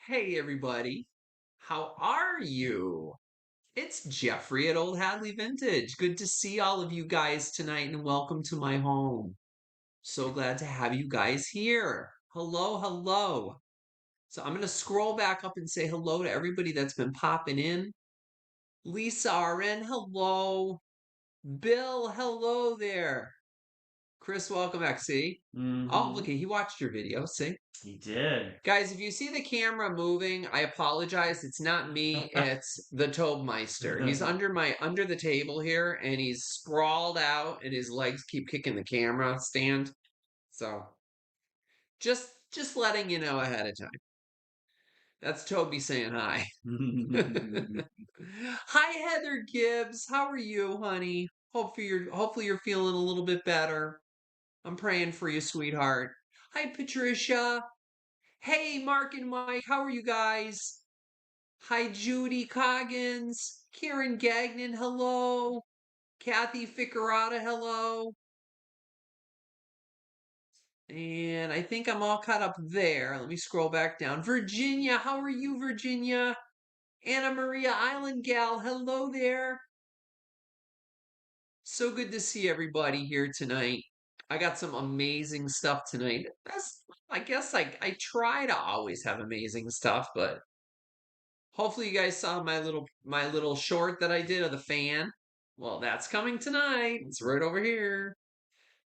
Hey everybody, how are you? It's Jeffrey at Old Hadley Vintage. Good to see all of you guys tonight and welcome to my home. So glad to have you guys here. Hello, hello. So I'm going to scroll back up and say hello to everybody that's been popping in. Lisa RN, hello. Bill, hello there. Chris, welcome back. See? Oh, look, Mm-hmm. he watched your video. See? He did. Guys, if you see the camera moving, I apologize. It's not me, it's the Tobemeister. He's under the table here and he's sprawled out and his legs keep kicking the camera stand. So just letting you know ahead of time. That's Toby saying hi. Hi Heather Gibbs. How are you, honey? Hopefully you're feeling a little bit better. I'm praying for you, sweetheart. Hi Patricia. Hey, Mark and Mike, how are you guys? Hi, Judy Coggins, Karen Gagnon, hello. Kathy Ficarata, hello. And I think I'm all caught up there. Let me scroll back down. Virginia, how are you, Virginia? Anna Maria Island Gal, hello there. So good to see everybody here tonight. I got some amazing stuff tonight. I guess I try to always have amazing stuff, but hopefully you guys saw my little short that I did of the fan. Well, that's coming tonight. It's right over here.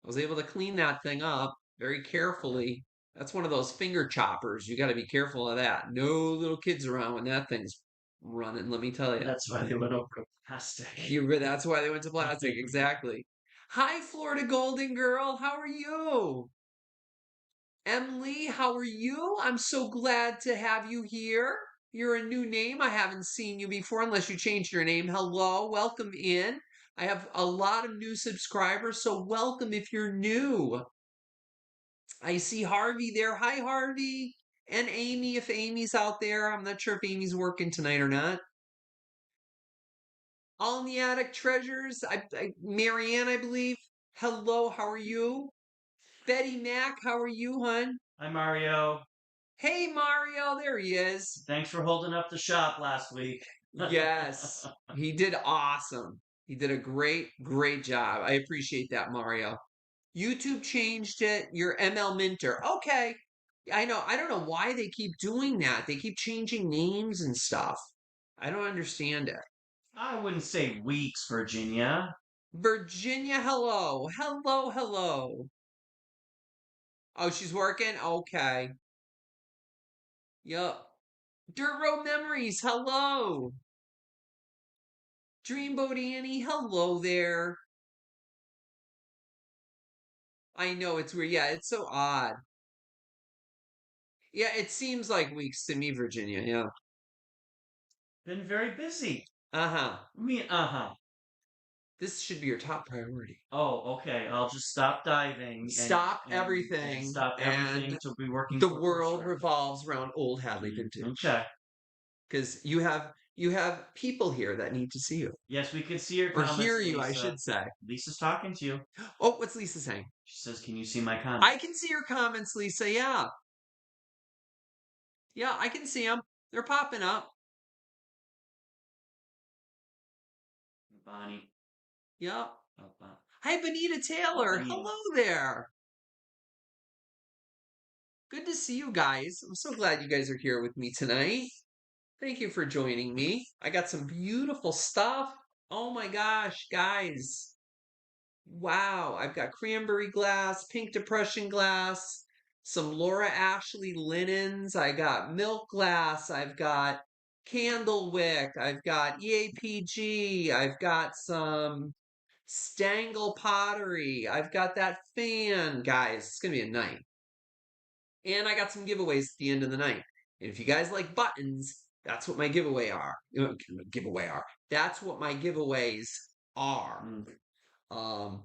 I was able to clean that thing up very carefully. That's one of those finger choppers. You got to be careful of that. No little kids around when that thing's running, let me tell you. That's why they went over to plastic. That's why they went to plastic, exactly. Hi, Florida Golden Girl. How are you? Emily, how are you? I'm so glad to have you here. You're a new name. I haven't seen you before unless you changed your name. Hello, welcome in. I have a lot of new subscribers, so welcome if you're new. I see Harvey there. Hi, Harvey. And Amy, if Amy's out there. I'm not sure if Amy's working tonight or not. All in the Attic Treasures. Marianne, I believe. Hello, how are you? Betty Mack, how are you, hun? Hi, Mario. Hey, Mario, there he is. Thanks for holding up the shop last week. Yes, he did awesome. He did a great job. I appreciate that, Mario. YouTube changed it. You're ML Minter. Okay. I know. I don't know why they keep doing that. They keep changing names and stuff. I don't understand it. I wouldn't say weeks, Virginia. Virginia, hello. Hello, hello. Oh, she's working? Okay. Yup. Dirt Road Memories, hello. Dreamboat Annie, hello there. I know it's weird. Yeah, it's so odd. Yeah, it seems like weeks to me, Virginia. Yeah. Been very busy. Uh-huh. I mean, uh-huh. This should be your top priority. Oh, okay. I'll just stop diving Stop and everything, stop everything and to be working the for world Foursquare. revolves around Old Hadley Vintage. Okay. Because you have people here that need to see you. Yes, we can see your Or comments, hear you, I Lisa. should say. Lisa's talking to you. Oh, what's Lisa saying? She says, "Can you see my I comments?" can see your comments, Lisa. Yeah. Yeah, I can see them. They're popping up. Bonnie. Yep. Oh, Hi, Benita oh, Taylor. Benita. Hello there. Good to see you guys. I'm so glad you guys are here with me tonight. Thank you for joining me. I got some beautiful stuff. Oh my gosh, guys. Wow. I've got cranberry glass, pink depression glass, some Laura Ashley linens. I got milk glass. I've got candle wick. I've got EAPG. I've got some Stangle pottery. I've got that fan, guys. It's going to be a night. And I got some giveaways at the end of the night. And if you guys like buttons, that's what my giveaway are. Giveaway are. That's what my giveaways are. Mm. Um,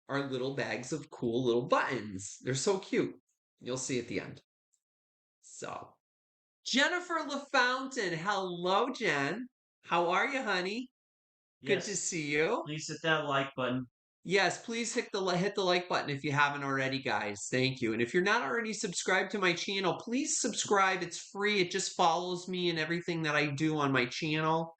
are little bags of cool little buttons. They're so cute. You'll see at the end. So, Jennifer LaFountain. Hello, Jen. How are you, honey? Good to Yes, see you. please hit that like button. Yes, please hit the like button if you haven't already, guys. Thank you. And if you're not already subscribed to my channel, please subscribe. It's free. It just follows me and everything that I do on my channel.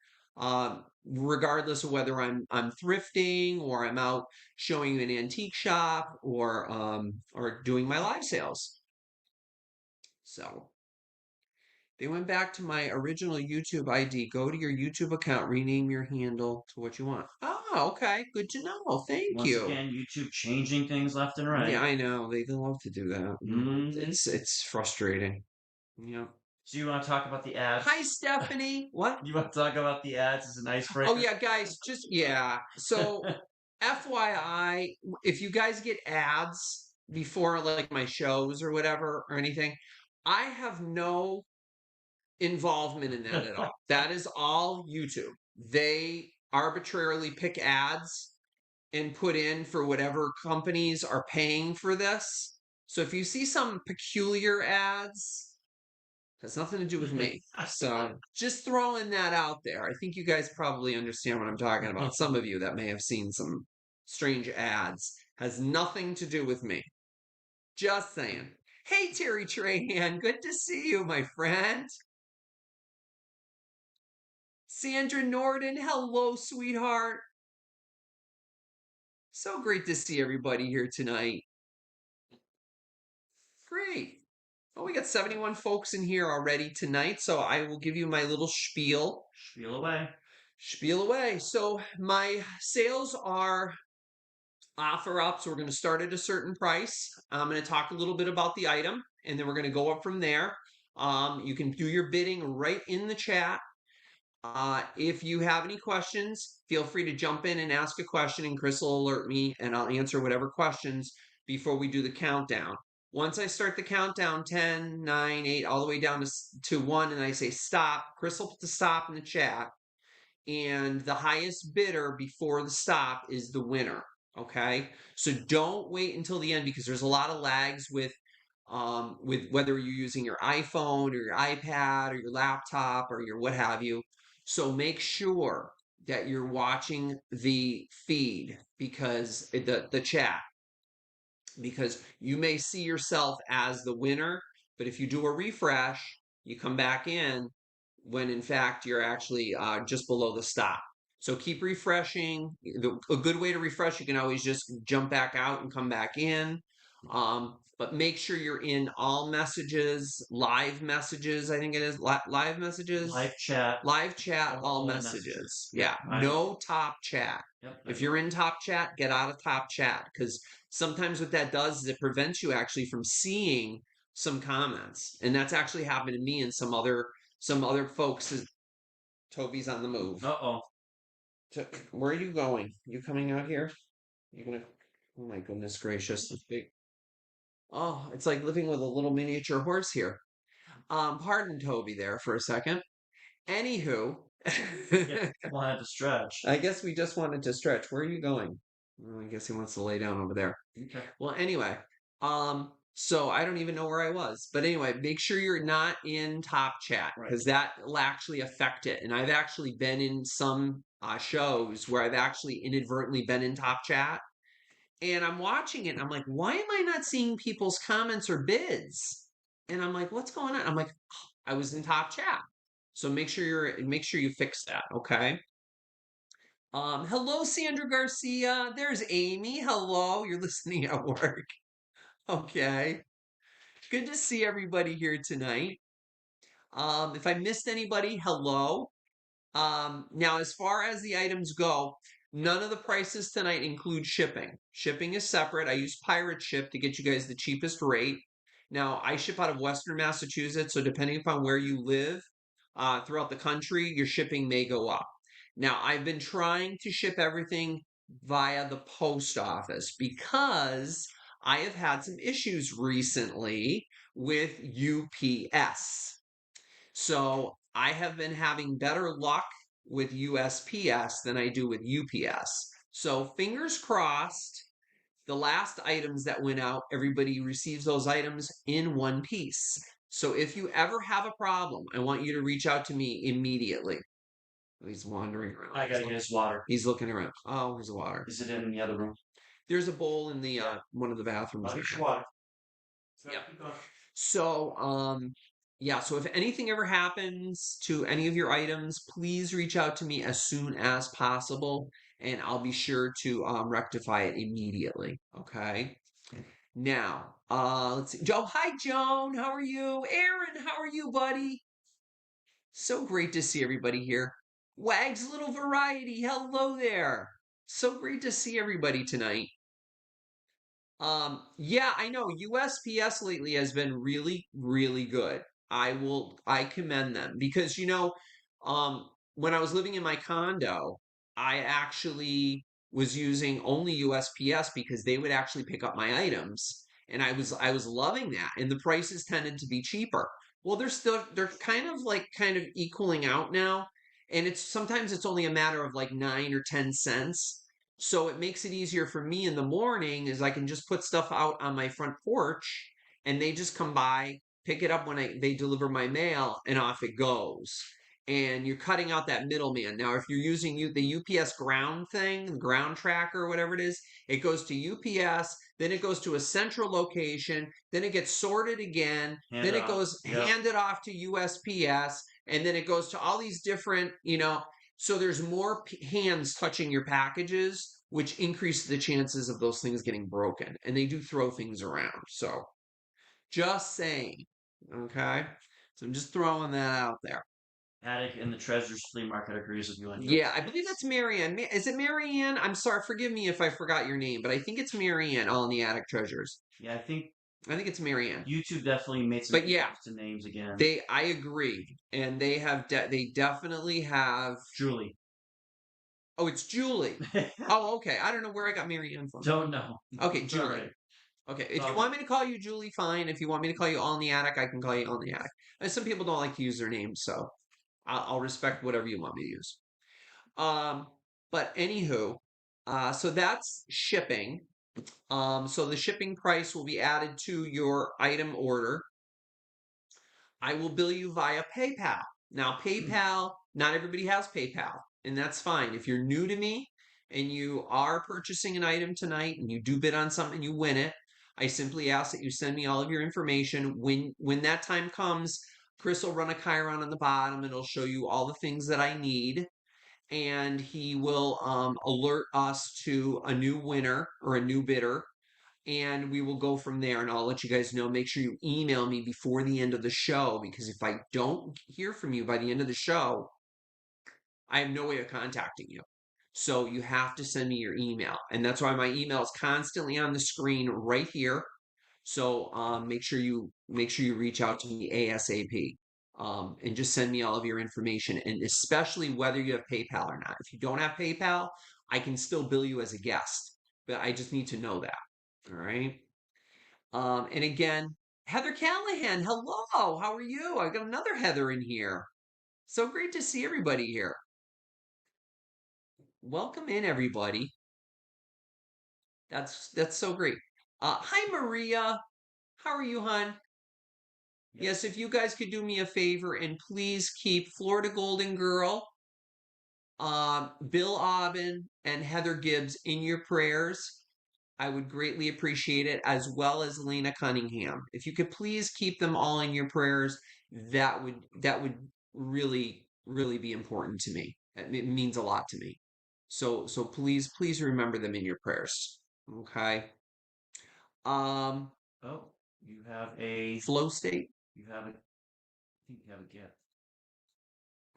Regardless of whether I'm thrifting or I'm out showing you an antique shop or doing my live sales. So they went back to my original YouTube ID. Go to your YouTube account, rename your handle to what you want. Oh, okay. Good to know. Thank Once you. again, YouTube changing things left and Yeah, right. I know. They love to do that. Hmm. It's frustrating. Yeah. So you want to talk about the ads? Hi, Stephanie. What? You want to talk about the ads as an Oh icebreaker? yeah, guys, just yeah. So FYI, if you guys get ads before like my shows or whatever or anything, I have no involvement in that at all. That is all YouTube. They arbitrarily pick ads and put in for whatever companies are paying for this. So if you see some peculiar ads, has nothing to do with me. So just throwing that out there. I think you guys probably understand what I'm talking about. Some of you that may have seen some strange ads has nothing to do with me. Just saying. Hey, Terry Trahan, good to see you, my friend. Sandra Norden, hello, sweetheart. So great to see everybody here tonight. Great. Well, we got 71 folks in here already tonight, so I will give you my little spiel. Spiel away. Spiel away. So my sales are offer up, so we're going to start at a certain price. I'm going to talk a little bit about the item, and then we're going to go up from there. You can do your bidding right in the chat. If you have any questions, feel free to jump in and ask a question, and Chris will alert me, and I'll answer whatever questions before we do the countdown. Once I start the countdown, 10, 9, 8, all the way down to 1, and I say stop, Chris will put the stop in the chat, and the highest bidder before the stop is the winner. Okay, so don't wait until the end because there's a lot of lags with whether you're using your iPhone or your iPad or your laptop or your what have you. So make sure that you're watching the feed because the chat because you may see yourself as the winner, but if you do a refresh, you come back in when in fact you're actually just below the stop. So keep refreshing. A good way to refresh, you can always just jump back out and come back in. But make sure you're in all messages, live messages, I think it is, live messages, Live chat, all all messages. Yep, Yeah, no top chat. Yep, If you're in top chat, get out of top chat because sometimes what that does is it prevents you actually from seeing some comments, and that's actually happened to me and some other folks. Toby's on the move. Uh-oh. Where are you going? You coming out here? You're gonna? Oh my goodness gracious! This big. Oh, it's like living with a little miniature horse here. Pardon Toby there for a second. Anywho, Wanted to stretch. I guess we just wanted to stretch. Where are you going? Well, I guess he wants to lay down over there. Okay. Well, anyway, so I don't even know where I was, but anyway, make sure you're not in top chat because that will actually affect it. And I've actually been in some shows where I've actually inadvertently been in top chat, and I'm watching it, and I'm like, why am I not seeing people's comments or bids? And I'm like, what's going on? I'm like, oh, I was in top chat. So make sure you fix that, okay? Hello, Sandra Garcia. There's Amy. Hello, you're listening at work. Okay. Good to see everybody here tonight. If I missed anybody, hello. Now, as far as the items go, none of the prices tonight include shipping. Shipping is separate. I use Pirate Ship to get you guys the cheapest rate. Now, I ship out of Western Massachusetts, so depending upon where you live throughout the country, your shipping may go up. Now, I've been trying to ship everything via the post office because I have had some issues recently with UPS. So I have been having better luck with USPS than I do with UPS. So fingers crossed, the last items that went out, everybody receives those items in one piece. So if you ever have a problem, I want you to reach out to me immediately. He's wandering around. I gotta get his water. He's looking around. Oh, here's the water. Is it in the other room? There's a bowl in the Yeah. one of the bathrooms. I'll get you water. Yeah. Keep going. So, yeah, so if anything ever happens to any of your items, please reach out to me as soon as possible, and I'll be sure to rectify it immediately. Okay. Now, let's see. Joe, hi, Joan. How are you? Aaron, how are you, buddy? So great to see everybody here. Wag's Little Variety, hello there. So great to see everybody tonight. Yeah, I know USPS lately has been really, really good. I commend them because, when I was living in my condo, I actually was using only USPS because they would actually pick up my items, and I was loving that, and the prices tended to be cheaper. Well, they're kind of equaling out now, and it's only a matter of like 9 or 10 cents. So it makes it easier for me in the morning is I can just put stuff out on my front porch and they just come by, pick it up when they deliver my mail, and off it goes. And you're cutting out that middleman. Now, if you're using the UPS ground thing, ground tracker, whatever it is, it goes to UPS, then it goes to a central location, then it gets sorted again, then it goes handed off to USPS, and then it goes to all these different, so there's more hands touching your packages, which increases the chances of those things getting broken. And they do throw things around. So just saying. Okay. So I'm just throwing that out there. Attic in the Treasures Flea Market agrees with you on Yeah, I believe that's Marianne. Is it Marianne? I'm sorry, forgive me if I forgot your name, but I think it's Marianne, All in the Attic Treasures. Yeah, I think it's Marianne. YouTube definitely made some But yeah, to names again. I agree, and they definitely have Julie. Oh, it's Julie. Oh, okay. I don't know where I got Marianne from. Don't know. Okay, Julie. Right. Okay, if you want me to call you Julie, fine. If you want me to call you All in the Attic, I can call you All in the Attic. And some people don't like to use their names, so I'll respect whatever you want me to use. But anywho, so that's shipping. So the shipping price will be added to your item order. I will bill you via PayPal. Now, PayPal, not everybody has PayPal, and that's fine. If you're new to me and you are purchasing an item tonight and you do bid on something and you win it, I simply ask that you send me all of your information. When that time comes, Chris will run a Chiron on the bottom and it'll show you all the things that I need. And he will alert us to a new winner or a new bidder, and we will go from there. And I'll let you guys know. Make sure you email me before the end of the show, because if I don't hear from you by the end of the show, I have no way of contacting you. So you have to send me your email, and that's why my email is constantly on the screen right here. So make sure you reach out to me ASAP. And just send me all of your information, and especially whether you have PayPal or not. If you don't have PayPal, I can still bill you as a guest, but I just need to know that. All right. And again, Heather Callahan, hello. How are you? I got another Heather in here. So great to see everybody here. Welcome in, everybody. That's so great. Hi, Maria. How are you, hon? Yes, if you guys could do me a favor and please keep Florida Golden Girl, Bill Aubin, and Heather Gibbs in your prayers. I would greatly appreciate it, as well as Lena Cunningham. If you could please keep them all in your prayers, that would really, really be important to me. It means a lot to me. So please remember them in your prayers. Okay. Oh, you have a Flow state. I think you have a gift.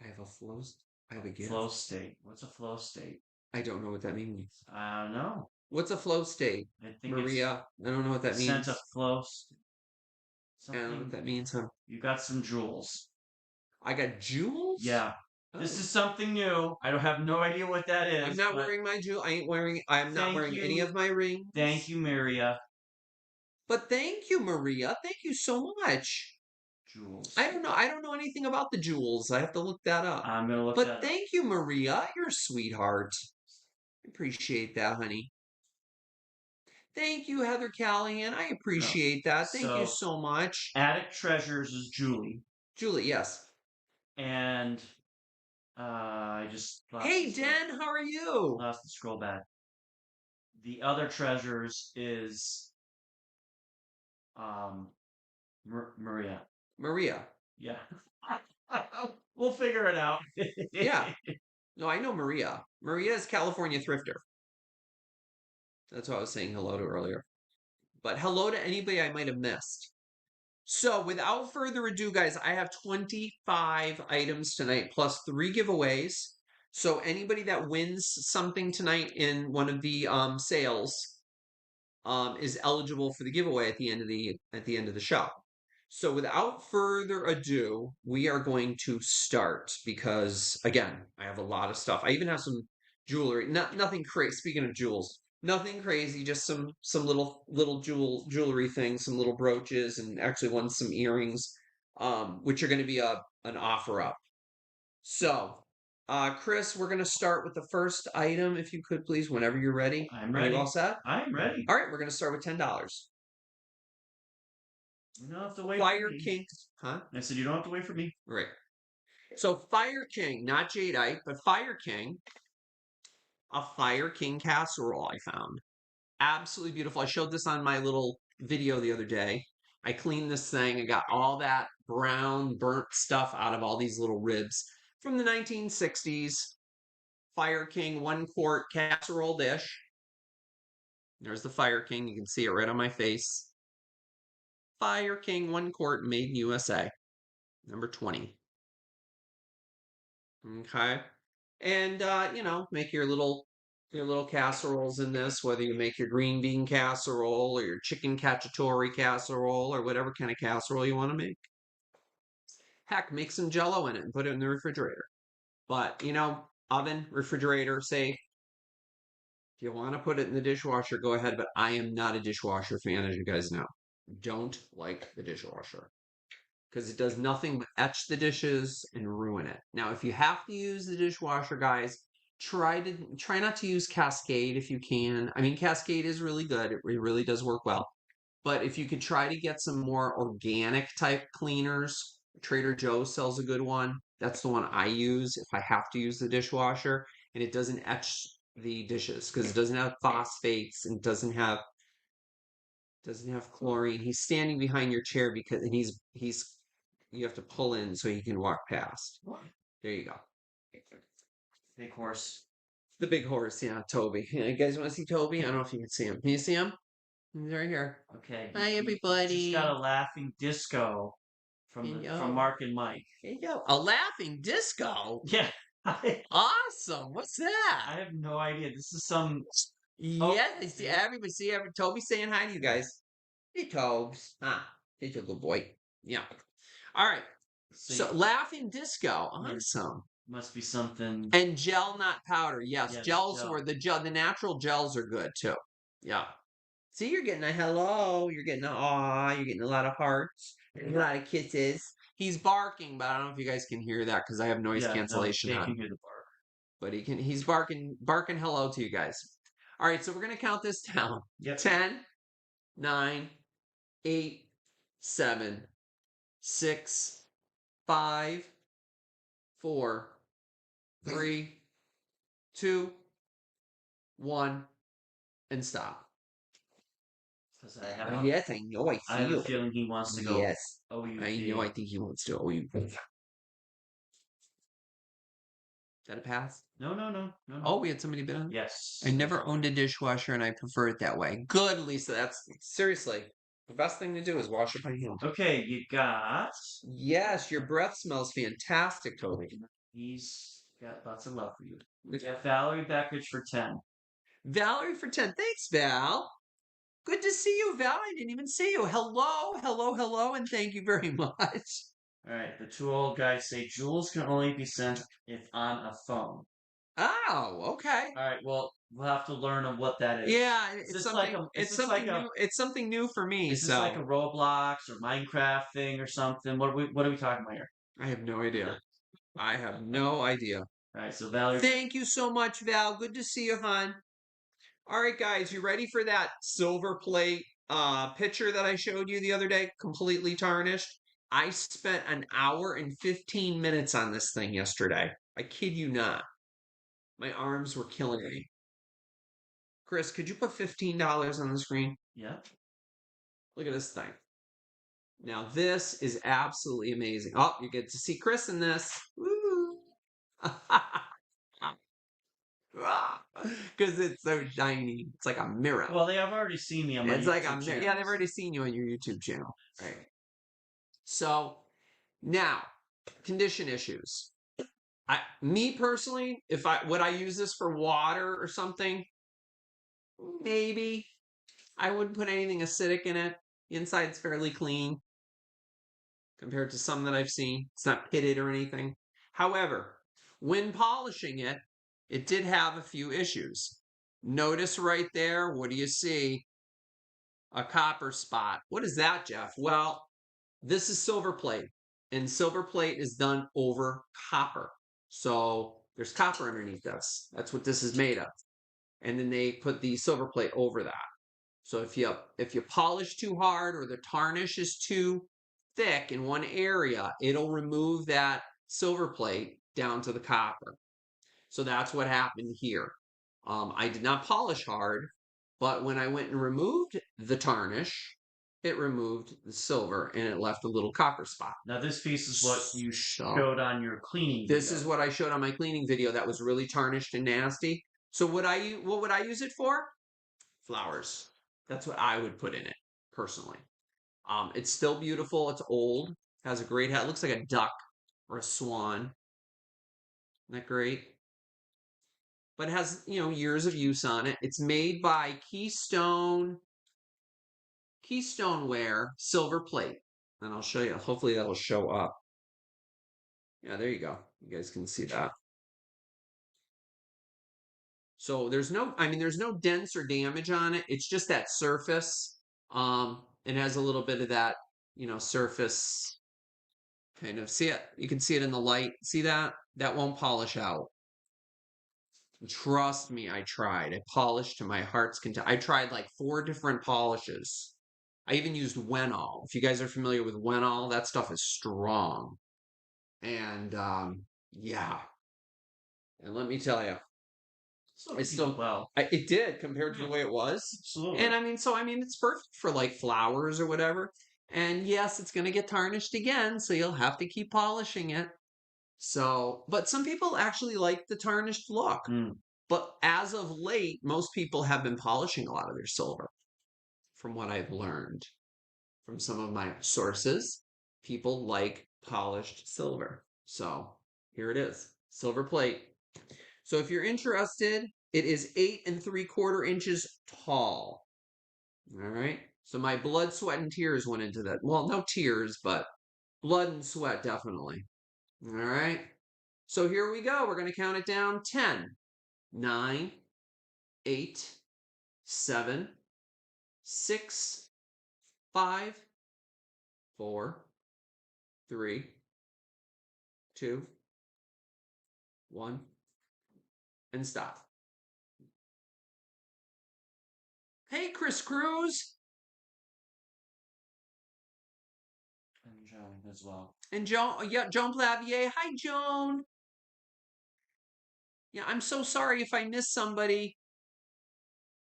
I have a flow. I have a gift. Flow state. What's a flow state? I don't know what that means. I don't know. What's a flow state, I think Maria? I don't know what that means. Sent a flow. I don't know what that means, huh? You got some jewels. I got jewels? Yeah. Oh. This is something new. I don't have no idea what that is. I'm not wearing my jewel. I'm not wearing any of my rings. Thank you, Maria. But thank you, Maria. Thank you so much. Jewels. I don't know anything about the jewels. I have to look that up. I'm gonna look that up. But thank you, Maria. You're a sweetheart. I appreciate that, honey. Thank you, Heather Callahan. I appreciate that. Thank you so much. Attic Treasures is Julie. Julie, yes. And I just Hey, Den, how are you? Lost the scroll back. the other treasures is um Maria. Maria. Yeah. We'll figure it out. Yeah. No, I know Maria. Maria is California Thrifter. That's what I was saying hello to earlier. But hello to anybody I might have missed. So, without further ado, guys, I have 25 items tonight plus 3 giveaways. So, anybody that wins something tonight in one of the sales is eligible for the giveaway at the end of the show. So without further ado, we are going to start because again, I have a lot of stuff. I even have some jewelry. Nothing crazy. Speaking of jewels, nothing crazy. Just some little jewelry things, some little brooches, and actually some earrings, which are going to be an offer up. So, Chris, we're going to start with the first item, if you could please, whenever you're ready. I'm Are you all ready. set? I'm ready. All right, we're going to start with $10. You don't have to wait for Fire me. King, huh? I said you don't have to wait for me. Right. So Fire King, not Jadeite, but Fire King, a Fire King casserole I found. Absolutely beautiful. I showed this on my little video the other day. I cleaned this thing. I got all that brown, burnt stuff out of all these little ribs from the 1960s. Fire King 1 quart casserole dish. There's the Fire King. You can see it right on my face. Fire King 1 quart made in USA. Number 20. Okay. And make your little casseroles in this, whether you make your green bean casserole or your chicken cacciatore casserole or whatever kind of casserole you want to make. Heck, make some jello in it and put it in the refrigerator. But, oven, refrigerator, safe. If you want to put it in the dishwasher, go ahead, but I am not a dishwasher fan, as you guys know. Don't like the dishwasher because it does nothing but etch the dishes and ruin it. Now, if you have to use the dishwasher, guys, try not to use Cascade if you can. I mean, Cascade is really good. It really does work well. But if you could try to get some more organic type cleaners, Trader Joe's sells a good one. That's the one I use if I have to use the dishwasher, and it doesn't etch the dishes because it doesn't have phosphates and doesn't have chlorine. He's standing behind your chair because and he's you have to pull in so he can walk past. There you go. Big horse. The big horse, yeah, Toby. Yeah, you guys want to see Toby? I don't know if you can see him. Can you see him? He's right here. Okay. Hi, You everybody. just got a laughing disco from Mark and Mike. Here you go. A laughing disco. Yeah. I Awesome. What's that? have no idea. This is some. Yeah, I see everybody. Toby saying hi to you guys. Hey, Tobes. Ah, he's a good boy. Yeah. All right. So laughing disco. Awesome. Must be something. And gel, not powder. Yes, gels gel. were the natural gels are good too. Yeah. See, you're getting a hello. You're getting a aw. You're getting a lot of hearts. A lot of kisses. He's barking, but I don't know if you guys can hear that because I have noise cancellation no, they on. can hear the bark. But he's barking hello to you guys. All right, so we're gonna count this down. Yep. 10, 9, 8, 7, 6, 5, 4, 3, 2, 1, and stop. Yes, I know. I see I have you. a feeling he wants to go. Yes. OUP. I know. I think he wants to. Is that a pass? No. Oh, we had somebody bid on it? Yes. I never owned a dishwasher and I prefer it that way. Good, Lisa. That's seriously the best thing to do is wash it by hand. Okay, you got. Yes, your breath smells fantastic, Toby. He's got lots of love for you. We got Valerie Beckridge for 10. Valerie for 10. Thanks, Val. Good to see you, Val. I didn't even see you. Hello, and thank you very much. All right, the two old guys say jewels can only be sent if on a phone. Oh, okay. All right, well, we'll have to learn on what that is. Yeah, it's something new. It's something new for me. Is this like a Roblox or Minecraft thing or something? What are we talking about here? I have no idea. I have no idea. All right, so Valerie. Thank you so much, Val. Good to see you, hon. All right, guys, you ready for that silver plate picture that I showed you the other day? Completely tarnished. I spent an hour and 15 minutes on this thing yesterday. I kid you not. My arms were killing me. Chris, could you put $15 on the screen? Yeah. Look at this thing. Now, this is absolutely amazing. Oh, you get to see Chris in this. Woo! Because it's so shiny. It's like a mirror. Well, they have already seen me on my It's like a YouTube mirror. channel. Yeah, they've already seen you on your YouTube channel. Right. So now, condition issues. Me personally, if I would I use this for water or something? Maybe. I wouldn't put anything acidic in it. The inside's fairly clean compared to some that I've seen. It's not pitted or anything. However, when polishing it, it did have a few issues. Notice right there, what do you see? A copper spot. What is that, Jeff? Well, this is silver plate, and silver plate is done over copper. So there's copper underneath this. That's what this is made of. And then they put the silver plate over that. So if you polish too hard or the tarnish is too thick in one area, it'll remove that silver plate down to the copper. So that's what happened here. I did not polish hard, but when I went and removed the tarnish, it removed the silver and it left a little copper spot. Now this piece is what you So, showed on your cleaning this video. is what I showed on my cleaning video that was really tarnished and nasty. So what would I use it for? Flowers. That's what I would put in it personally. It's still beautiful. It's old. Has a great head. It looks like a duck or a swan. Isn't that great? But it has, years of use on it. It's made by Keystone Ware silver plate. And I'll show you. Hopefully that'll show up. Yeah, there you go. You guys can see that. So there's no dents or damage on it. It's just that surface. It has a little bit of that, surface kind of. See it? You can see it in the light. See that? That won't polish out. Trust me, I tried. I polished to my heart's content. I tried like 4 different polishes. I even used Wenol. If you guys are familiar with Wenol, that stuff is strong. And yeah. And let me tell you, So it's still well. it did compared to the way it was. Absolutely. And it's perfect for like flowers or whatever. And yes, it's going to get tarnished again, so you'll have to keep polishing it. So, but some people actually like the tarnished look. But as of late, most people have been polishing a lot of their silver, from what I've learned from some of my sources. People like polished silver. So here it is, silver plate. So if you're interested, it is 8 3/4 inches tall. All right. So my blood, sweat, and tears went into that. Well, no tears, but blood and sweat definitely. All right. So here we go. We're going to count it down 10, 9, 8, 7, 6, 5, 4, 3, 2, 1, and stop. Hey, Chris Cruz. And Joan as well. And Joan, yeah, Joan Plavier. Hi, Joan. Yeah, I'm so sorry if I miss somebody.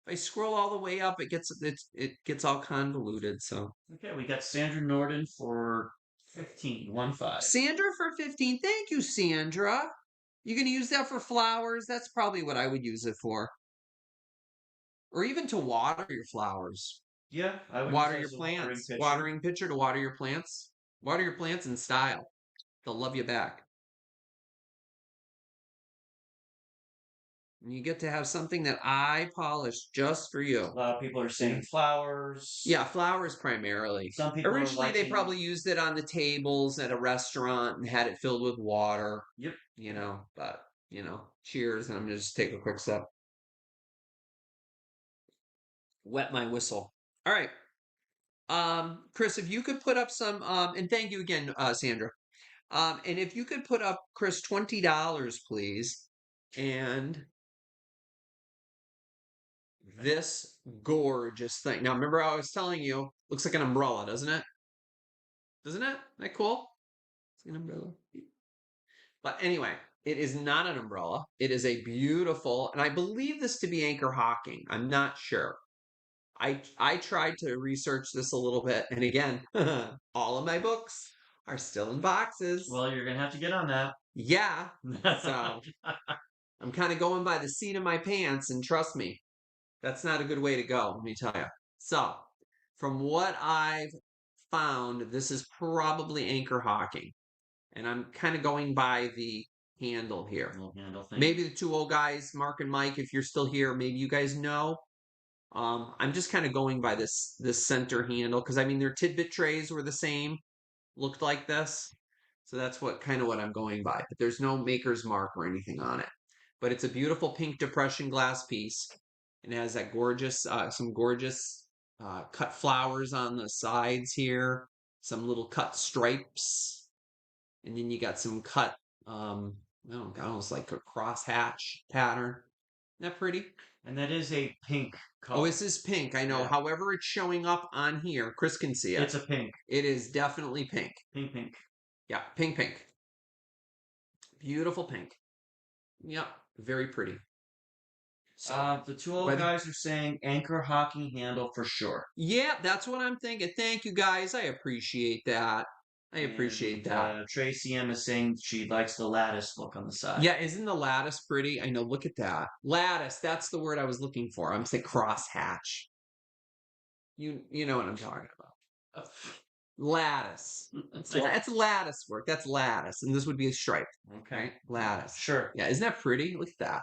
If I scroll all the way up, it gets all convoluted. So Okay, we got Sandra Norden for 15. Sandra for 15. Thank you, Sandra. You gonna use that for flowers? That's probably what I would use it for. Or even to water your flowers. Yeah, I would Water use your that as a plants. pitcher. Watering pitcher to water your plants. Water your plants in style. They'll love you back. And you get to have something that I polished just for you. A lot of people are saying flowers. Yeah, flowers primarily. Some people Originally, are they liking... probably used it on the tables at a restaurant and had it filled with water. Yep. But, cheers. And I'm going to just take a quick sip. Wet my whistle. All right. Chris, if you could put up some, and thank you again, Sandra. And if you could put up, Chris, $20, please. And this gorgeous thing. Now, remember I was telling you, looks like an umbrella, doesn't it? Doesn't it? Isn't that cool? It's like an umbrella. But anyway, It is not an umbrella. It is a beautiful, and I believe this to be anchor hocking. I'm not sure. I tried to research this a little bit, and again, all of my books are still in boxes. Well, you're gonna have to get on that. Yeah. So I'm kind of going by the seat of my pants, and trust me, that's not a good way to go, let me tell you. So, from what I've found, this is probably anchor hocking. And I'm kind of going by the handle here. Little handle thing. Maybe the two old guys, Mark and Mike, if you're still here, maybe you guys know. I'm just kind of going by this center handle because I mean their tidbit trays were the same, looked like this. So that's what I'm going by. But there's no maker's mark or anything on it. But it's a beautiful pink depression glass piece. And it has that gorgeous, some gorgeous cut flowers on the sides here, some little cut stripes, and then you got some cut, almost like a crosshatch pattern. Isn't that pretty? And that is a pink color. Oh, this is pink. I know. Yeah. However, it's showing up on here. Chris can see it. It's a pink. It is definitely pink. Pink, pink. Yeah, pink, pink. Beautiful pink. Yep, very pretty. So, the two old guys are saying anchor hocking handle for sure. Yeah, that's what I'm thinking. Thank you, guys. I appreciate that. I appreciate that. Tracy M is saying she likes the lattice look on the side. Yeah, isn't the lattice pretty? I know. Look at that. Lattice. That's the word I was looking for. I'm saying crosshatch. You know what I'm talking about. Lattice. That's lattice work. That's lattice. And this would be a stripe. Okay. Right? Lattice. Sure. Yeah, isn't that pretty? Look at that.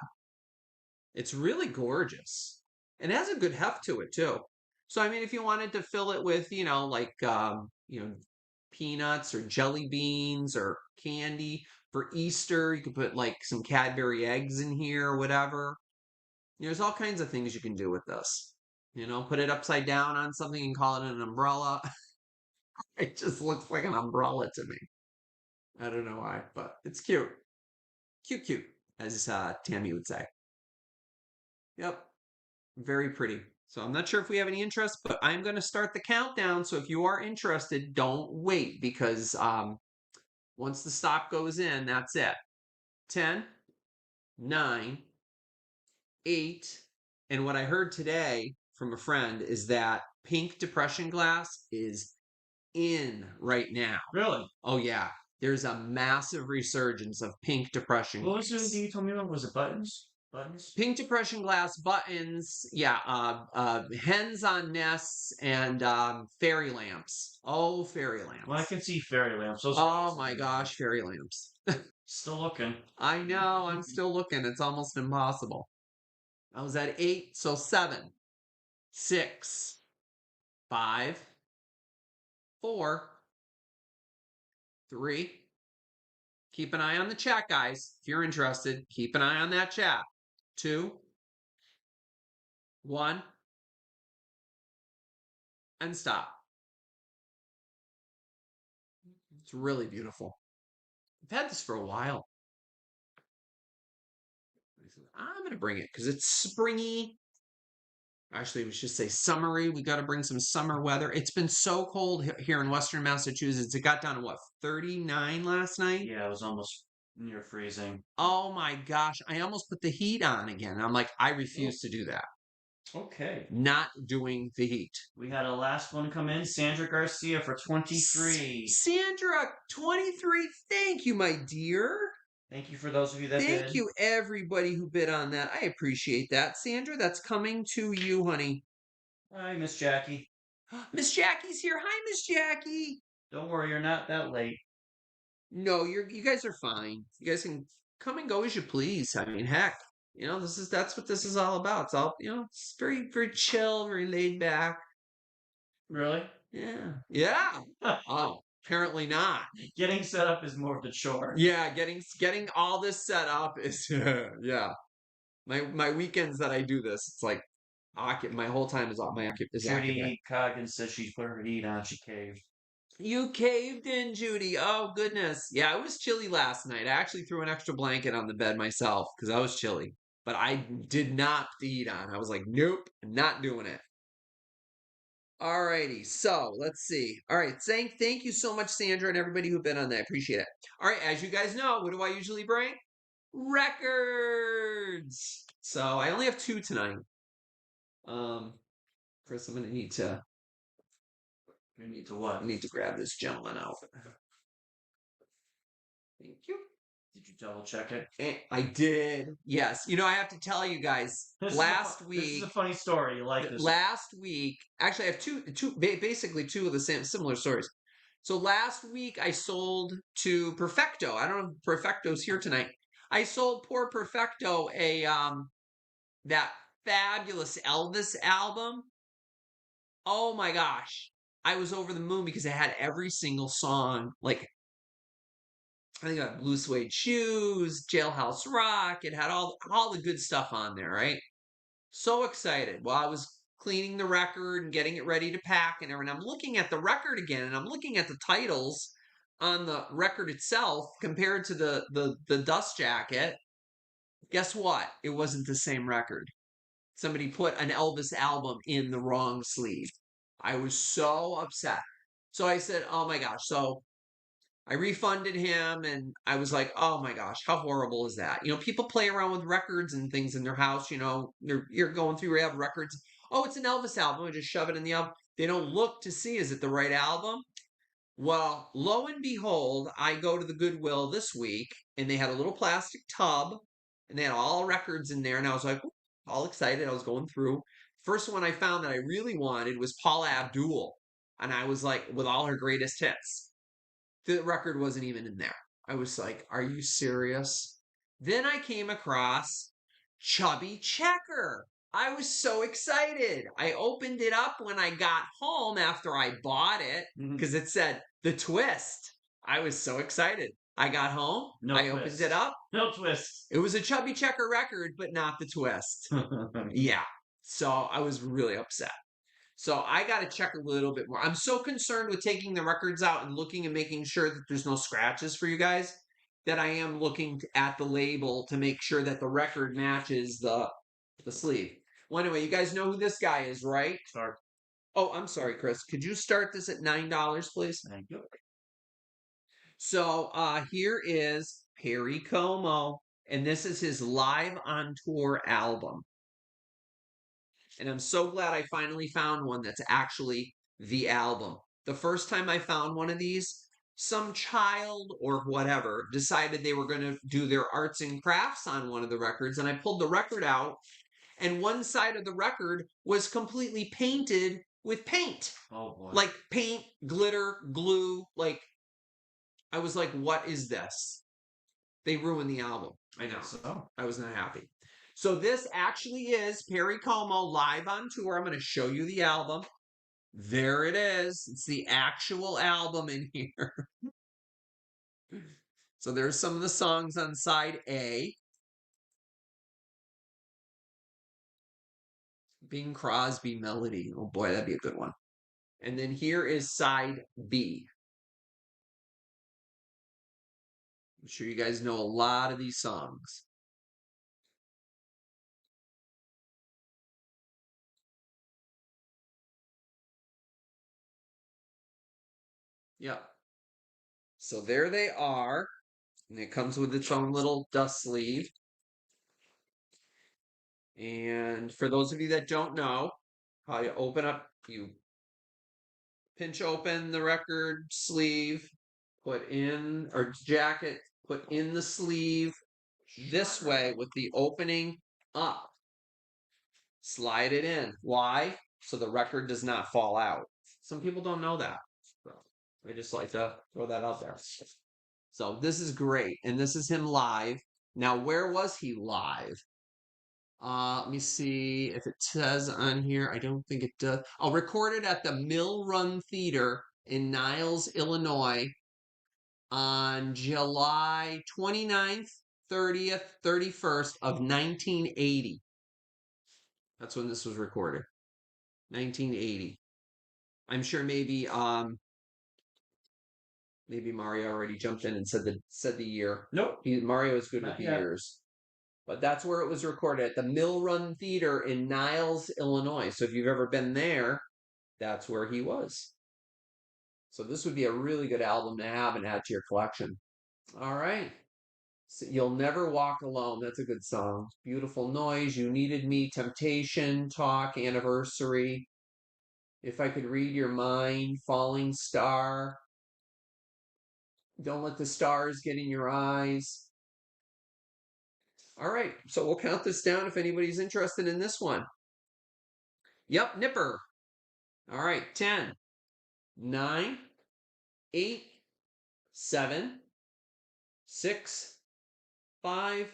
It's really gorgeous. And it has a good heft to it too. So I mean if you wanted to fill it with, peanuts or jelly beans or candy for Easter, you could put like some Cadbury eggs in here or whatever. There's all kinds of things you can do with this. Put it upside down on something and call it an umbrella. It just looks like an umbrella to me. I don't know why, but it's cute. Cute, cute, as Tammy would say. Yep. Very pretty. So I'm not sure if we have any interest, but I'm going to start the countdown. So if you are interested, don't wait because once the stop goes in, that's it. 10, 9, 8. And what I heard today from a friend is that pink depression glass is in right now. Really? Oh, yeah. There's a massive resurgence of pink depression glass. What was the thing you told me about? Was it buttons? Buttons? Pink depression glass buttons, yeah, hens on nests and fairy lamps. Oh, fairy lamps. Well, I can see fairy lamps. Oh my gosh, fairy lamps. Still looking. I know, I'm still looking. It's almost impossible. I was at 8, so 7, 6, 5, 4, 3. Keep an eye on the chat, guys. If you're interested, keep an eye on that chat. 2, 1, and stop. It's really beautiful. I've had this for a while. I'm going to bring it because it's springy. Actually, we should say summery. We got to bring some summer weather. It's been so cold here in Western Massachusetts. It got down to what, 39 last night? Yeah, it was almost near freezing. Oh my gosh. I almost put the heat on again. I'm like, I refuse to do that. Okay. Not doing the heat. We had a last one come in. Sandra Garcia for 23. Sandra, 23. Thank you, my dear. Thank you for those of you that bid. Thank you, everybody who bid on that. I appreciate that. Sandra, that's coming to you, honey. Hi, Miss Jackie. Miss Jackie's here. Hi, Miss Jackie. Don't worry, you're not that late. No, you guys are fine. You guys can come and go as you please. I mean, heck, that's what this is all about. It's all, it's very, very chill, very laid back. Really? Yeah. Yeah. Oh, apparently not. Getting set up is more of a chore. Yeah, getting all this set up is yeah. My weekends that I do this, it's like my whole time is occupied. Judy Coggins says she put her heat on. She caved. You caved in, Judy. Oh, goodness. Yeah, it was chilly last night. I actually threw an extra blanket on the bed myself because I was chilly. But I did not put the heat on. I was like, nope, not doing it. Alrighty, so let's see. All right, thank you so much, Sandra, and everybody who've been on that. I appreciate it. All right, as you guys know, what do I usually bring? records. So I only have two tonight. Chris, I'm gonna need to. You need to what? I need to grab this gentleman out. Thank you. Did you double check it? I did. Yes. You know, I have to tell you guys. This last This is week. a funny story. You like this? Last week, actually, I have basically two of the similar stories. So last week, I sold to Perfecto. I don't know if Perfecto's here tonight. I sold poor Perfecto that fabulous Elvis album. Oh my gosh. I was over the moon because it had every single song. Like, I think it had Blue Suede Shoes, Jailhouse Rock. It had all the good stuff on there, right? So excited. Well, I was cleaning the record and getting it ready to pack and everything. I'm looking at the record again and I'm looking at the titles on the record itself compared to the dust jacket. Guess what? It wasn't the same record. Somebody put an Elvis album in the wrong sleeve. I was so upset. So I said, "Oh my gosh." So I refunded him and I was like, oh my gosh, how horrible is that? You know, people play around with records and things in their house, you know, you're going through, you have records. Oh, it's an Elvis album. I just shove it in the album. They don't look to see, is it the right album? Well, lo and behold, I go to the Goodwill this week and they had a little plastic tub and they had all records in there. And I was like, all excited. I was going through. First one I found that I really wanted was Paula Abdul. And I was like, with all her greatest hits. The record wasn't even in there. I was like, are you serious? Then I came across Chubby Checker. I was so excited. I opened it up when I got home after I bought it because it said The Twist. I was so excited. I got home. No I twist. opened it up. No twist. It was a Chubby Checker record, but not The Twist. Yeah. So I was really upset. So I got to check a little bit more. I'm so concerned with taking the records out and looking and making sure that there's no scratches for you guys that I am looking at the label to make sure that the record matches the sleeve. Well, anyway, you guys know who this guy is, right? Start. Oh, I'm sorry, Chris. Could you start this at $9, please? Thank you. So here is Perry Como, and this is his live on tour album. And I'm so glad I finally found one that's actually the album. The first time I found one of these, some child or whatever decided they were going to do their arts and crafts on one of the records. And I pulled the record out, and one side of the record was completely painted with paint. Oh boy. Like paint, glitter, glue. Like, I was like, what is this? They ruined the album. I know. So. I was not happy. So this actually is Perry Como live on tour. I'm going to show you the album. There it is. It's the actual album in here. So there's some of the songs on side A. Bing Crosby Melody. Oh boy, that'd be a good one. And then here is side B. I'm sure you guys know a lot of these songs. Yep. So there they are. And it comes with its own little dust sleeve. And for those of you that don't know, how you open up, you pinch open the record sleeve, put in, or jacket, put in the sleeve this way with the opening up. Slide it in. Why? So the record does not fall out. Some people don't know that. So I just like to throw that out there. So this is great. And this is him live. Now, where was he live? Let me see if it says on here. I don't think it does. I'll record it at the Mill Run Theater in Niles, Illinois on July 29th, 30th, 31st of 1980. That's when this was recorded. 1980. I'm sure maybe Mario already jumped in and said the year. Nope. Mario is good with Not the yet. years. But that's where it was recorded, at the Mill Run Theater in Niles, Illinois. So if you've ever been there, that's where he was. So this would be a really good album to have and add to your collection. All right. You'll Never Walk Alone. That's a good song. Beautiful Noise, You Needed Me, Temptation, Talk, Anniversary. If I Could Read Your Mind, Falling Star. Don't Let the Stars Get in Your Eyes. All right, so we'll count this down if anybody's interested in this one. Yep, Nipper. All right, 10, 9, 8, 7, 6, 5,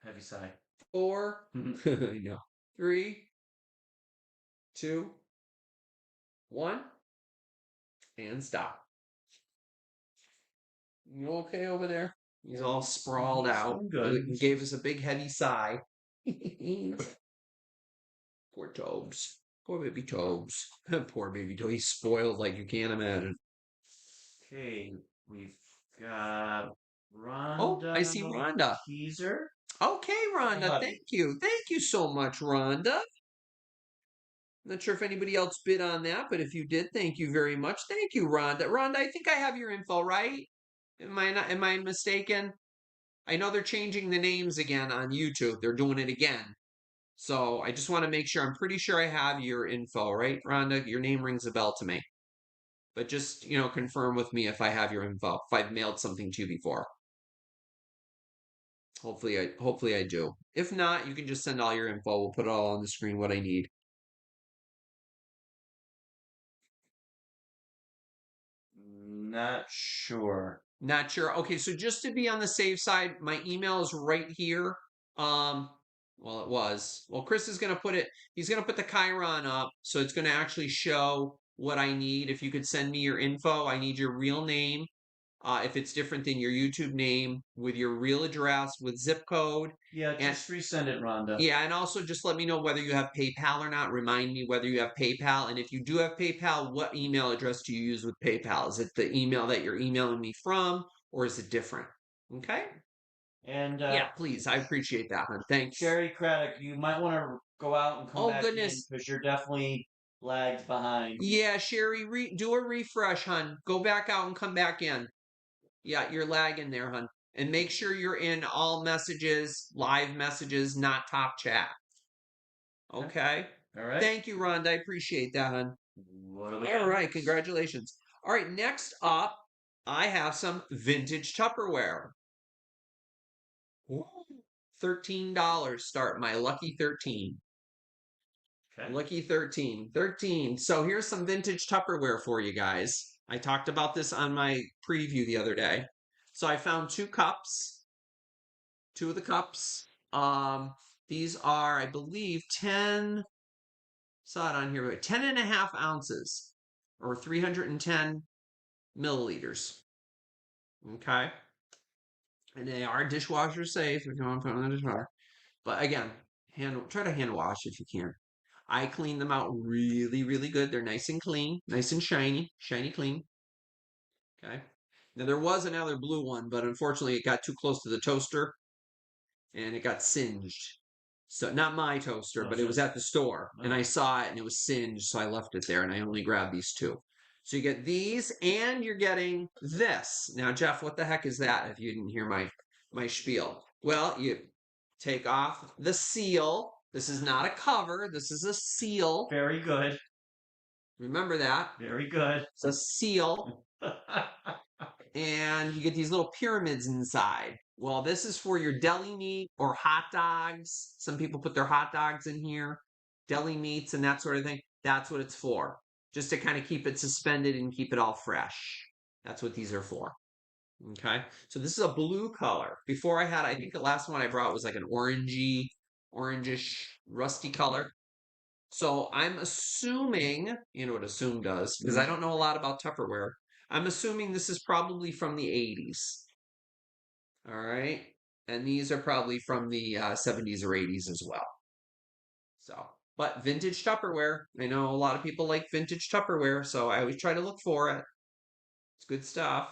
Heavy sigh. 4, I know, 3, 2, 1, and stop. You okay over there? He's all sprawled out. I'm good. He gave us a big heavy sigh. Poor Tobes. Poor baby Tobes. Poor baby Tobes. He's spoiled like you can't imagine. Okay, we've got Oh, I Rhonda see Rhonda. Teaser. Okay, Rhonda. Howdy. Thank you. Thank you so much, Rhonda. Not sure if anybody else bid on that, but if you did, thank you very much. Thank you, Rhonda. Rhonda, I think I have your info, right? Am I mistaken? I know they're changing the names again on YouTube. They're doing it again. So I just want to make sure. I'm pretty sure I have your info, right, Rhonda? Your name rings a bell to me. But just, confirm with me if I have your info, if I've mailed something to you before. Hopefully I do. If not, you can just send all your info. We'll put it all on the screen what I need. Not sure. Not sure. Okay, so just to be on the safe side, my email is right here. Well, it was. Well, Chris is gonna put it, he's gonna put the Chiron up, so it's gonna actually show what I need. If you could send me your info, I need your real name. If it's different than your YouTube name, with your real address, with zip code. Yeah, And just resend it, Rhonda. yeah, and also just let me know whether you have PayPal or not. Remind me whether you have PayPal. And if you do have PayPal, what email address do you use with PayPal? Is it the email that you're emailing me from, or is it different? Okay. And Yeah, please. I appreciate that, hon. Thanks. Sherry Craddock, you might want to go out and come Oh, back in goodness. because you're definitely lagged behind. Yeah, Sherry, do a refresh, hon. Go back out and come back in. Yeah, you're lagging there, hon. And make sure you're in all messages, live messages, not top chat. Okay. All right. Thank you, Rhonda. I appreciate that, hon. What do we All got? right, congratulations. All right, next up, I have some vintage Tupperware. Ooh, $13 start my lucky 13. Okay. Lucky 13. 13. So here's some vintage Tupperware for you guys. I talked about this on my preview the other day. So I found two cups, two of the cups. These are, I believe, 10, saw it on here, but 10 and a half ounces or 310 milliliters. Okay. And they are dishwasher safe if you want to put them in the dishwasher. But again, try to hand wash if you can. I clean them out really, really good. They're nice and clean, nice and shiny, shiny clean. Okay. Now there was another blue one, but unfortunately it got too close to the toaster and it got singed. So not my toaster, but it was at the store and I saw it and it was singed, so I left it there and I only grabbed these two. So you get these and you're getting this. Now, Jeff, what the heck is that if you didn't hear my spiel? Well, you take off the seal. This is not a cover. This is a seal. Very good. Remember that. Very good. It's a seal. And you get these little pyramids inside. Well, this is for your deli meat or hot dogs. Some people put their hot dogs in here, deli meats and that sort of thing. That's what it's for. Just to kind of keep it suspended and keep it all fresh. That's what these are for. Okay. So this is a blue color. Before I think the last one I brought was like an orangish, rusty color. So I'm assuming, you know what assume does, because I don't know a lot about Tupperware. I'm assuming this is probably from the 80s. All right. And these are probably from the 70s or 80s as well. So, but vintage Tupperware. I know a lot of people like vintage Tupperware, so I always try to look for it. It's good stuff.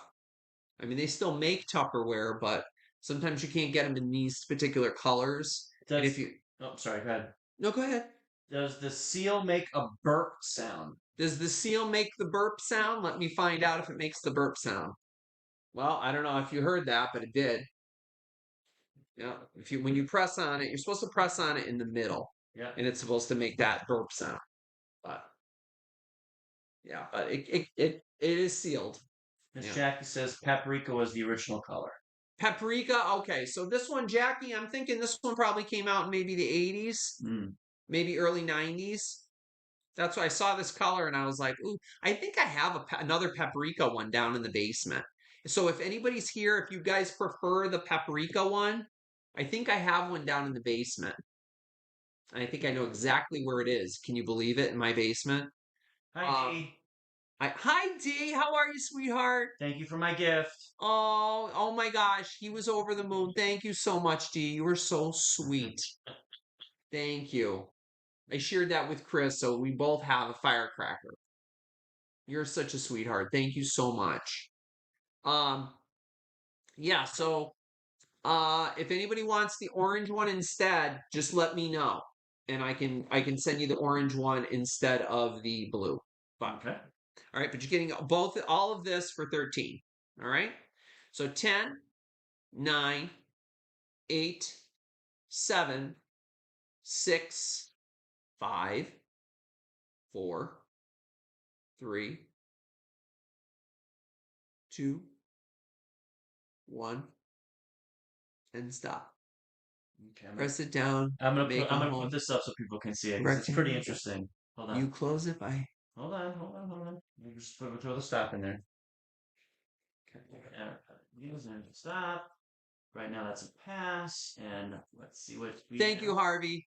I mean, they still make Tupperware, but sometimes you can't get them in these particular colors. And if you, oh, sorry, go ahead. no, go ahead. Does the seal make a burp sound? Does the seal make the burp sound? Let me find out if it makes the burp sound. Well, I don't know if you heard that, but it did. Yeah. When you press on it, you're supposed to press on it in the middle, Yeah. and it's supposed to make that burp sound. But yeah, but it is sealed. Miss Yeah. Jackie says paprika was the original color. Paprika. Okay, so this one, Jackie, I'm thinking this one probably came out in maybe the 80s, Mm. maybe early 90s. That's why I saw this color and I was like, ooh, I think I have another paprika one down in the basement. So if anybody's here, if you guys prefer the paprika one, I think I have one down in the basement. I think I know exactly where it is. Can you believe it? In my basement. Hi, Um, Dee. Hi D, how are you, sweetheart? Thank you for my gift. Oh my gosh, he was over the moon. Thank you so much, D. You were so sweet. Thank you. I shared that with Chris, so we both have a firecracker. You're such a sweetheart. Thank you so much. Um, yeah, so if anybody wants the orange one instead, just let me know. And I can send you the orange one instead of the blue. But Okay. all right, but you're getting all of this for 13. All right? So 10, 9, 8, 7, 6, 5, 4, 3, 2, 1, and stop. Okay. Press it down, make a I'm gonna put home. this up so people can see it because it's pretty Rectangle. interesting. Hold on. You close it by. Hold on. You just throw the stop in there. Use and stop. Right now that's a pass, and let's see what we Thank have. you, Harvey.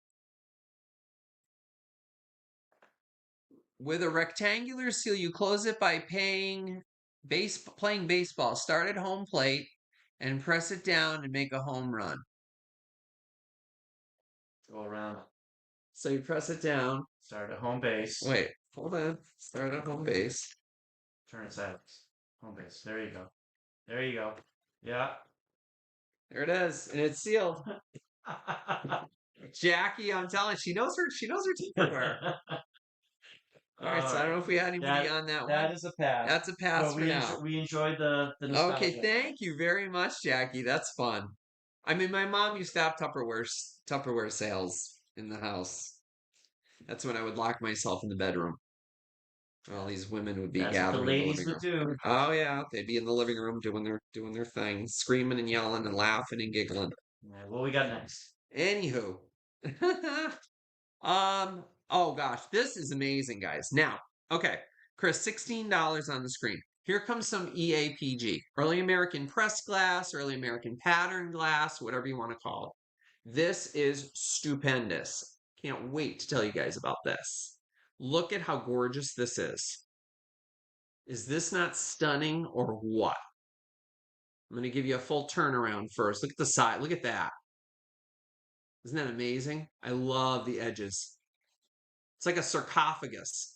With a rectangular seal, you close it by playing baseball. Start at home plate and press it down and make a home run. Go around. So you press it down. Start at home base. Wait, hold on. Start at home base. Turn it sideways. Home base. There you go. There you go. Yeah. There it is, and it's sealed. Jackie, I'm telling you, she knows her Tupperware. All right, so I don't know if we had anybody on that that one. is a pass. That's a pass But for now. we enjoyed the Okay, nostalgia. thank you very much, Jackie. That's fun. I mean, my mom used to have Tupperware sales in the house. That's when I would lock myself in the bedroom. All these women would be That's what the gathering in the ladies living would room. do. Oh yeah, they'd be in the living room doing their thing, screaming and yelling and laughing and giggling. Yeah, what we got next? Anywho, oh gosh, this is amazing, guys. Now, okay, Chris, $16 on the screen. Here comes some EAPG, Early American Press Glass, Early American Pattern Glass, whatever you want to call it. This is stupendous. Can't wait to tell you guys about this. Look at how gorgeous this is. Is this not stunning or what? I'm going to give you a full turnaround first. Look at the side. Look at that. Isn't that amazing? I love the edges. It's like a sarcophagus.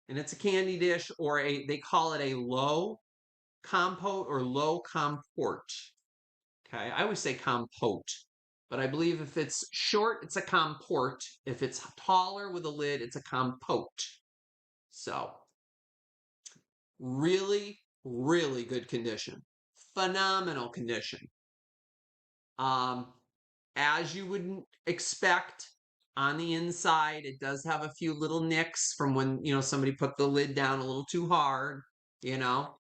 And it's a candy dish or they call it a low compote or low comport. Okay, I always say compote, but I believe if it's short, it's a comport. If it's taller with a lid, it's a compote. So, really, really good condition. Phenomenal condition. Um, as you would expect, on the inside, it does have a few little nicks from when, somebody put the lid down a little too hard, you know.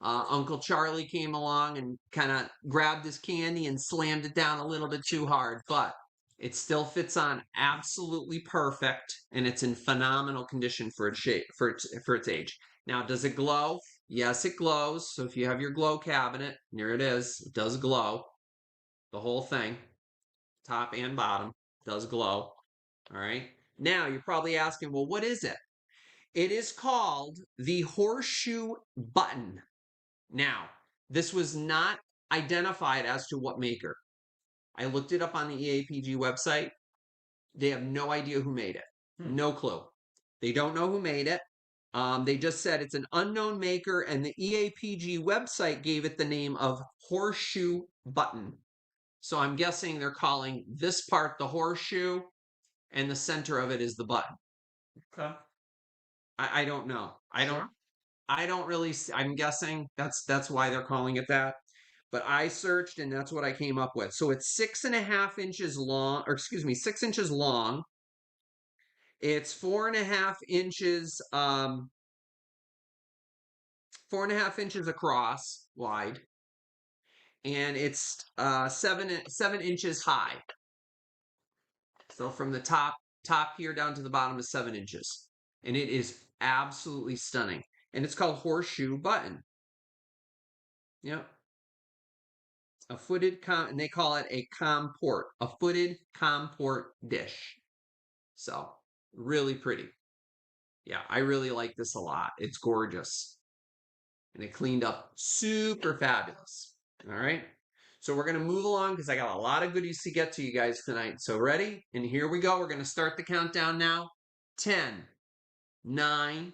Uncle Charlie came along and kind of grabbed his candy and slammed it down a little bit too hard, but it still fits on absolutely perfect, and it's in phenomenal condition for its shape, for its age. Now, does it glow? Yes, it glows. So if you have your glow cabinet, here it is. It does glow. The whole thing, top and bottom, does glow. All right. Now you're probably asking, well, what is it? It is called the horseshoe button. Now, this was not identified as to what maker. I looked it up on the EAPG website. They have no idea who made it. No clue. They don't know who made it. They just said it's an unknown maker, and the EAPG website gave it the name of horseshoe button. So I'm guessing they're calling this part the horseshoe, and the center of it is the button. Okay. I don't know. Sure. I don't really. I'm guessing that's why they're calling it that. but I searched and that's what I came up with. So it's 6.5 inches long, or excuse me, 6 inches long. It's 4.5 inches, 4.5 inches across wide, and it's 7 inches high. So from the top here down to the bottom is 7 inches, and it is absolutely stunning. And it's called horseshoe button. Yep. A footed and they call it a comport, a footed comport dish. So really pretty. Yeah, I really like this a lot. It's gorgeous. And it cleaned up super fabulous. All right. So we're going to move along because I got a lot of goodies to get to you guys tonight. So ready? And here we go. We're going to start the countdown now. 10, 9,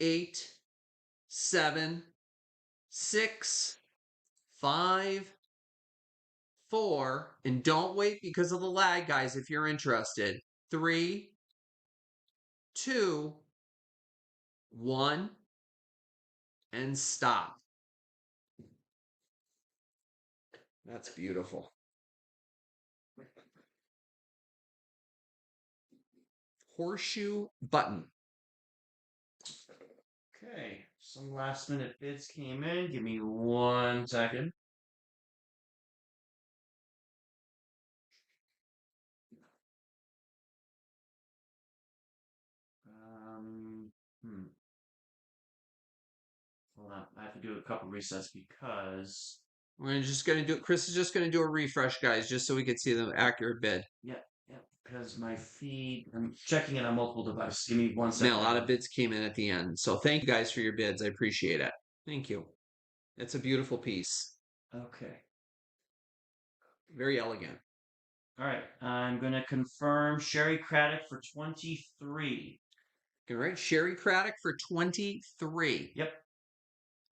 8, 7, 6, 5, 4, and don't wait because of the lag, guys, if you're interested. 3, 2, 1, and stop. That's beautiful. Horseshoe button. Okay, some last minute bids came in. Give me 1 second. Um, hmm. Hold on. I have to do a couple resets because. We're just going to do it. Chris is just going to do a refresh, guys, just so we can see the accurate bid. Yep, yep. Because my feed, I'm checking it on multiple devices. Give me 1 Man, second. a lot of bids came in at the end. So thank you guys for your bids. I appreciate it. Thank you. It's a beautiful piece. Okay. Very elegant. All right. I'm going to confirm Sherry Craddock for 23. All right. Sherry Craddock for 23. Yep.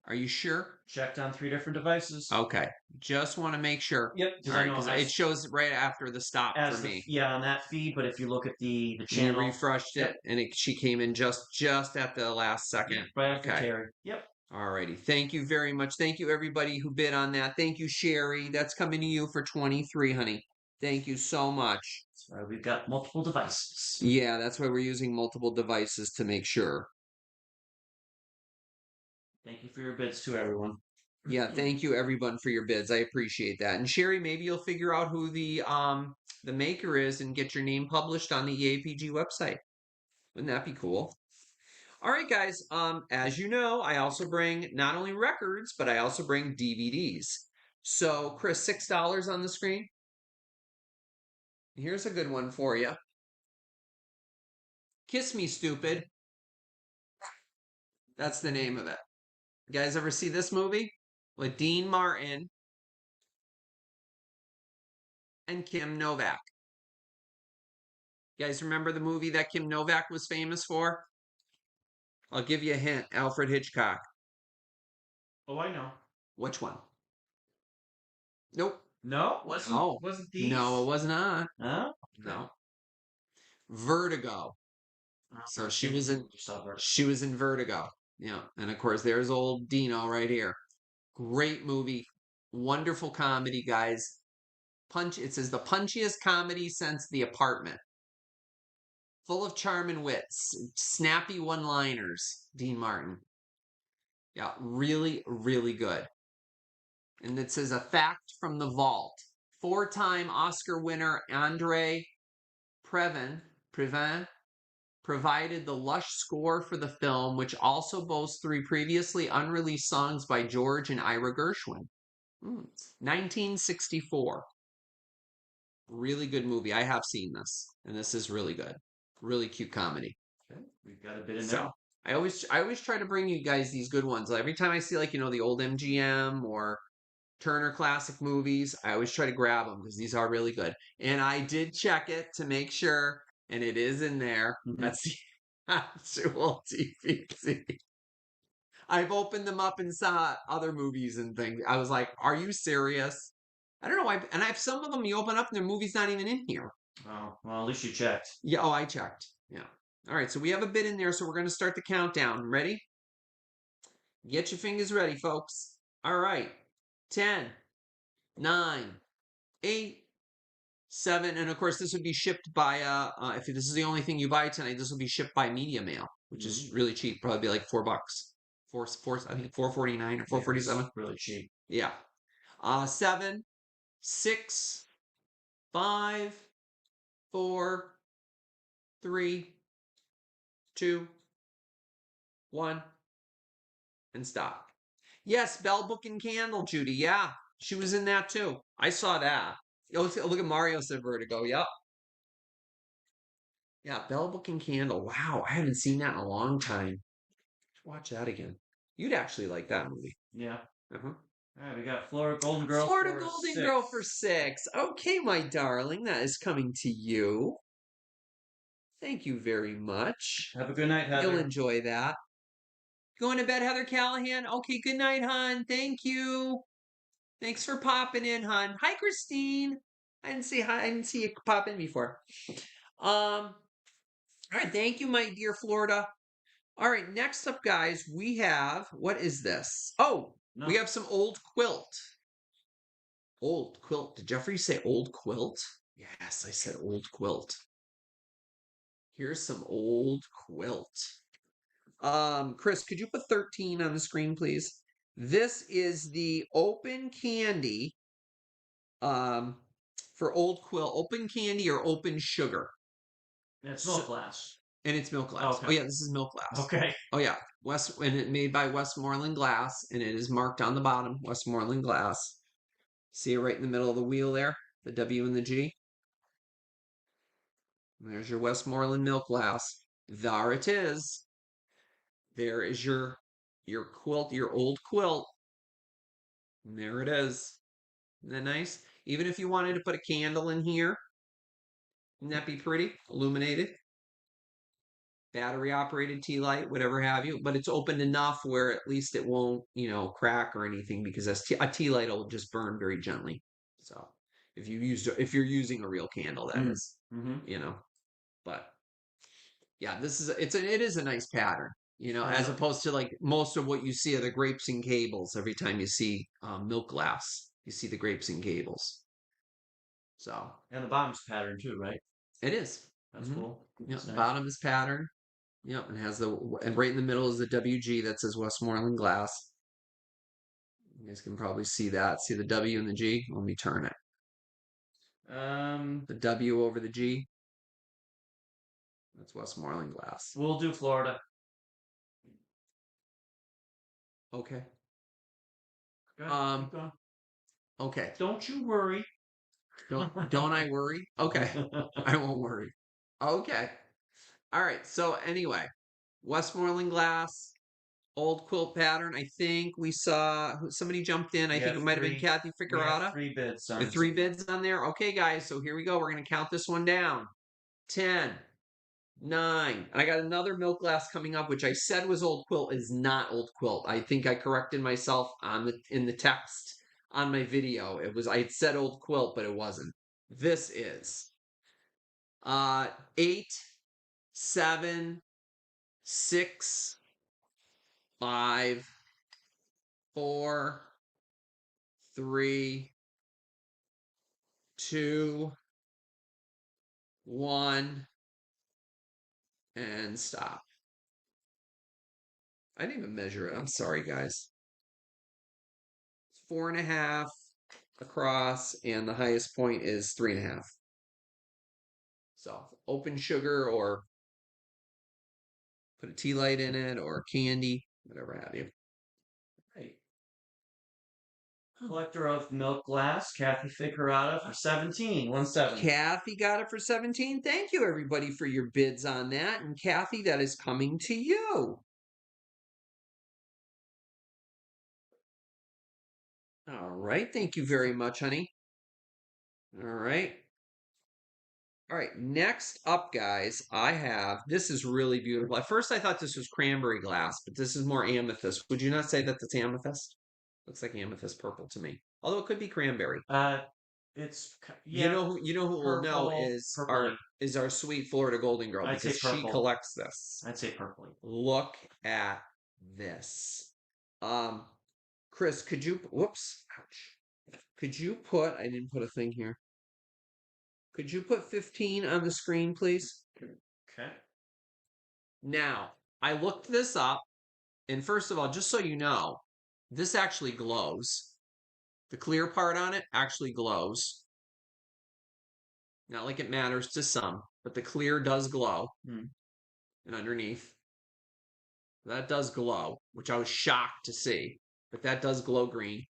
Are you sure? Checked on 3 different devices. Okay. Just want to make sure. Yep. All right, because it shows right after the stop for me. Yeah, on that feed. But if you look at the And channel, you refreshed it, and she came in just at the last second. Yep, right after Terry. Yep. Alrighty. Thank you very much. Thank you everybody who bid on that. Thank you, Sherry. That's coming to you for 23, honey. Thank you so much. That's why we've got multiple devices. Yeah, that's why we're using multiple devices to make sure. Thank you for your bids too, everyone. Yeah, thank you everyone for your bids. I appreciate that. And Sherry, maybe you'll figure out who the maker is and get your name published on the EAPG website. Wouldn't that be cool? All right, guys. As you know, I also bring not only records, but I also bring DVDs. So, Chris, $6 on the screen. Here's a good one for you. Kiss Me, Stupid. That's the name of it. You guys ever see this movie? With Dean Martin and Kim Novak. You guys remember the movie that Kim Novak was famous for? I'll give you a hint. Alfred Hitchcock. Oh, I know. Which one? Nope. No? Wasn't these? No, it was not. Huh? No. Vertigo. So she was in Vertigo. Yeah. And of course, there's old Dino right here. Great movie. Wonderful comedy, guys. It says the punchiest comedy since The Apartment. Full of charm and wits. Snappy one-liners. Dean Martin. Yeah, really, really good. And it says a fact from the vault. 4-time Oscar winner Andre Previn provided the lush score for the film, which also boasts 3 previously unreleased songs by George and Ira Gershwin. 1964. Really good movie. I have seen this, and this is really good. Really cute comedy. Okay, we've got a bit in there. I always try to bring you guys these good ones. Every time I see the old MGM or Turner Classic Movies, I always try to grab them because these are really good. And I did check it to make sure, and it is in there. Mhm. That's the actual DVD. I've opened them up and saw other movies and things. I was like, are you serious? I don't know why. And I have some of them you open up and their movie's not even in here. Oh, well, at least you checked. Yeah, I checked. Yeah. All right, so we have a bit in there, so we're going to start the countdown. Ready? Get your fingers ready, folks. All right. 10, 9, 8, 7, and of course this would be shipped by if this is the only thing you buy tonight, this will be shipped by media mail, which is really cheap, probably be like $4. I think 4.49 or 4.47. Really cheap. Yeah. 7, 6, 5, 4, 3, 2, 1, and stop. Yes, Bell Book and Candle, Judy. Yeah, she was in that too. I saw that. Oh, look at Mario said Vertigo. Yep. Yeah, Bell Book and Candle. Wow, I haven't seen that in a long time. Watch that again. You'd actually like that movie. Yeah. Uh-huh. All right, we got Florida Golden Girl Florida for Golden 6. Girl for 6. Okay, my darling, that is coming to you. Thank you very much. Have a good night, Heather. You'll enjoy that. Going to bed, Heather Callahan? Okay, good night, hon. Thank you. Thanks for popping in, hon. Hi, Christine. I didn't see you pop in before. All right, thank you, my dear Florida. All right, next up, guys, we have, what is this? Oh, we have some old quilt. Old quilt. Did Jeffrey say old quilt? Yes, I said old quilt. Here's some old quilt. Chris, could you put 13 on the screen, please? This is the open candy for old quilt. Open candy or open sugar. It's milk glass. And it's milk glass. Okay. Oh yeah, this is milk glass. Okay. Oh yeah, and it made by Westmoreland Glass, and it is marked on the bottom, Westmoreland Glass. See it right in the middle of the wheel there, the W and the G. And there's your Westmoreland milk glass. There it is. There is your quilt, your old quilt. And there it is. Isn't that nice? Even if you wanted to put a candle in here, wouldn't that be pretty? Illuminated. Battery operated tea light, whatever have you, but it's opened enough where at least it won't, crack or anything because a tea light will just burn very gently. So if you're using a real candle, that is, but yeah, it is a nice pattern, as opposed to like most of what you see are the grapes and gables. Every time you see milk glass, you see the grapes and gables. So and the bottom's pattern too, right? It is. That's cool. Yeah, That's nice. bottom is pattern. Yep, and and right in the middle is the WG that says Westmoreland Glass. You guys can probably see that. See the W and the G? Let me turn it. The W over the G. That's Westmoreland Glass. We'll do Florida. Okay. Go. Okay. Don't you worry. Don't I worry? Okay. I won't worry. Okay. All right. So anyway, Westmoreland Glass, old quilt pattern. I think we saw somebody jumped in. I think it might have been Kathy Ficarata. 3 bids. The 3 bids on there. Okay, guys. So here we go. We're going to count this one down. 10, 9. And I got another milk glass coming up, which I said was old quilt, is not old quilt. I think I corrected myself in the text on my video. I had said old quilt, but it wasn't. This is 8, 7, 6, 5, 4, 3, 2, 1, and stop. I didn't even measure it. I'm sorry, guys. It's 4.5 across, and the highest point is 3.5. So open sugar or put a tea light in it or candy, whatever have you. Right. Collector of milk glass, Kathy Ficarata for 17. 17. Kathy got it for 17. Thank you, everybody, for your bids on that. And Kathy, that is coming to you. All right. Thank you very much, honey. All right. All right. Next up, guys, this is really beautiful. At first, I thought this was cranberry glass, but this is more amethyst. Would you not say that it's amethyst? Looks like amethyst purple to me. Although it could be cranberry. It's you know who will know is our sweet Florida Golden Girl because she collects this. I'd say purpley. Look at this. Chris, could you, whoops, ouch. Could you put, I didn't put a thing here. Could you put 15 on the screen, please? Okay. Now, I looked this up, and first of all, just so you know, this actually glows. The clear part on it actually glows. Not like it matters to some, but the clear does glow. Hmm. And underneath, that does glow, which I was shocked to see, but that does glow green.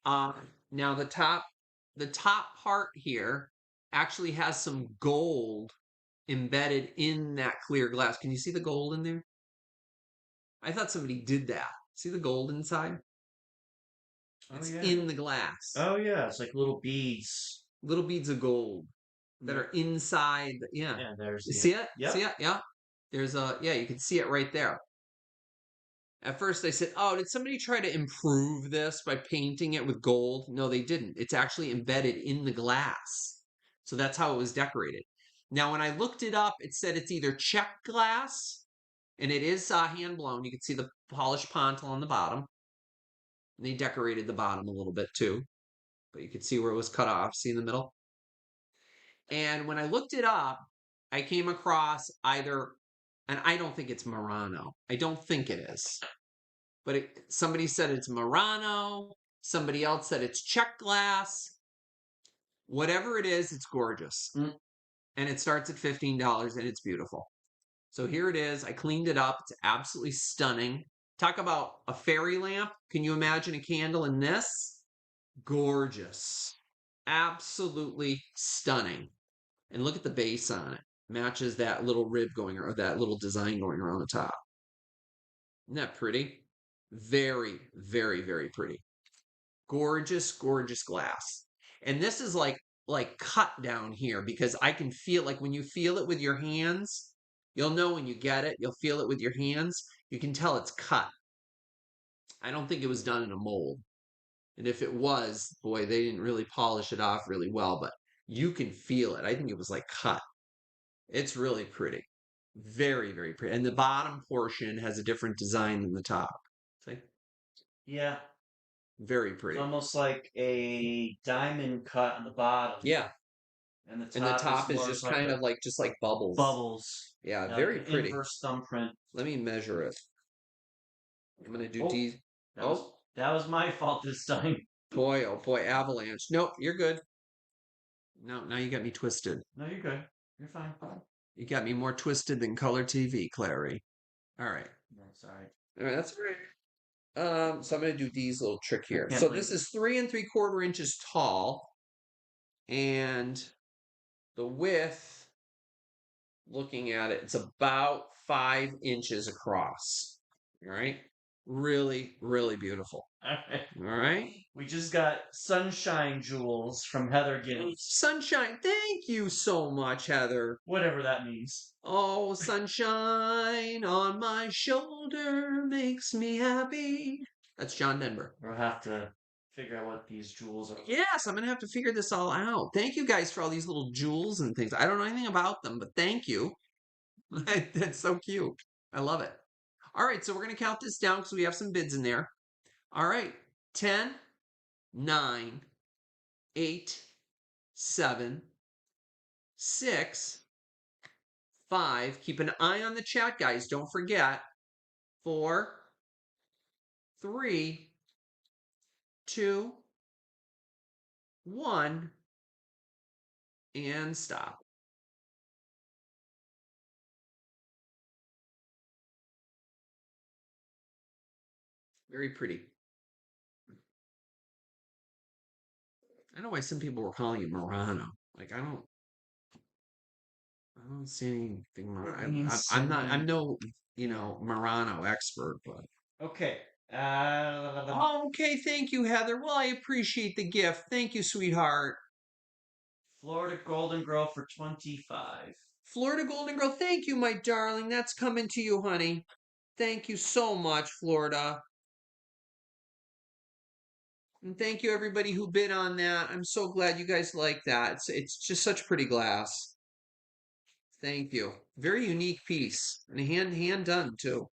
Now the top part here actually has some gold embedded in that clear glass. Can you see the gold in there? I thought somebody did that. See the gold inside? Oh It's yeah. in the glass. Oh yeah. It's like little beads. Little beads of gold that Yeah. are inside. Yeah. Yeah. There's You the. see it? See Yep. it? Yeah. Yeah, you can see it right there. At first, they said, oh, did somebody try to improve this by painting it with gold? No, they didn't. It's actually embedded in the glass. So that's how it was decorated. Now, when I looked it up, it said it's either check glass, and it is hand blown. You can see the polished pontil on the bottom. And they decorated the bottom a little bit too, but you could see where it was cut off. See in the middle? And when I looked it up, I came across either, and I don't think it's Murano. I don't think it is. But somebody said it's Murano. Somebody else said it's check glass. Whatever it is, it's gorgeous. And it starts at $15 and it's beautiful. So here it is. I cleaned it up. It's absolutely stunning. Talk about a fairy lamp. Can you imagine a candle in this? Gorgeous. Absolutely stunning. And look at the base on it. Matches that little rib going or that little design going around the top. Isn't that pretty? Very, very, very pretty. Gorgeous, gorgeous glass. And this is like cut down here because I can feel like when you feel it with your hands, you'll know when you get it, you'll feel it with your hands. You can tell it's cut. I don't think it was done in a mold. And if it was, boy, they didn't really polish it off really well, but you can feel it. I think it was like cut. It's really pretty. Very, very pretty. And the bottom portion has a different design than the top. See? Yeah. Very It's pretty. almost like a diamond cut on the bottom, Yeah. and the And the top is top is more of just like kind a of like just like bubbles. bubbles. Yeah, Yeah, like very an pretty. inverse thumbprint. Let me measure it. I'm gonna do Oh, D. that was Oh that was my fault this time. boy, oh boy, avalanche. Nope, you're good. No, now you got me twisted. No, you're good. You're fine. You got me more twisted than color TV, Clary. All right. No, sorry. All right, that's all right. So I'm gonna do D's little trick I here. can't So believe this is 3 3/4 inches tall, and the width, looking at it, it's about 5 inches across. All right. Really, really beautiful. All right. We just got sunshine jewels from Heather Gibbs. Sunshine. Thank you so much, Heather. Whatever that means. Oh, sunshine on my shoulder makes me happy. That's John Denver. We'll have to figure out what these jewels are. Yes, I'm going to have to figure this all out. Thank you guys for all these little jewels and things. I don't know anything about them, but thank you. That's so cute. I love it. All right, so we're going to count this down because we have some bids in there. All right, 10, 9, 8, 7, 6, 5. Keep an eye on the chat, guys. Don't forget. 4, 3, 2, 1, and stop. Very pretty. I know why some people were calling it Murano. Like I don't see anything. I'm no, Murano expert, but Okay. okay. Thank you, Heather. Well, I appreciate the gift. Thank you, sweetheart. Florida Golden Girl for 25. Florida Golden Girl. Thank you, my darling. That's coming to you, honey. Thank you so much, Florida. And thank you, everybody who bid on that. I'm so glad you guys like that. It's just such pretty glass. Thank you. Very unique piece. And hand done, too.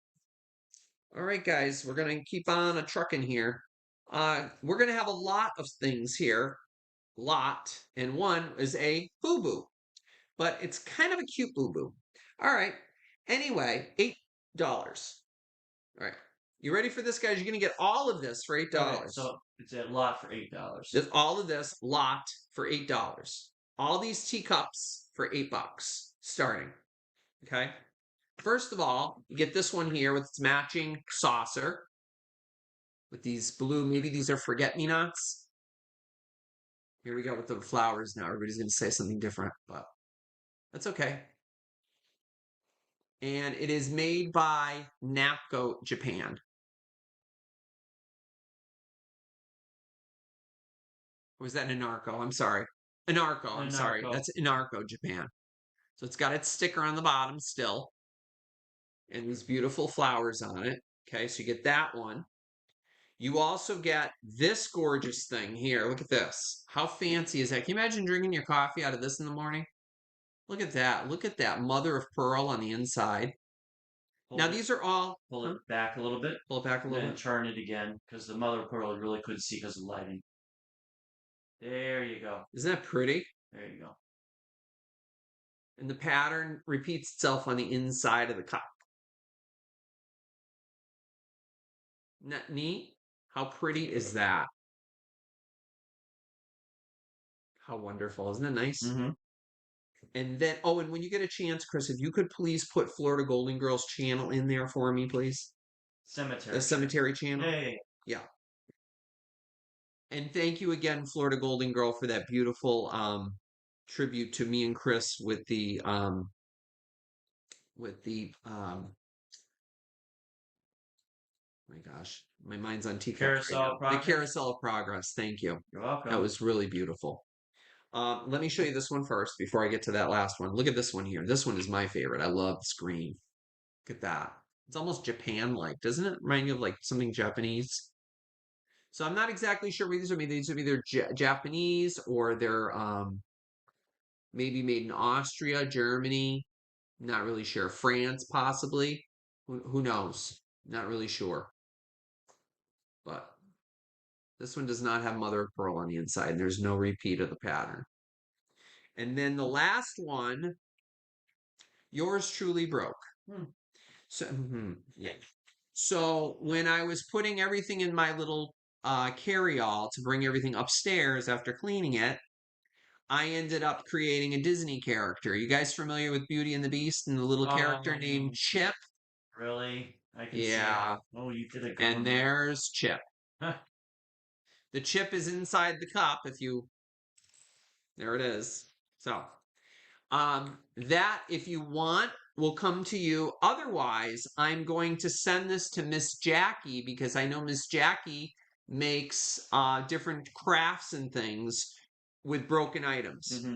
All right, guys. We're going to keep on a trucking here. We're going to have a lot of things here. Lot. And one is a boo-boo. But it's kind of a cute boo-boo. All right. Anyway, $8. All right. You ready for this, guys? You're going to get all of this for $8. Okay, so it's a lot for $8. All of this lot for $8. All these teacups for $8 starting. Okay. First of all, you get this one here with its matching saucer with these blue, maybe these are forget-me-nots. Here we go with the flowers now. Everybody's going to say something different, but that's okay. And it is made by Napco Japan. Or was that Anarco? I'm sorry. Anarco, I'm sorry. Anarco. That's Anarco Japan. So it's got its sticker on the bottom still. And these beautiful flowers on it. Okay, so you get that one. You also get this gorgeous thing here. Look at this. How fancy is that? Can you imagine drinking your coffee out of this in the morning? Look at that. Look at that mother of pearl on the inside. Now these are all... Pull it back a little bit. Pull it back a little bit. bit. Turn it again, because the mother of pearl you really couldn't see because of lighting. There you go. Isn't that pretty? There you go. And the pattern repeats itself on the inside of the cup. Isn't that neat? How pretty is that? How wonderful. Isn't it nice? Mm-hmm. And then, oh, and when you get a chance, Chris, if you could please put Florida Golden Girls channel in there for me, please. Cemetery. The cemetery channel. Hey. Yeah. And thank you again, Florida Golden Girl, for that beautiful tribute to me and Chris with the oh my gosh, my mind's on teacup. Carousel right now. The Carousel of Progress. Thank you. You're welcome. That was really beautiful. Let me show you this one first before I get to that last one. Look at this one here. This one is my favorite. I love this green. Look at that. It's almost Japan-like. Doesn't it remind you of like something Japanese? So I'm not exactly sure what these are made. These are either Japanese or they're maybe made in Austria, Germany. Not really sure. France, possibly. Who knows? Not really sure. But this one does not have mother of pearl on the inside. There's no repeat of the pattern. And then the last one, yours truly broke. So, yeah. So when I was putting everything in my little carry-all to bring everything upstairs after cleaning it, I ended up creating a Disney character. You guys familiar with Beauty and the Beast and the little character named Chip? Really? I can Yeah. see. Oh, you did a good And one. there's Chip. The chip is inside the cup if you... There it is. So, that, if you want, will come to you. Otherwise, I'm going to send this to Miss Jackie because I know Miss Jackie makes different crafts and things with broken items. Mm-hmm.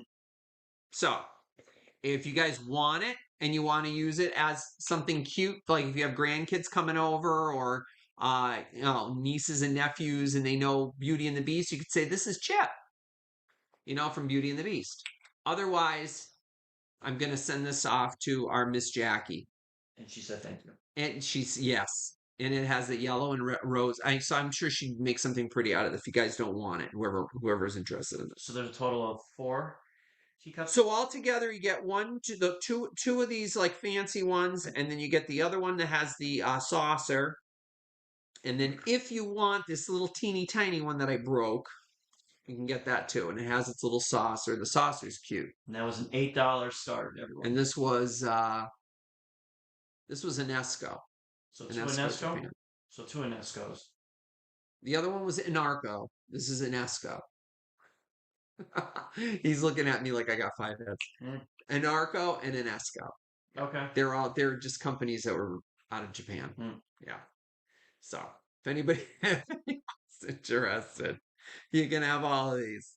So, if you guys want it and you want to use it as something cute, like if you have grandkids coming over or you know, nieces and nephews and they know Beauty and the Beast, you could say, this is Chip, you know, from Beauty and the Beast. Otherwise, I'm going to send this off to our Miss Jackie. And she said thank you. And she's, yes. And it has the yellow and rose. So I'm sure she'd make something pretty out of it if you guys don't want it, whoever's interested in it. So there's a total of 4 teacups? So altogether, you get two of these like fancy ones, and then you get the other one that has the saucer. And then if you want this little teeny tiny one that I broke, you can get that too. And it has its little saucer. The saucer's cute. And that was an $8 start, everyone. And this was an Esco. So 2 Inesco? Japan. So 2 Inescos. The other one was Anarco. This is an Esco. He's looking at me like I got 5 heads. Anarco and an Esco. Okay. They're just companies that were out of Japan. Yeah. So if anybody is interested, you can have all of these.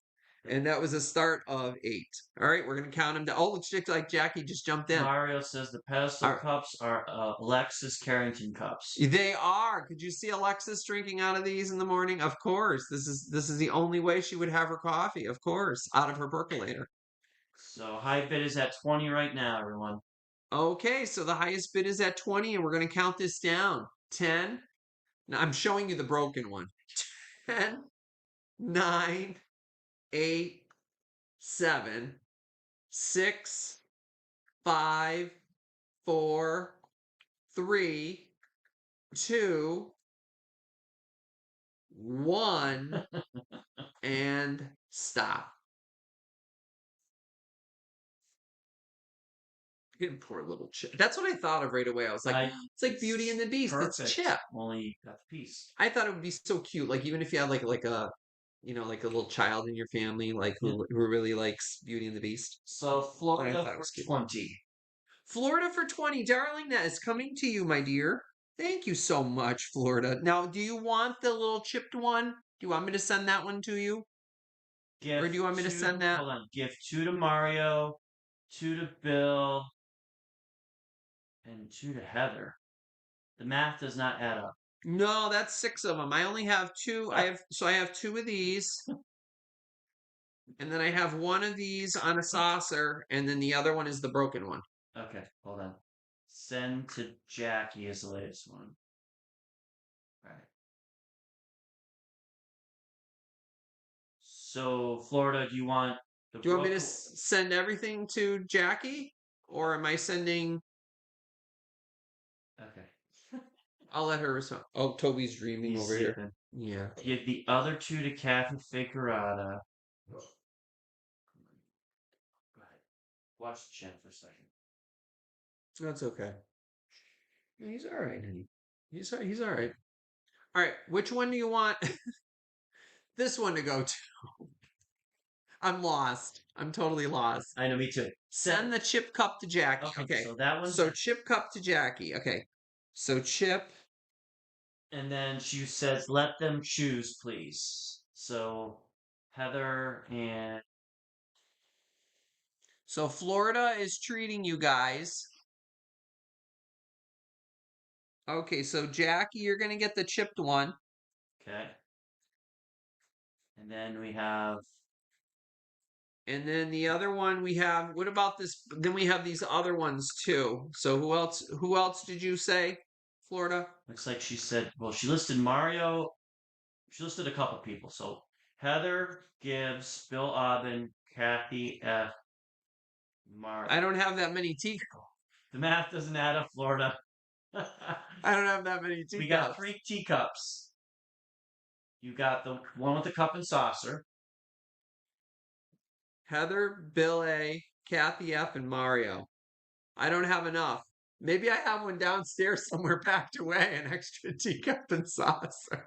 And that was a start of 8. All right, we're gonna count them down. Oh, looks like Jackie just jumped in. Mario says the pedestal cups are Alexis Carrington cups. They are. Could you see Alexis drinking out of these in the morning? Of course. This is the only way she would have her coffee. Of course, out of her percolator. So high bid is at 20 right now, everyone. Okay, so the highest bid is at 20, and we're gonna count this down. 10. Now I'm showing you the broken one. 10, 9, 8, 7, 6, 5, 4, 3, 2, 1, and stop. Poor little Chip. That's what I thought of right away. I was like, it's like Beauty and the Beast. It's perfect. Chip. Only you got the piece. I thought it would be so cute. Like even if you had like a like a little child in your family, like who really likes Beauty and the Beast. So I Florida thought it for was cute. 20. Florida for 20, darling. That is coming to you, my dear. Thank you so much, Florida. Now, do you want the little chipped one? Do you want me to send that one to you? Or do you want me to send that? Hold on. Gift 2 to Mario, 2 to Bill, and 2 to Heather. The math does not add up. No, that's 6 of them. I only have 2. I have 2 of these. And then I have one of these on a saucer, and then the other one is the broken one. Okay, hold on. Send to Jackie is the latest one. All right. So Florida, do you want the Do you want me to send everything to Jackie? Or am I sending... Okay. I'll let her respond. Oh, Toby's dreaming He's over here. sleeping. Yeah. Give the other 2 to Kathy Figurata. Go ahead. Watch the channel for a second. That's okay. He's all right, honey. He's all right. All right, which one do you want this one to go to? I'm lost. I'm totally lost. I know, me too. Send the chip cup to Jackie. Okay. So that one's So chip cup to Jackie. Okay. So chip. And then she says, let them choose, please. So Heather and So Florida is treating you guys. Okay, so Jackie, you're gonna get the chipped one. okay. And then we have And then the other one we have, what about this? Then we have these other ones too. So who else did you say? Florida? looks like she said, well, she listed Mario. She listed a couple people. So Heather Gibbs, Bill Aubin, Kathy F. Mario. I don't have that many teacups. The math doesn't add up, Florida. I don't have that many teacups. We got 3 teacups. You got the one with the cup and saucer. Heather, Bill A, Kathy F, and Mario. I don't have enough. Maybe I have one downstairs somewhere packed away, an extra teacup and saucer.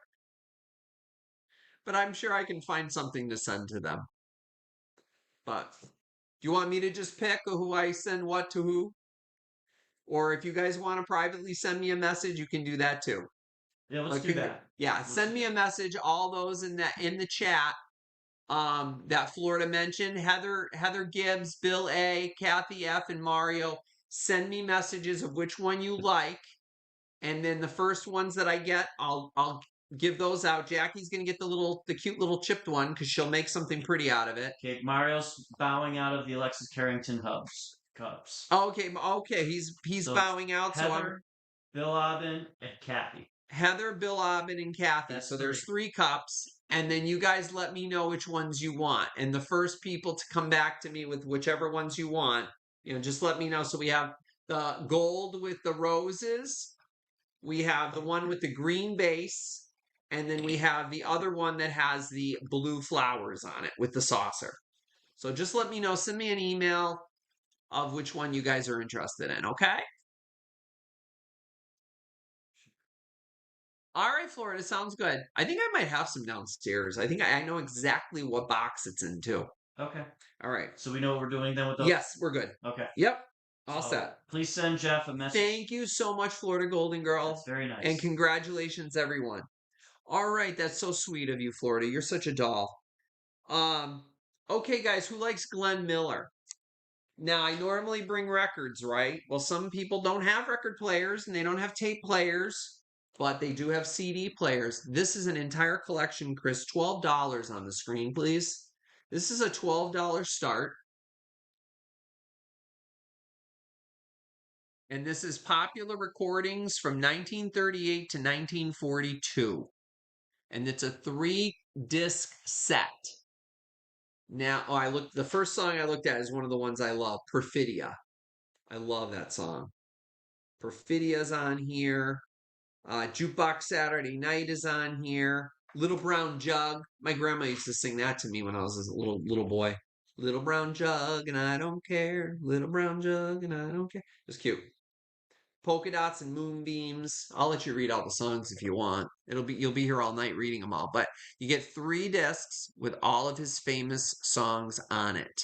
But I'm sure I can find something to send to them. But do you want me to just pick who I send what to who? Or if you guys want to privately send me a message, you can do that too. Yeah, let's do that. Yeah, send me a message. All those in the chat that Florida mentioned. Heather Gibbs, Bill A, Kathy F, and Mario. Send me messages of which one you like. And then the first ones that I get, I'll give those out. Jackie's gonna get the cute little chipped one because she'll make something pretty out of it. Okay, Mario's bowing out of the Alexis Carrington cups. Okay, he's So bowing out. Heather, Bill Aubin, and Kathy. Heather, Bill Aubin, and Kathy. So there's 3 cups. And then you guys let me know which ones you want. And the first people to come back to me with whichever ones you want, just let me know. So we have the gold with the roses. We have the one with the green base. And then we have the other one that has the blue flowers on it with the saucer. So just let me know. Send me an email of which one you guys are interested in, okay? All right, Florida, sounds good. I think I might have some downstairs. I think I know exactly what box it's in too. Okay. All right. So we know what we're doing then with those? Yes, we're good. Okay. Yep. All set. Please send Jeff a message. Thank you so much, Florida Golden Girl. That's very nice. And congratulations, everyone. All right, that's so sweet of you, Florida. You're such a doll. Okay, guys, who likes Glenn Miller? Now, I normally bring records, right? Well, some people don't have record players and they don't have tape players, but they do have CD players. This is an entire collection, Chris. $12 on the screen, please. This is a $12 start. And this is popular recordings from 1938 to 1942. and it's a 3-disc set. Now, the first song I looked at is one of the ones I love, Perfidia. I love that song. Perfidia's on here. Jukebox Saturday Night is on here. Little Brown Jug. My grandma used to sing that to me when I was a little boy. Little brown jug and I don't care. Little brown jug and I don't care. It's cute. Polka dots and moonbeams. I'll let you read all the songs if you want. You'll be here all night reading them all. But you get 3 discs with all of his famous songs on it.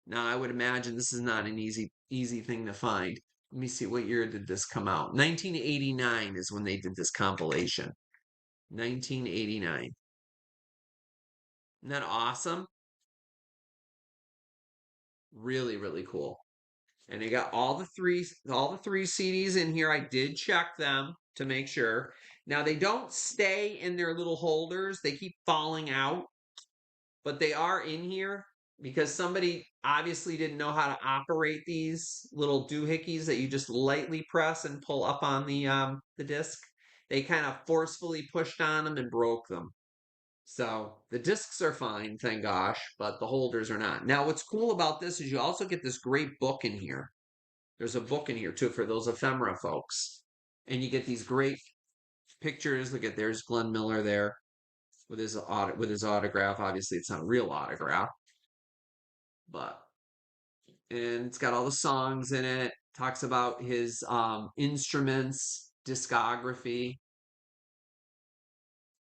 Now I would imagine this is not an easy thing to find. Let me see, what year did this come out? 1989 is when they did this compilation. 1989. Isn't that awesome? Really, really cool. And they got all the three CDs in here. I did check them to make sure. Now they don't stay in their little holders. They keep falling out, but they are in here because somebody obviously didn't know how to operate these little doohickeys that you just lightly press and pull up on the disc. They kind of forcefully pushed on them and broke them. So the discs are fine, thank gosh, but the holders are not. Now, what's cool about this is you also get this great book in here. There's a book in here too for those ephemera folks. And you get these great pictures. Look at, there's Glenn Miller there with his autograph. Obviously, it's not a real autograph, but and it's got all the songs in it. Talks about his instruments, discography,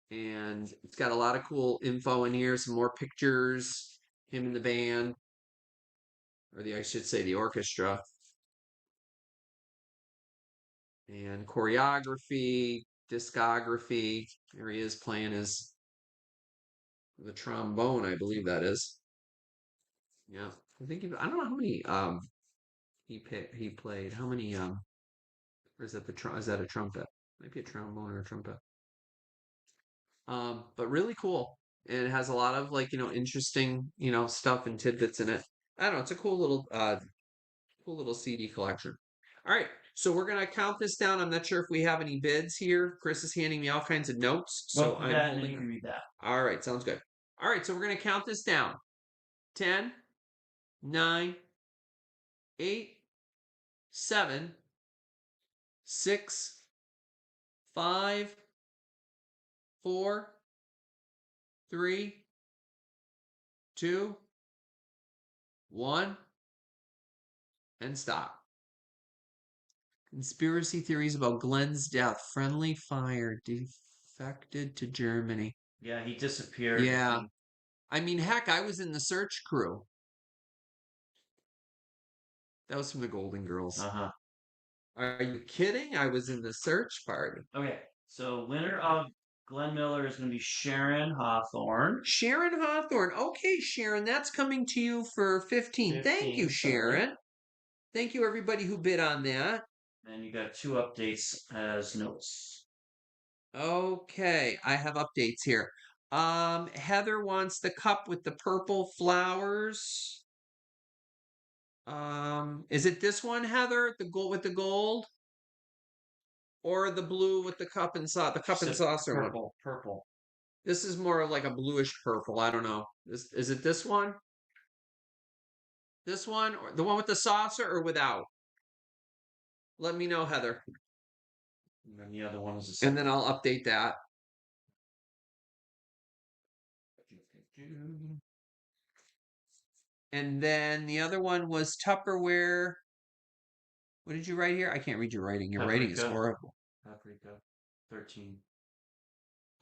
and it's got a lot of cool info in here. Some more pictures, him in the band, or I should say the orchestra, and choreography, discography. There he is playing the trombone, I believe that is. Yeah, I don't know how many he played. How many or is that is that a trumpet? Might be a trombone or a trumpet. But really cool. And it has a lot of interesting, stuff and tidbits in it. I don't know, it's a cool little CD collection. All right, so we're gonna count this down. I'm not sure if we have any bids here. Chris is handing me all kinds of notes, so Look I'm that and then holding you can read that. All right, sounds good. All right, so we're gonna count this down. 10, 9, 8, 7, 6, 5, 4, 3, 2, 1, and stop. Conspiracy theories about Glenn's death. Friendly fire defected to Germany. Yeah, he disappeared. Yeah. I mean, heck, I was in the search crew. That was from the Golden Girls. Uh-huh. Are you kidding? I was in the search party. Okay, so winner of Glenn Miller is going to be Sharon Hawthorne. Sharon Hawthorne. Okay, Sharon, that's coming to you for 15. Thank you, Sharon. Thank you, everybody who bid on that. And you got 2 updates as notes. Okay, I have updates here. Heather wants the cup with the purple flowers. Is it this one, Heather? The gold with the gold? Or the blue with the cup and the cup and saucer purple, one? Purple. This is more of like a bluish purple. I don't know. Is it this one? This one? Or the one with the saucer or without? Let me know, Heather. And then the other one is a And then I'll update that. And then the other one was Tupperware. What did you write here? I can't read your writing. Your writing is horrible. Paprika. 13.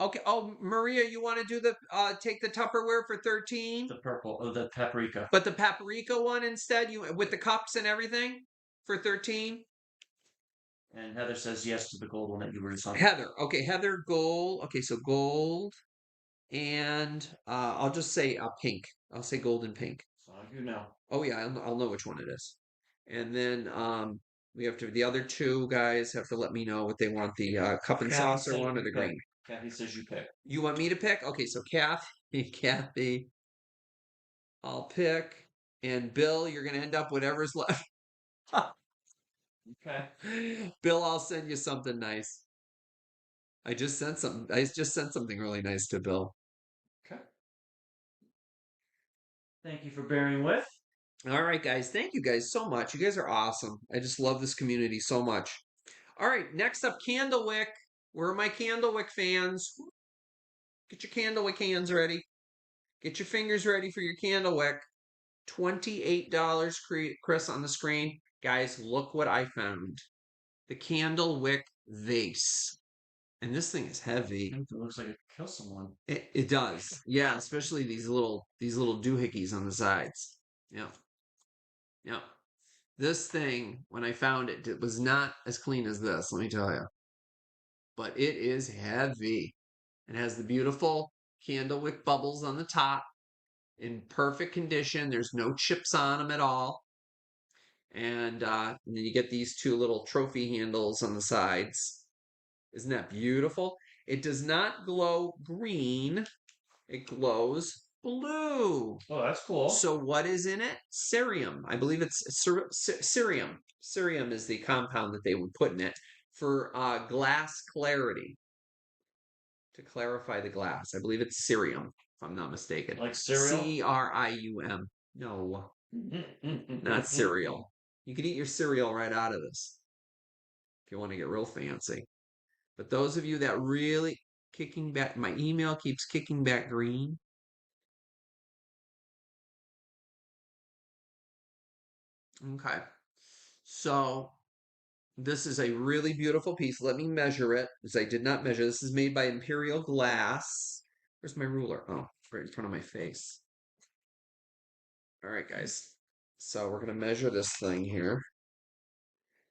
Okay. Oh, Maria, you want to do take the Tupperware for 13? The purple, the paprika. But the paprika one instead, you with the cups and everything for 13? And Heather says yes to the gold one that you were talking. Heather. Okay, Heather, gold. Okay, so gold. And I'll just say pink. I'll say gold and pink. So you know. Oh yeah, I'll know which one it is. And then we have the other 2 guys have to let me know what they want, the cup and saucer one or the green. Kathy says you pick. You want me to pick? Okay, so Kathy, I'll pick. And Bill, you're gonna end up whatever's left. Okay. Bill, I'll send you something nice. I just sent something. I just sent something really nice to Bill. Okay. Thank you for bearing with. All right, guys. Thank you guys so much. You guys are awesome. I just love this community so much. All right, next up, Candlewick. Where are my Candlewick fans? Get your Candlewick hands ready. Get your fingers ready for your Candlewick. $28, Chris, on the screen. Guys, look what I found. The Candlewick vase. And this thing is heavy. It looks like it could kill someone. It does. Yeah, especially these little doohickeys on the sides. Yeah. Yeah. This thing, when I found it, it was not as clean as this, let me tell you. But it is heavy. It has the beautiful Candlewick bubbles on the top in perfect condition. There's no chips on them at all. And then you get these two little trophy handles on the sides. Isn't that beautiful? It does not glow green. It glows blue. Oh, that's cool. So what is in it? Cerium. I believe it's cerium. Cerium is the compound that they would put in it for glass clarity. To clarify the glass. I believe it's cerium, if I'm not mistaken. Like cereal? Cerium. No, not cereal. You could eat your cereal right out of this if you want to get real fancy. But those of you that really kicking back, my email keeps kicking back green. Okay. So this is a really beautiful piece. Let me measure it, because I did not measure. This is made by Imperial Glass. Where's my ruler? Oh, right in front of my face. All right, guys. So we're going to measure this thing here.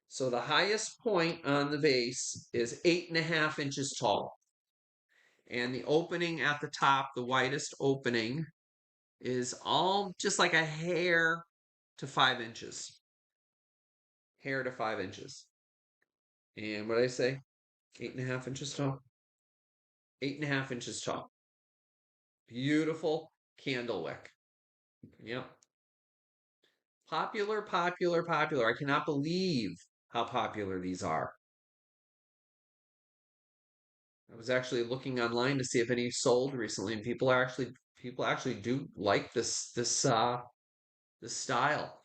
So the highest point on the vase is 8.5 inches tall. And the opening at the top, the widest opening, is all just like a hair to 5 inches. Hair to 5 inches. And what did I say? 8.5 inches tall? 8.5 inches tall. Beautiful candlewick. Yep. Popular, popular, popular. I cannot believe how popular these are. I was actually looking online to see if any sold recently, and people actually do like this style.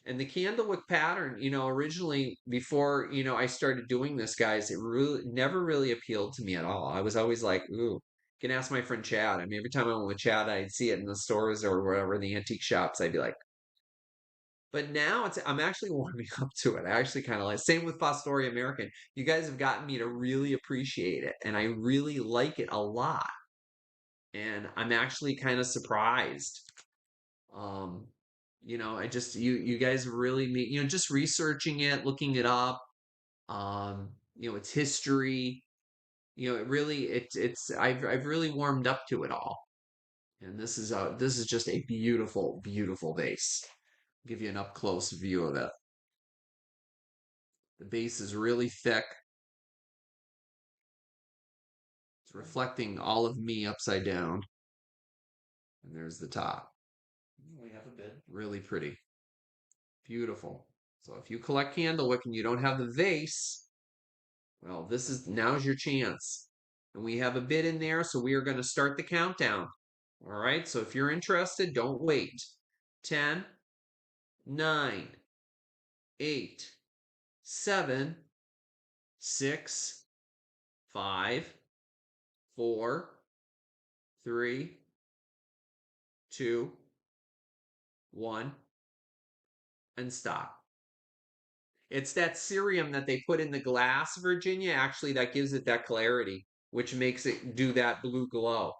And the candlewick pattern, originally before, I started doing this, guys, it really never really appealed to me at all. I was always like, ooh, can ask my friend Chad. I mean, every time I went with Chad, I'd see it in the stores or wherever, in the antique shops. I'd be like, but now I'm actually warming up to it. I actually kind of like, same with Fostoria American. You guys have gotten me to really appreciate it, and I really like it a lot. And I'm actually kind of surprised. Um, I just you guys really made, just researching it, looking it up, its history, it really it's I've really warmed up to it all. And this is just a beautiful, beautiful vase. I'll give you an up close view of it. The base is really thick. It's reflecting all of me upside down. And there's the top. We have a bit. Really pretty. Beautiful. So if you collect candlewick and you don't have the vase, well, now's your chance. And we have a bid in there, so we are going to start the countdown. All right, so if you're interested, don't wait. 10, 9, 8, 7, 6, 5, 4, 3, 2, 1, and stop. It's that cerium that they put in the glass, Virginia, actually, that gives it that clarity, which makes it do that blue glow.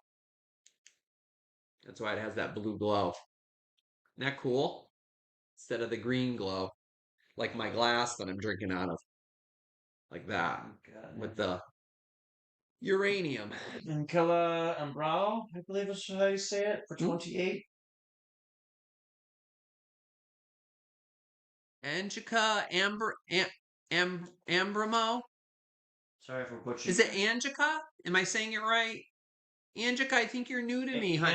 That's why it has that blue glow. Isn't that cool? Instead of the green glow, like my glass that I'm drinking out of. Like that. With the uranium. And Killa Ambrao, I believe is how you say it, for 28. Angelica Ambramo? Sorry for butchering. Is it Angelica? Am I saying it right? Angelica, I think you're new to me, honey.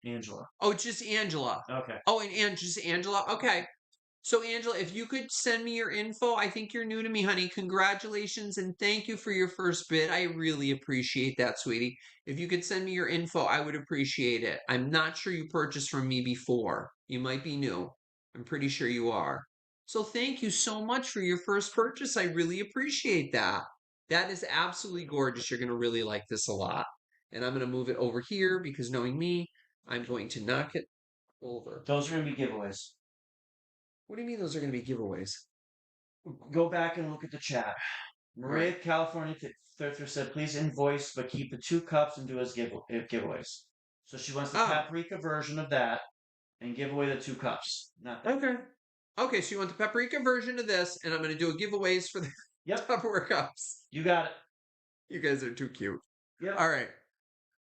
Angela. Oh, it's just Angela. Okay. Oh, and just Angela. Okay. So, Angela, if you could send me your info, I think you're new to me, honey. Congratulations and thank you for your first bid. I really appreciate that, sweetie. If you could send me your info, I would appreciate it. I'm not sure you purchased from me before. You might be new. I'm pretty sure you are. So, thank you so much for your first purchase. I really appreciate that. That is absolutely gorgeous. You're going to really like this a lot. And I'm going to move it over here because knowing me, I'm going to knock it over. Those are going to be giveaways. What do you mean those are going to be giveaways? Go back and look at the chat. Maria, Right. California Thrifter said, please invoice, but keep the 2 cups and do as giveaways. So she wants the Oh, paprika version of that and give away the 2 cups. Not that. okay. Okay, so you want the paprika version of this, and I'm going to do a giveaways for the Yep, Tupperware cups. you got it. You guys are too cute. Yep. All right.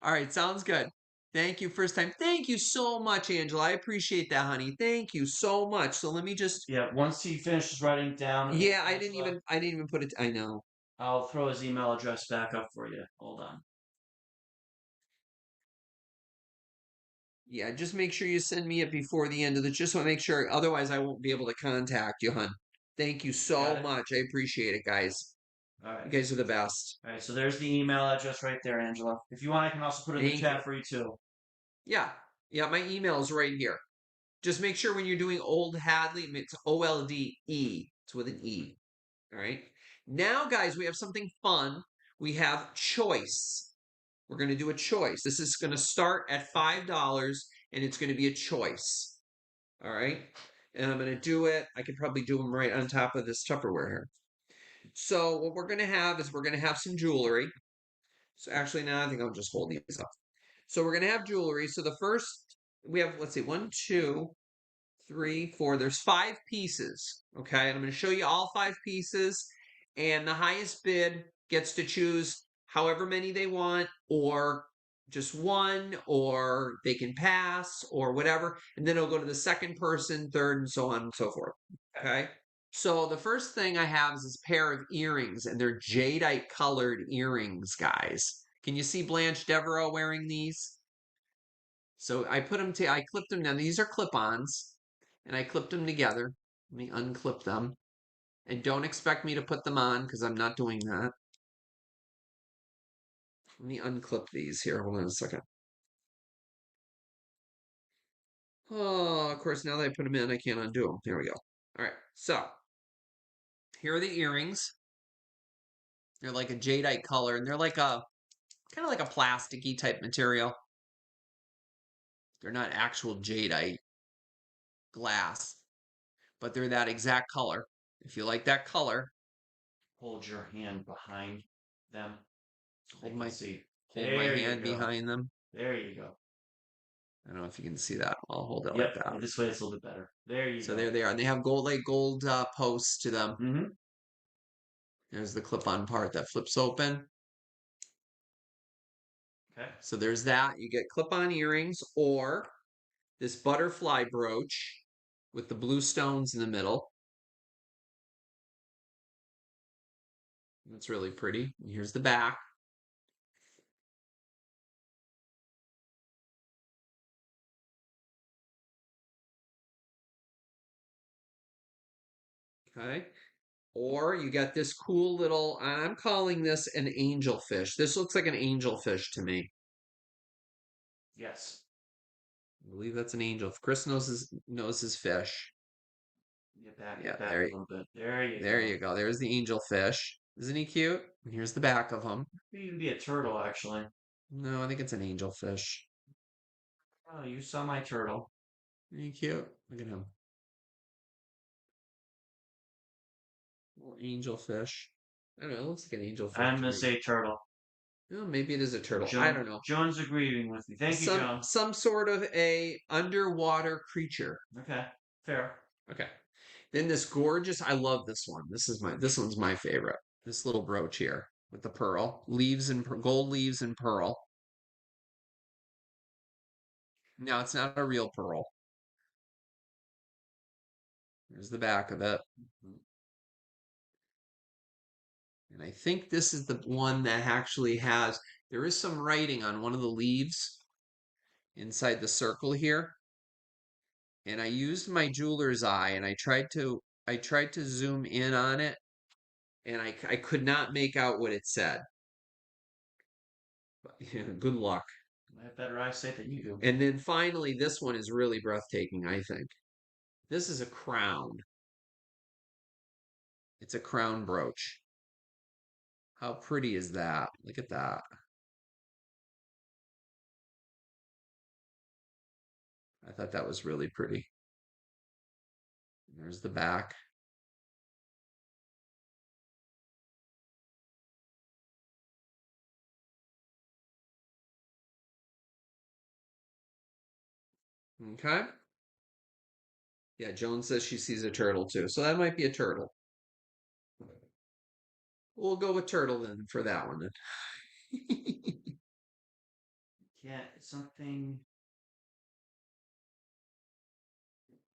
All right, sounds good. Thank you. First time. Thank you so much, Angela. I appreciate that, honey. Thank you so much. So let me just Yeah, once he finishes writing down, yeah, Angela, I didn't even put it I know. I'll throw his email address back up for you. Hold on. Yeah, just make sure you send me it before the end of the just want to make sure otherwise I won't be able to contact you, hon. Thank you You got so it? much. I appreciate it, guys. All right. You guys are the best. All right, so there's the email address right there, Angela. If you want, I can also put it in the Thank you. chat for you too. Yeah. Yeah, my email is right here. Just make sure when you're doing Old Hadley, it's OLDE. It's with an E. All right. Now, guys, we have something fun. We have choice. We're going to do a choice. This is going to start at $5 and it's going to be a choice. All right. And I'm going to do it. I could probably do them right on top of this Tupperware here. So, what we're going to have is we're going to have some jewelry. So, actually, now I think I'll just hold these up. So, we're going to have jewelry. So, the first, we have, let's see, 1, 2, 3, 4. There's 5 pieces. Okay. And I'm going to show you all 5 pieces. And the highest bid gets to choose however many they want, or just one, or they can pass, or whatever. And then it'll go to the second person, third, and so on and so forth. Okay. So the first thing I have is this pair of earrings, and they're jadeite colored earrings, guys. Can you see Blanche Devereaux wearing these? So I clipped them down. These are clip-ons, and I clipped them together. Let me unclip them. And don't expect me to put them on because I'm not doing that. Let me unclip these here. Hold on a second. Oh, of course, now that I put them in, I can't undo them. There we go. All right, so here are the earrings. They're like a jadeite color, and they're like a kind of like a plasticky type material. They're not actual jadeite glass, but they're that exact color. If you like that color, Hold your hand behind them so they hold can my see. hold my There you hand go. behind them. There you go. I don't know if you can see that. I'll hold it like Yep, that. this way it's a little bit better. There you So go. there they are. And they have gold posts to them. Mm-hmm. There's the clip-on part that flips open. Okay. So there's that. You get clip-on earrings or this butterfly brooch with the blue stones in the middle. That's really pretty. And here's the back. Okay. Or you get this cool little, I'm calling this an angelfish. This looks like an angelfish to me. Yes. I believe that's an angel. Chris knows his fish. Get Yeah, back a little bit. There you there go. you go. There's the angelfish. Isn't he cute? And here's the back of him. Could even be a turtle, actually. No, I think it's an angelfish. Oh, you saw my turtle. Isn't he cute? Look at him. Little angelfish. I don't know. It looks like an angelfish I'm to gonna me. say turtle. Oh, maybe it is a turtle. I Joan, don't know. Joan's agreeing with me. Thank you, Some Joan. some sort of a underwater creature. Okay, fair. Okay. Then this gorgeous, I love this one. This one's my favorite. This little brooch here with the pearl leaves and gold leaves and pearl. Now it's not a real pearl. There's the back of it. And I think this is the one that actually has, there is some writing on one of the leaves inside the circle here. and I used my jeweler's eye, and I tried to zoom in on it, and I could not make out what it said. But, yeah, good luck. I have better eyesight than you do. And then finally, this one is really breathtaking, I think. This is a crown. It's a crown brooch. How pretty is that? Look at that. I thought that was really pretty. There's the back. Okay. Yeah, Joan says she sees a turtle too. So that might be a turtle. We'll go with turtle then for that one then. Yeah, it's something.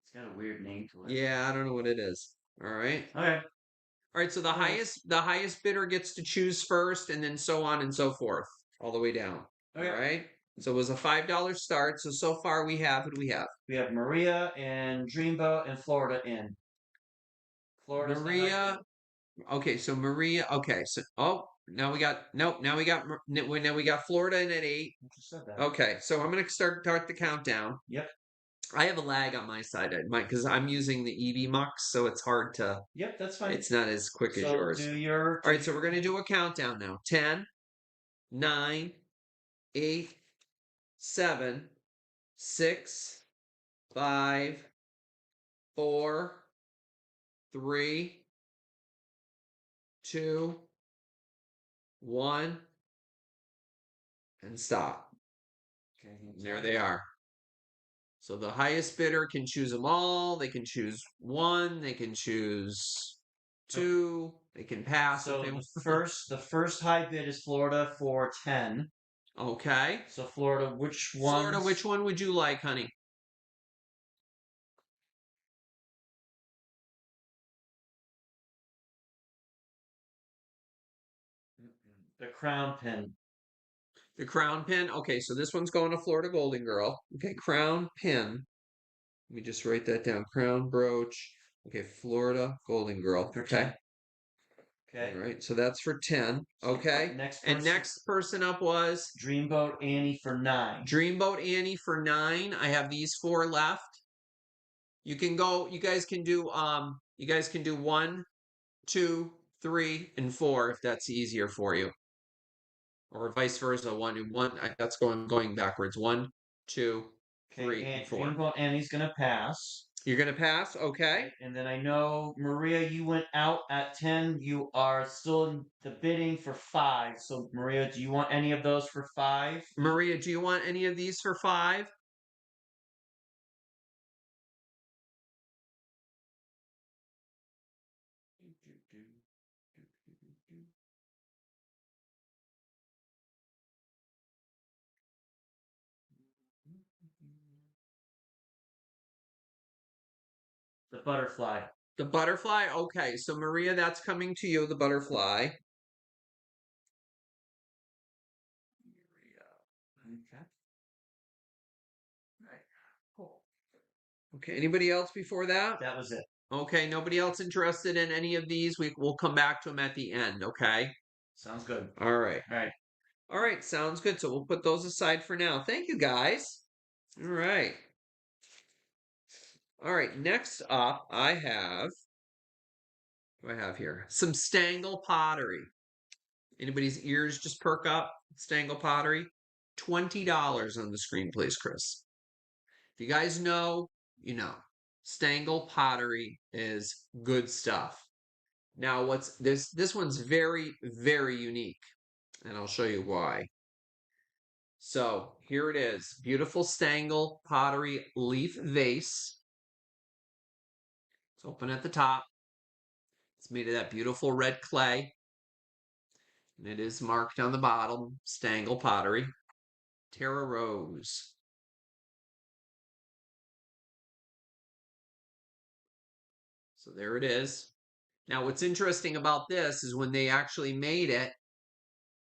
It's got a weird name to it. Yeah, I don't know what it is. All right. Okay. All right, so the Well, highest bidder gets to choose first and then so on and so forth all the way down. All okay. right. So it was a $5 start. So far we have, what do we have? We have Maria and Dreamboat and Florida in. Florida's the high Maria. Okay, so Maria. Okay, so now we got nope. Now we got Florida in at 8. bid. Just said that. Okay, so I'm gonna start the countdown. Yep. I have a lag on my side, Mike, because I'm using the EV Mux, so it's hard to. Yep, that's fine. It's not as quick as So yours. do your. All right, so we're gonna do a countdown now. 10, 9, 8, 7, 6, 5, 4, 3, 2, 1, and stop. Okay, There they are. So the highest bidder can choose them all. They can choose one. They can choose two. They can pass if So they the want. first high bid is Florida for 10. Okay. So Florida, which Florida, one? which one would you like, honey? The crown pin. The crown pin. Okay, so this one's going to Florida Golden Girl. Okay, crown pin. Let me just write that down. Crown brooch. Okay, Florida Golden Girl. For Okay. 10. Okay. All right, so that's for 10. Okay. Next And person. next person up was Dreamboat Annie for 9. Dreamboat Annie for 9. I have these 4 left. You can go, you guys can do 1, 2, 3, and 4 if that's easier for you. Or vice versa. One and one. That's going backwards. 1, 2, 3, Okay, and and 4. Dreamboat Annie's gonna pass. You're gonna pass? Okay. And then I know Maria, you went out at 10. You are still in the bidding for 5. So Maria, do you want any of those for 5? Maria, do you want any of these for 5? The butterfly. The butterfly? Okay, so Maria, that's coming to you, the butterfly. Okay. Right. Cool. Okay, anybody else before that? That was it. Okay, nobody else interested in any of these? We'll come back to them at the end, okay? Sounds good. All right. All right. All right, sounds good. So we'll put those aside for now. Thank you, guys. All right. All right, next up, what do I have here? Some Stangle pottery. Anybody's ears just perk up? Stangle pottery? $20 on the screen, please, Chris. If you guys know, you know. Stangle pottery is good stuff. Now, what's this one's very, very unique, and I'll show you why. So here it is. Beautiful Stangle pottery leaf vase. It's open at the top. It's made of that beautiful red clay. And it is marked on the bottom, Stangle pottery. Terra Rose. So there it is. Now, what's interesting about this is when they actually made it,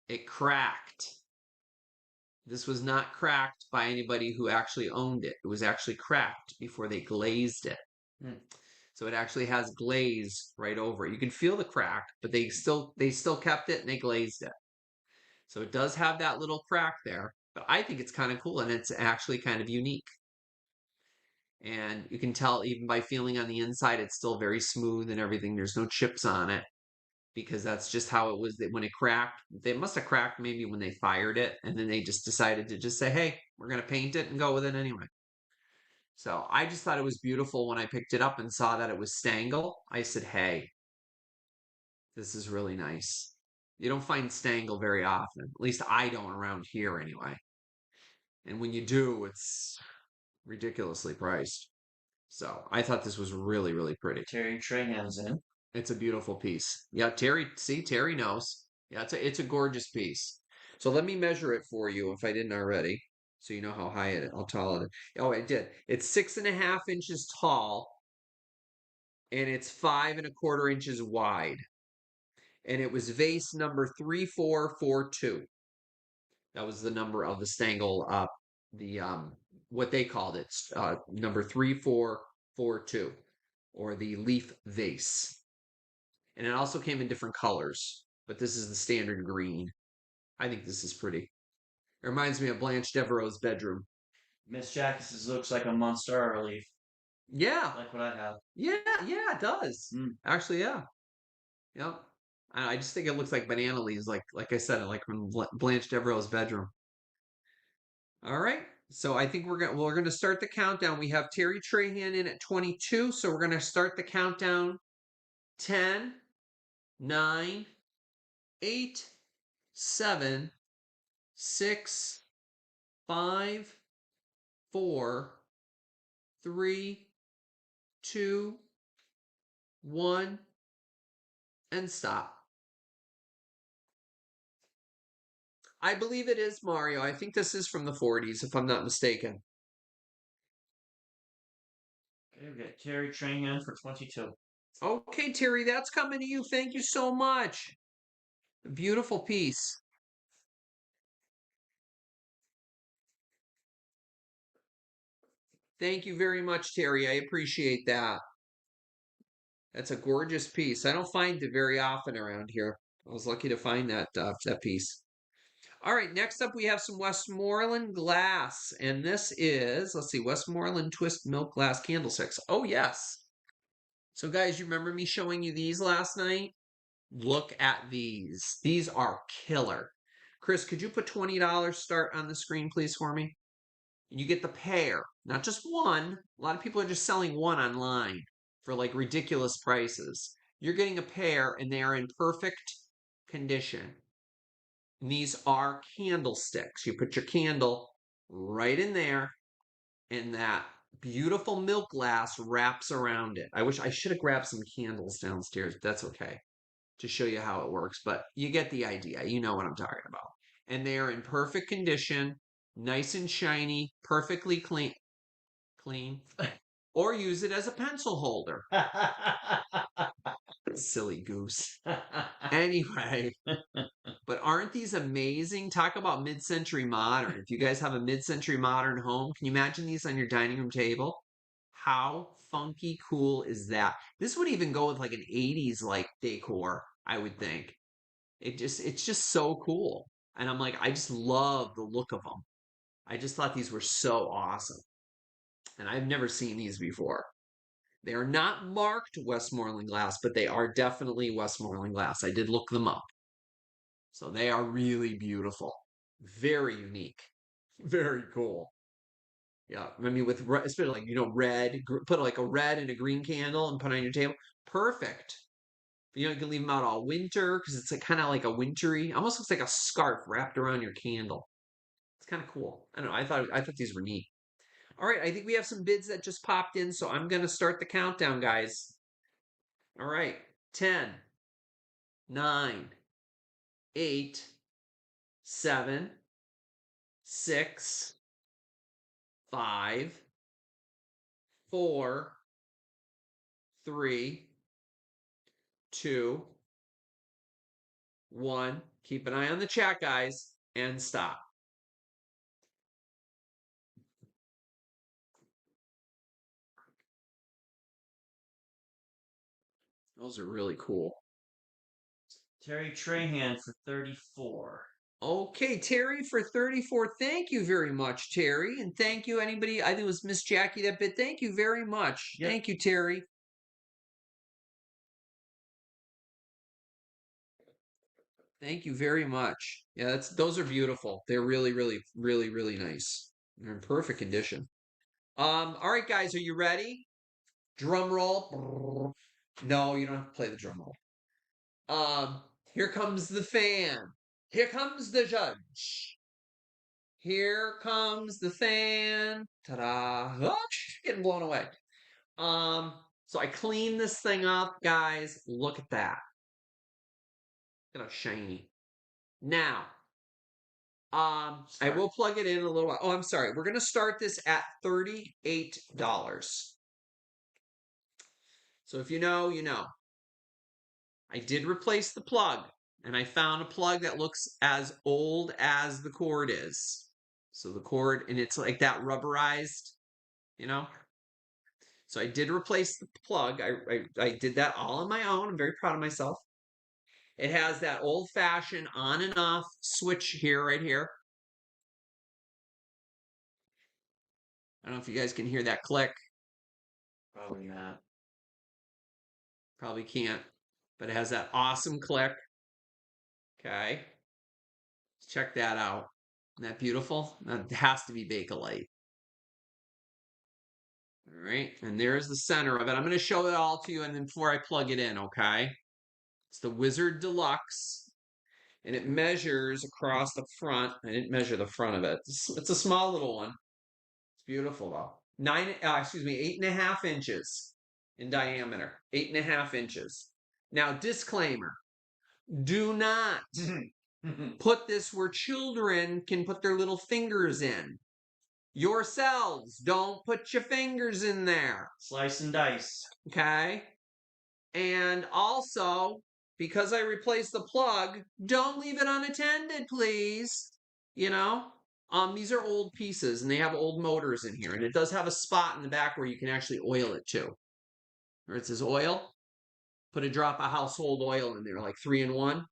it cracked. This was not cracked by anybody who actually owned it. It was actually cracked before they glazed it. Hmm. So it actually has glaze right over it. You can feel the crack, but they still kept it and they glazed it. So it does have that little crack there, but I think it's kind of cool and it's actually kind of unique. And you can tell even by feeling on the inside, it's still very smooth and everything. There's no chips on it because that's just how it was when it cracked. They must have cracked maybe when they fired it, and then they just decided to just say, hey, we're going to paint it and go with it anyway. So I just thought it was beautiful when I picked it up and saw that it was Stangle. I said, hey, this is really nice. You don't find Stangle very often. At least I don't around here anyway. And when you do, it's ridiculously priced. So I thought this was really, really pretty. Terry Trahan's in. It's a beautiful piece. Yeah, Terry, see, Terry knows. Yeah, it's a gorgeous piece. So let me measure it for you if I didn't already, so you know how tall it is. Oh, I did. It's 6.5 inches tall, and it's 5.25 inches wide. And it was vase number 3442. That was the number of the Stangle, the what they called it, number 3442, or the leaf vase. And it also came in different colors, but this is the standard green. I think this is pretty. It reminds me of Blanche Devereaux's bedroom. Miss Jack's looks like a Monstera leaf, Yeah, like what I have. yeah, yeah, it does. Mm. Actually, yeah, yep. I just think it looks like banana leaves, like I said, like from Blanche Devereaux's bedroom. All right, so I think we're gonna start the countdown. We have Terry Trahan in at 22, so we're gonna start the countdown. 10, 9, 8, 7, 6, 5, 4, 3, 2, 1, and stop. I believe it is Mario. I think this is from the 40s, if I'm not mistaken. Okay, we got Terry Trahan for 22. Okay, Terry, that's coming to you. Thank you so much. Beautiful piece. Thank you very much, Terry. I appreciate that. That's a gorgeous piece. I don't find it very often around here. I was lucky to find that piece. All right, next up we have some Westmoreland glass, and this is, let's see, Westmoreland Twist Milk Glass Candlesticks. Oh, yes. So, guys, you remember me showing you these last night? Look at these. These are killer. Chris, could you put $20 start on the screen, please, for me? And you get the pair, not just one. A lot of people are just selling one online for like ridiculous prices. You're getting a pair, and they are in perfect condition. And these are candlesticks. You put your candle right in there, and that beautiful milk glass wraps around it. I wish I should have grabbed some candles downstairs, but that's okay to show you how it works. But you get the idea. You know what I'm talking about. And they are in perfect condition, nice and shiny, perfectly clean. Or use it as a pencil holder. Silly goose. Anyway, but aren't these amazing? Talk about mid-century modern. If you guys have a mid-century modern home, can you imagine these on your dining room table? How funky cool is that? This would even go with like an 80s like decor, I would think. It's just so cool. And I'm like, I just love the look of them. I just thought these were so awesome. And I've never seen these before. They are not marked Westmoreland glass, but they are definitely Westmoreland glass. I did look them up. So they are really beautiful. Very unique. Very cool. Yeah, I mean, with especially like red, put like a red and a green candle and put it on your table. Perfect. You can leave them out all winter because it's like kind of like a wintry, almost looks like a scarf wrapped around your candle. It's kind of cool. I don't know. I thought these were neat. All right, I think we have some bids that just popped in, so I'm gonna start the countdown, guys. All right, 10, 9, 8, 7, 6, 5, 4, 3, 2, 1. Keep an eye on the chat, guys, and stop. Those are really cool. Terry Trahan for 34. Okay, Terry for 34. Thank you very much, Terry. And thank you, anybody. I think it was Miss Jackie that bit. Thank you very much. Yep. Thank you, Terry. Thank you very much. Yeah, those are beautiful. They're really, really, really, really nice. They're in perfect condition. All right, guys, are you ready? Drum roll. No, you don't have to play the drum roll. Here comes the fan. Here comes the judge. Here comes the fan. Ta-da. Oh, getting blown away. So I cleaned this thing up, guys. Look at that. Look at how shiny. Now, I will plug it in a little while. Oh, I'm sorry. We're going to start this at $38. So if you know, you know. I did replace the plug, and I found a plug that looks as old as the cord is. So the cord, and it's like that rubberized, you know? So I did replace the plug. I did that all on my own. I'm very proud of myself. It has that old-fashioned on and off switch here, right here. I don't know if you guys can hear that click. Probably not. Probably can't, but it has that awesome click. Okay. Check that out. Isn't that beautiful? That has to be Bakelite. All right, and there's the center of it. I'm going to show it all to you, and then before I plug it in, okay? It's the Wizard Deluxe, and it measures across the front. I didn't measure the front of it. It's a small little one. It's beautiful though. 8.5 inches in diameter. 8.5 inches. Now, disclaimer: do not put this where children can put their little fingers in. Yourselves, don't put your fingers in there. Slice and dice. Okay? And also, because I replaced the plug, don't leave it unattended, please. You know? These are old pieces and they have old motors in here. And it does have a spot in the back where you can actually oil it too. Where it says oil. Put a drop of household oil in there, like 3-in-1.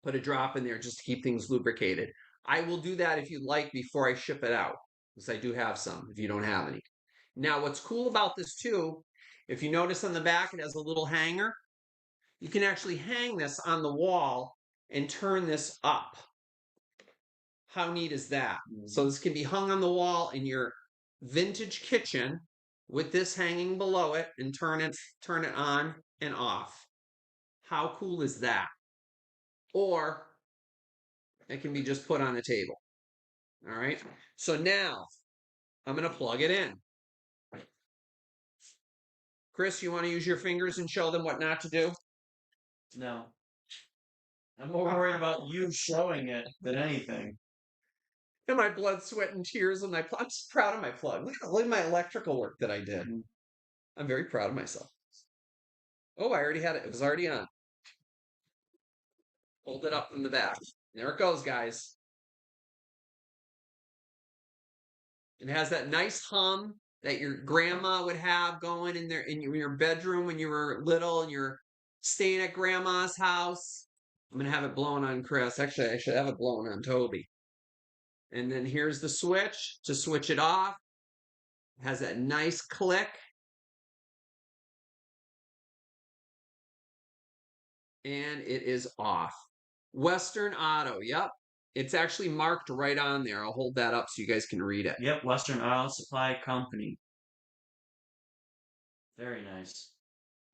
Put a drop in there just to keep things lubricated. I will do that if you'd like before I ship it out, because I do have some if you don't have any. Now, what's cool about this too, if you notice on the back, it has a little hanger. You can actually hang this on the wall and turn this up. How neat is that? So this can be hung on the wall in your vintage kitchen with this hanging below it and turn it on and off. How cool is that? Or it can be just put on a table. All right. So now I'm going to plug it in. Chris, you want to use your fingers and show them what not to do? No. I'm more worried about you showing it than anything. And my blood, sweat, and tears when I'm just proud of my plug. Look at my electrical work that I did. I'm very proud of myself. Oh, I already had it. It was already on. Hold it up from the back. There it goes, guys. It has that nice hum that your grandma would have going in there in your bedroom when you were little and you're staying at grandma's house. I'm gonna have it blowing on Chris. Actually, I should have it blowing on Toby. And then here's the switch to switch it off. It has that nice click. And it is off. Western Auto. Yep. It's actually marked right on there. I'll hold that up so you guys can read it. Yep, Western Auto Supply Company. Very nice.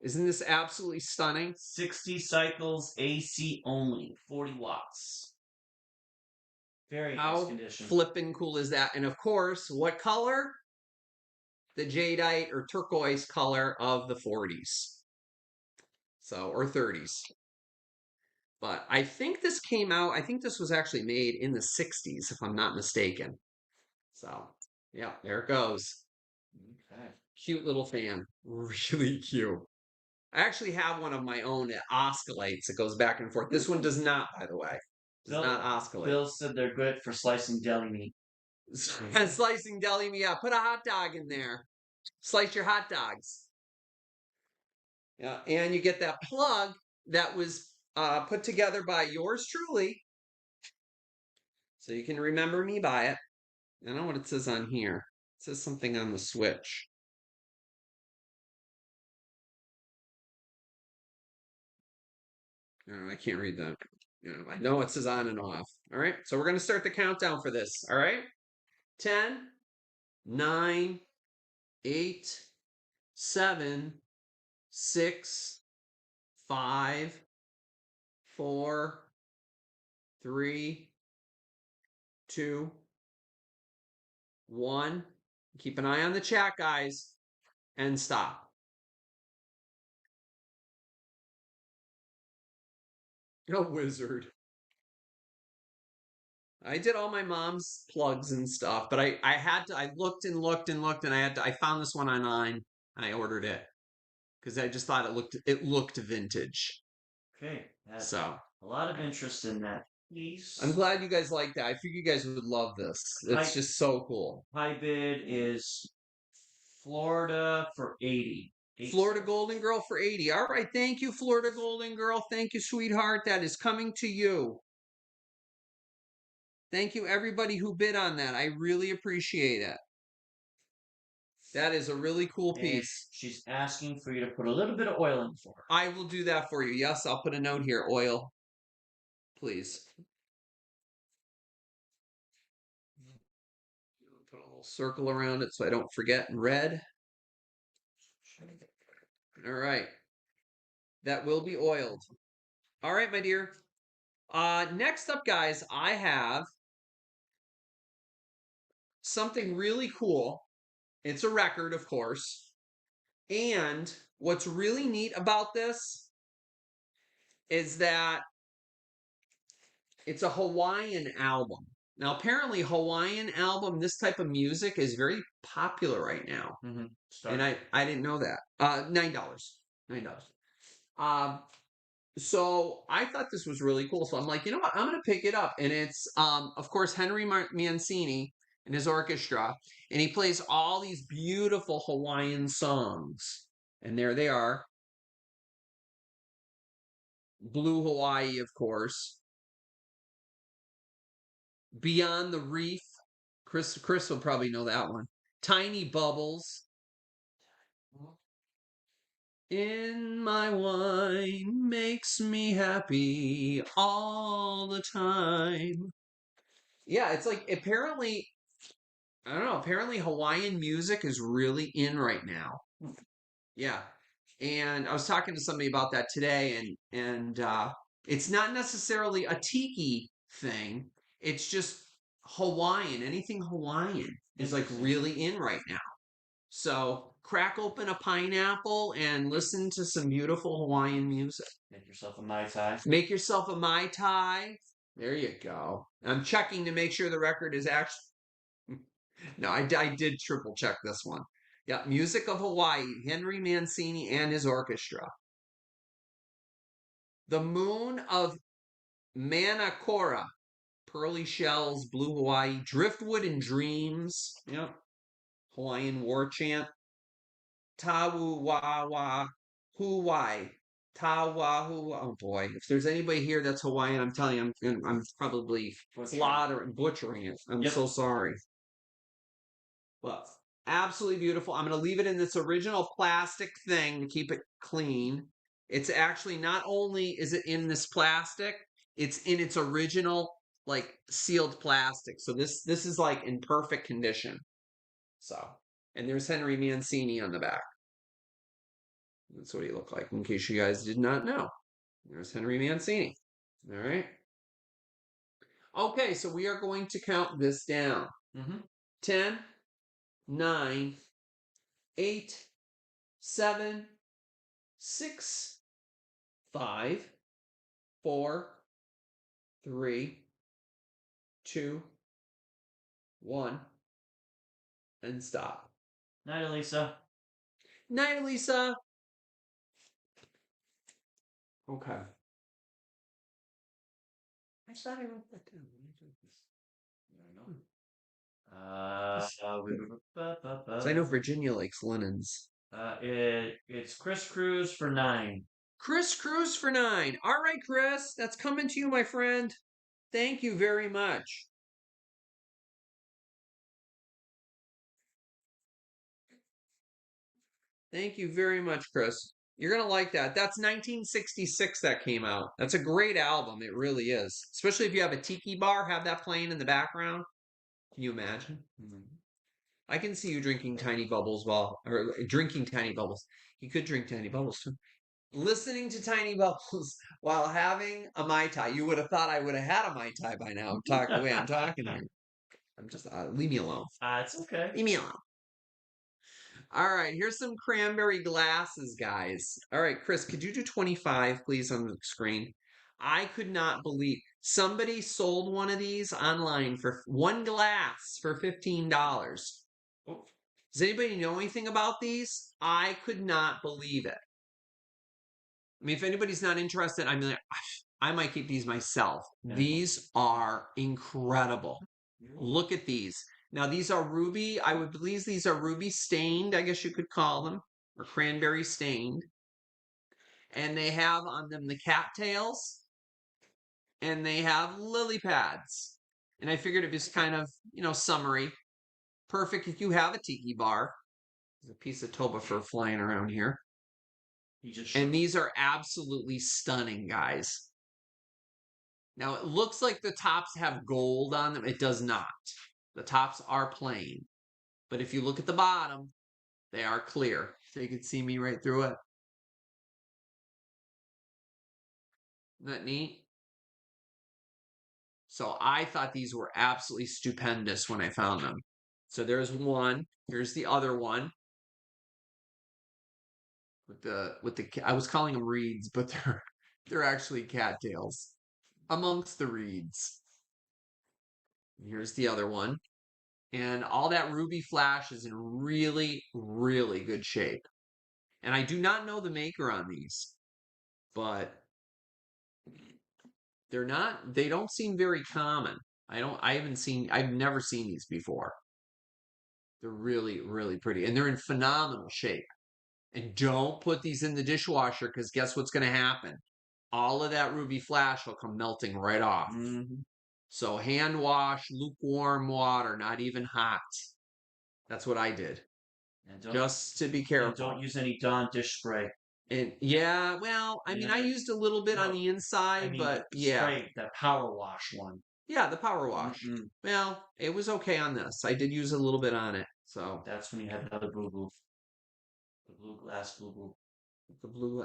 Isn't this absolutely stunning? 60 cycles AC only, 40 watts. Very nice condition. How flippin' cool is that? And of course, what color? The jadeite or turquoise color of the 40s. So, or 30s. But I think this came out, I think this was actually made in the 60s, if I'm not mistaken. So, yeah, there it goes. Okay. Cute little fan. Really cute. I actually have one of my own that oscillates. It goes back and forth. This one does not, by the way. Does not oscillate. Bill said they're good for slicing deli meat. Slicing deli meat. Yeah, put a hot dog in there. Slice your hot dogs. Yeah, and you get that plug that was put together by yours truly, so you can remember me by it. I don't know what it says on here. It says something on the switch. I can't read that. I know it says on and off. All right, so we're going to start the countdown for this. All right, 10, 9, 8, 7, 6, 5, 4, 3, 2, 1. Keep an eye on the chat, guys, and stop. A wizard. I did all my mom's plugs and stuff, but I had to, I looked and looked and looked, and I found this one online and I ordered it because I just thought it looked vintage. Okay, that's So a lot of interest in that. Please. I'm glad you guys like that. I figured you guys would love this. It's just so cool. High bid is Florida for 80. Florida Golden Girl for 80. All right, thank you, Florida Golden Girl. Thank you, sweetheart. That is coming to you. Thank you, everybody who bid on that. I really appreciate it. That is a really cool piece. She's asking for you to put a little bit of oil in for her. I will do that for you. Yes, I'll put a note here. Oil, please. Put a little circle around it so I don't forget in red. All right. That will be oiled. All right, my dear. Next up, guys, I have something really cool. It's a record, of course. And what's really neat about this is that it's a Hawaiian album. Now, apparently, Hawaiian album, this type of music is very popular right now. And I didn't know that. $9. $9. So I thought this was really cool. So I'm like, you know what? I'm going to pick it up. And it's, of course, Henry Mancini and his orchestra. And he plays all these beautiful Hawaiian songs. And there they are. Blue Hawaii, of course. Beyond the Reef. Chris will probably know that one. Tiny Bubbles. In my wine makes me happy all the time. Yeah, it's like apparently, I don't know, apparently Hawaiian music is really in right now. Yeah. And I was talking to somebody about that today, and it's not necessarily a tiki thing. It's just Hawaiian. Anything Hawaiian is like really in right now. So crack open a pineapple and listen to some beautiful Hawaiian music. Make yourself a Mai Tai. Make yourself a Mai Tai. There you go. I'm checking to make sure the record is actually. No, I did triple check this one. Yeah, Music of Hawaii, Henry Mancini and his orchestra. The Moon of Manakora, Pearly Shells, Blue Hawaii, Driftwood and Dreams. Yep. Hawaiian War Chant. Tawu Wawa Hawaii. Tawahu. Oh boy, if there's anybody here that's Hawaiian, I'm telling you, I'm probably butchering it. I'm so sorry. But absolutely beautiful. I'm going to leave it in this original plastic thing to keep it clean. It's actually not only is it in this plastic, it's in its original like sealed plastic. So this is like in perfect condition. So, and there's Henry Mancini on the back. That's what he looked like, in case you guys did not know. There's Henry Mancini. All right. Okay, so we are going to count this down. 10, 9, 8, 7, 6, 5, 4, 3, 2, 1, and stop. Night, Elisa. Night, Elisa. Okay. I thought I wrote that down. I know Virginia likes linens. It's Chris Cruz for 9. Chris Cruz for 9. All right, Chris, that's coming to you, my friend. Thank you very much. Thank you very much, Chris. You're going to like that. That's 1966 that came out. That's a great album. It really is. Especially if you have a tiki bar, have that playing in the background. Can you imagine? I can see you drinking tiny bubbles or drinking tiny bubbles. You could drink tiny bubbles too. Listening to tiny bubbles while having a Mai Tai. You would have thought I would have had a Mai Tai by now. Talk the way I'm talking here. I'm just, leave me alone. It's okay. Leave me alone. All right, here's some cranberry glasses, guys. All right, Chris, could you do 25, please, on the screen? I could not believe somebody sold one of these online for one glass for $15. Does anybody know anything about these? I could not believe it. I mean, if anybody's not interested, I mean, I might keep these myself. These are incredible. Look at these. Now, these are ruby. I would believe these are ruby stained, I guess you could call them, or cranberry stained. And they have on them the cattails, and they have lily pads. And I figured it was kind of, summery. Perfect if you have a tiki bar. There's a piece of toba fur flying around here. And these are absolutely stunning, guys. Now, it looks like the tops have gold on them. It does not. The tops are plain. But if you look at the bottom, they are clear. So you can see me right through it. Isn't that neat? So I thought these were absolutely stupendous when I found them. So there's one. Here's the other one. I was calling them reeds, but they're actually cattails amongst the reeds. Here's the other one. And all that ruby flash is in really, really good shape. And I do not know the maker on these, but they don't seem very common. I've never seen these before. They're really, really pretty. And they're in phenomenal shape. And don't put these in the dishwasher because guess what's going to happen? All of that ruby flash will come melting right off. So hand wash, lukewarm water, not even hot. That's what I did. Just to be careful. Don't use any Dawn dish spray. And yeah, well, I mean, I used a little bit on the inside, but yeah. Spray, that power wash one. Yeah, the power wash. Well, it was okay on this. I did use a little bit on it, so. That's when you had another boo-boo. The blue glass boo-boo.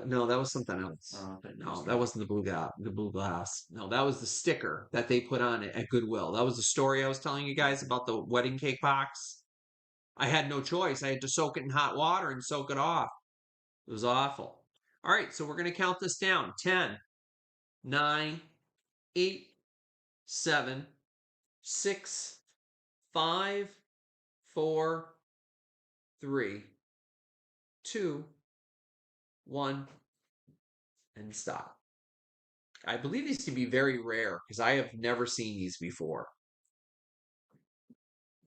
No, that was something else. No, that wasn't the blue glass. No, that was the sticker that they put on it at Goodwill. That was the story I was telling you guys about the wedding cake box. I had no choice. I had to soak it in hot water and soak it off. It was awful. All right, so we're going to count this down. 10, 9, 8, 7, 6, 5, 4, 3, 2, 1, and stop. I believe these to be very rare because I have never seen these before.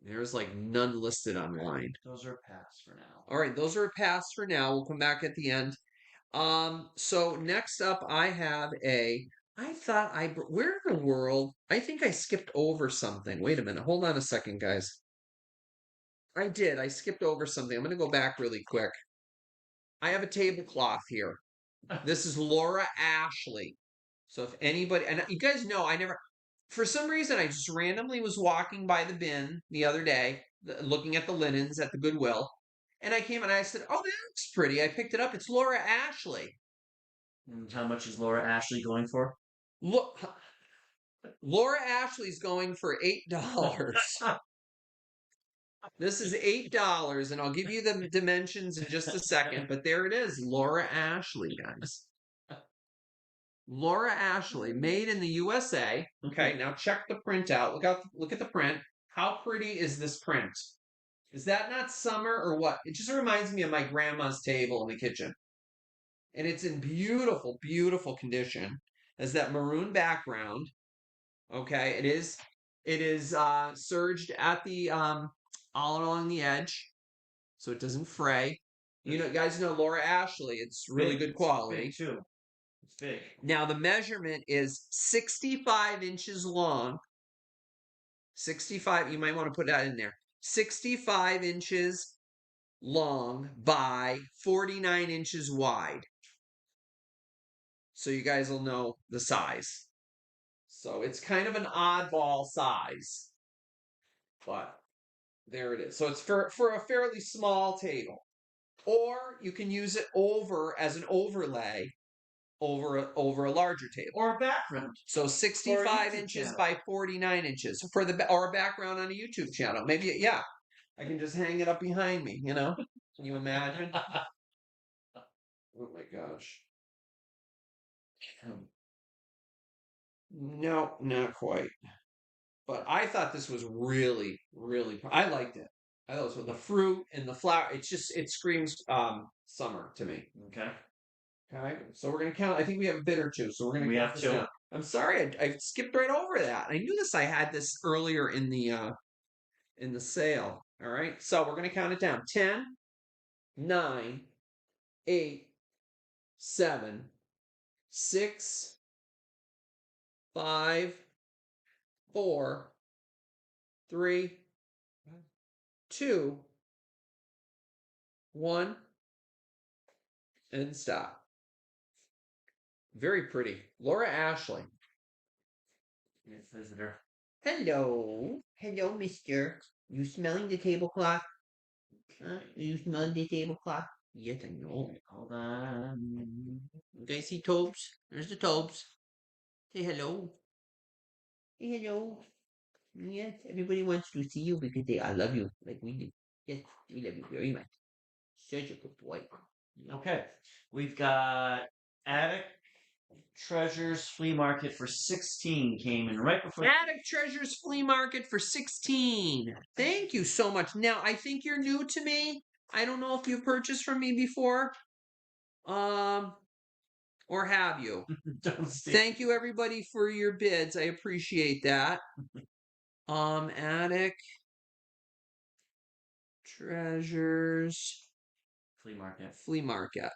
There's like none listed online. Those are a pass for now. All right, those are a pass for now. We'll come back at the end. So next up I have where in the world? I think I skipped over something. Wait a minute. Hold on a second, guys. I did. I skipped over something. I'm going to go back really quick. I have a tablecloth here. This is Laura Ashley. So if anybody, and you guys know, for some reason, I just randomly was walking by the bin the other day, looking at the linens at the Goodwill. And I came and I said, oh, that looks pretty. I picked it up. It's Laura Ashley. And how much is Laura Ashley going for? Look, Laura Ashley's going for $8. This is $8, and I'll give you the dimensions in just a second. But there it is, Laura Ashley, guys. Laura Ashley, made in the USA. Okay, now check the print out. Look at the print. How pretty is this print? Is that not summer or what? It just reminds me of my grandma's table in the kitchen. And it's in beautiful, beautiful condition. Has that maroon background. Okay, it is serged at the all along the edge, so it doesn't fray. You guys know Laura Ashley. It's really Big. good It's quality. big too. It's big. Now the measurement is 65 inches long. 65, you might want to put that in there. 65 inches long by 49 inches wide. So you guys will know the size. So it's kind of an oddball size. But there it is. So it's for a fairly small table. Or you can use it over as an overlay over a larger table. Or a background. So 65 inches channel. by 49 inches for or a background on a YouTube channel. Maybe, yeah, I can just hang it up behind me, you know? Can you imagine? Oh my gosh. No, not quite. But I thought this was really, really, I liked it. I thought it was with the fruit and the flower. It screams summer to me. Okay. Okay, so we're gonna count. I think we have a bit or two, so we're gonna We count have this two. down. I'm sorry, I skipped right over that. I knew this. I had this earlier in the sale. All right, so we're gonna count it down. 10, 9, 8, 7, 6, 5, 4, 3, 2, 1, and stop. Very pretty. Laura Ashley. Visitor. Hello. Hello, mister. You smelling the tablecloth? You smelling the tablecloth? Yes, I know. Hold on. You guys see Tobes? There's the Tobes. Say hello. Say hello. Yes, everybody wants to see you because I love you like we do. Yes, we love you very much. Such a good boy. Okay. We've got Attic Treasures Flea Market for 16 came in right before. Attic Treasures Flea Market for 16. Thank you so much. Now, I think you're new to me. I don't know if you've purchased from me before. Or have you? Thank you everybody for your bids. I appreciate that. Attic Treasures Flea Market.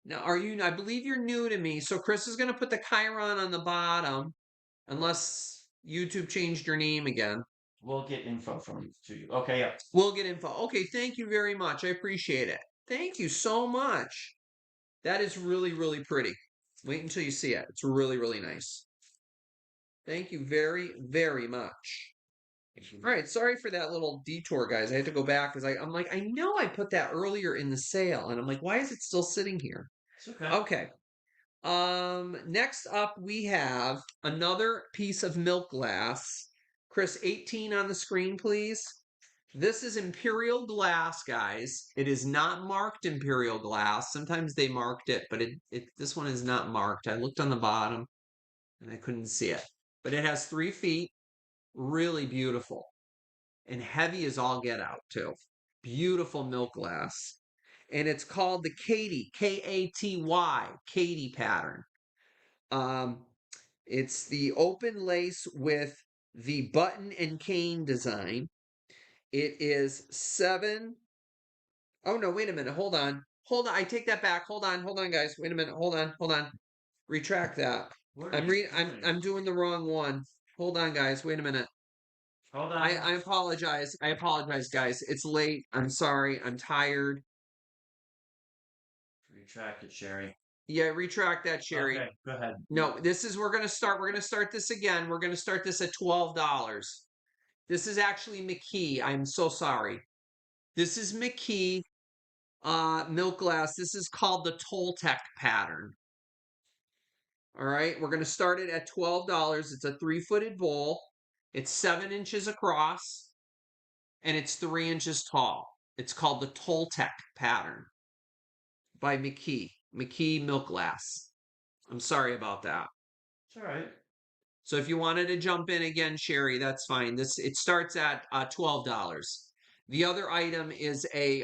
Now, I believe you're new to me, so Chris is going to put the Chiron on the bottom, unless YouTube changed your name again. We'll get info from you. Okay, yeah. We'll get info. Okay, thank you very much. I appreciate it. Thank you so much. That is really, really pretty. Wait until you see it. It's really, really nice. Thank you very, very much. All right, sorry for that little detour, guys. I had to go back because I'm like, I know I put that earlier in the sale, and I'm like, why is it still sitting here? It's okay. Okay. Next up we have another piece of milk glass. Chris, 18 on the screen, please. This is Imperial glass, guys. It is not marked Imperial glass. Sometimes they marked it, but this one is not marked. I looked on the bottom and I couldn't see it. But it has 3 feet. Really beautiful. And heavy as all get out, too. Beautiful milk glass. And it's called the Katy, Katy, Katy pattern. It's the open lace with the button and cane design. It is 7. Oh no, wait a minute. Hold on. Hold on. I take that back. Hold on, guys. Wait a minute. Hold on. Retract that. I'm doing the wrong one. Hold on, guys. Wait a minute. Hold on. I apologize. I apologize, guys. It's late. I'm sorry. I'm tired. Retract it, Sherry. Yeah, retract that, Sherry. Okay, go ahead. No, we're gonna start this again. We're gonna start this at $12. This is actually McKee. I'm so sorry. This is McKee milk glass. This is called the Toltec pattern. All right, we're gonna start it at $12. It's a 3-footed bowl. It's 7 inches across, and it's 3 inches tall. It's called the Toltec pattern by McKee. McKee milk glass. I'm sorry about that. It's all right. So if you wanted to jump in again, Sherry, that's fine. It starts at $12. The other item is a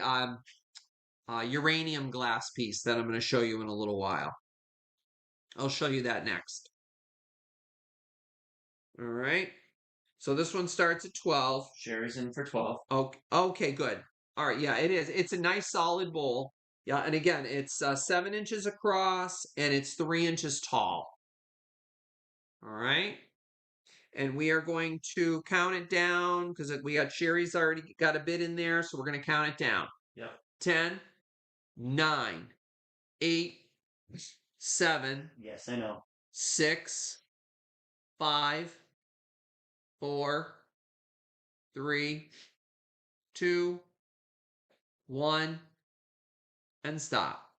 uranium glass piece that I'm going to show you in a little while. I'll show you that next. All right. So this one starts at 12. Sherry's in for 12. Okay, good. All right, yeah, it is. It's a nice solid bowl. Yeah, and again, it's 7 inches across and it's 3 inches tall. All right. And we are going to count it down because we got Sherry's already got a bit in there, so we're going to count it down. Yep. 10, 9, 8, 7, Yes, I know. 6, 5, 4, 3, 2, 1, and stop.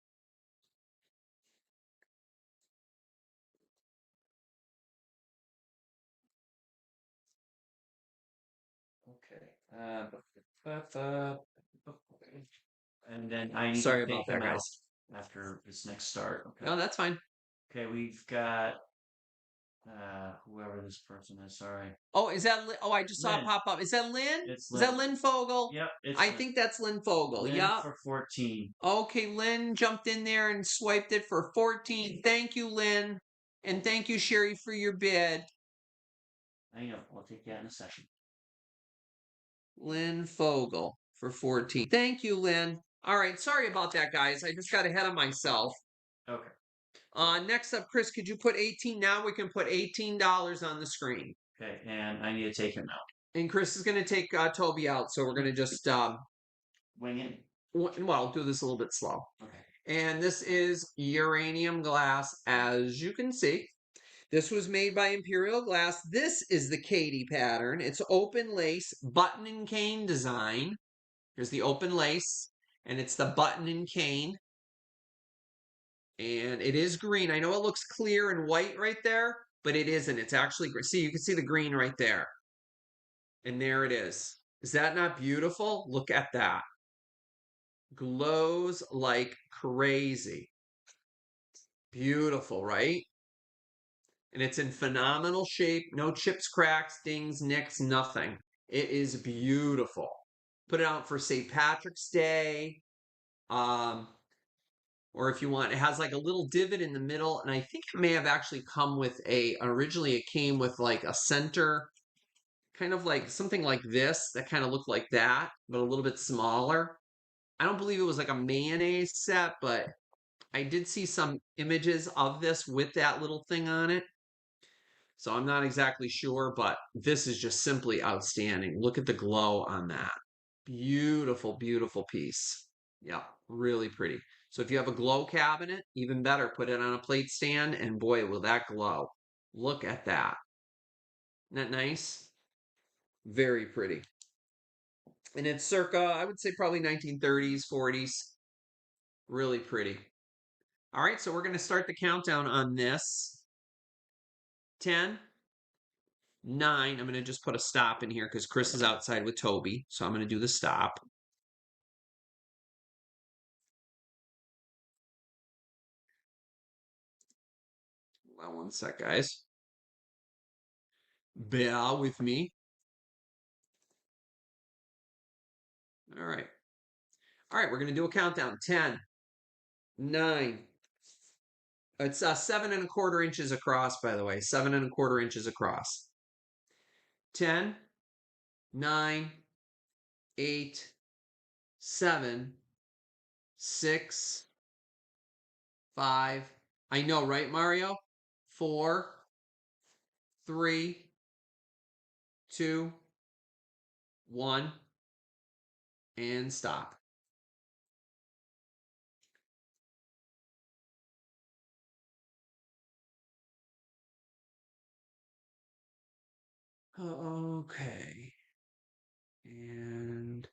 Okay. And then I need to Sorry about take that, them out guys. after this next start. Okay. No, that's fine. Okay, we've got whoever this person is. Sorry, Oh, is that Lynn? Oh, I just saw it Lynn. pop up. Is that Lynn? It's Is that Lynn. Lynn Fogel? Yep, it's I Lynn. think that's Lynn Fogel. Lynn Yup. for 14. Okay, Lynn jumped in there and swiped it for 14. Thank you, Lynn. And thank you, Sherry, for your bid. I know. I'll take that in a second. Lynn Fogel for 14. Thank you, Lynn. All right, sorry about that, guys. I just got ahead of myself. Okay. Next up, Chris, could you put 18? Now we can put $18 on the screen. Okay, and I need to take him out. And Chris is going to take Toby out, so we're going to just Wing it. well, do this a little bit slow. Okay. And this is uranium glass, as you can see. This was made by Imperial Glass. This is the Katie pattern. It's open lace, button and cane design. Here's the open lace, and it's the button and cane. And it is green. I know it looks clear and white right there, but it isn't. It's actually green. See, you can see the green right there. And there it is. Is that not beautiful? Look at that. Glows like crazy. Beautiful, right? And it's in phenomenal shape. No chips, cracks, dings, nicks, nothing. It is beautiful. Put it out for St. Patrick's Day. Um, or if you want, it has like a little divot in the middle. And I think it may have actually come with originally it came with like a center, kind of like something like this that kind of looked like that, but a little bit smaller. I don't believe it was like a mayonnaise set, but I did see some images of this with that little thing on it. So I'm not exactly sure, but this is just simply outstanding. Look at the glow on that. Beautiful, beautiful piece. Yeah, really pretty. So if you have a glow cabinet, even better, put it on a plate stand and boy, will that glow. Look at that. Isn't that nice? Very pretty. And it's circa, I would say probably 1930s, 40s. Really pretty. All right, so we're going to start the countdown on this. 10, 9. I'm going to just put a stop in here because Chris is outside with Toby. So I'm going to do the stop. Hold on one sec, guys. Bear with me. All right. All right, we're going to do a countdown. 10, 9. It's 7¼ inches across, by the way. 7¼ inches across. 10, 9, 8, 7, 6, 5. I know, right, Mario? 4, 3, 2, 1, and stop. Okay. And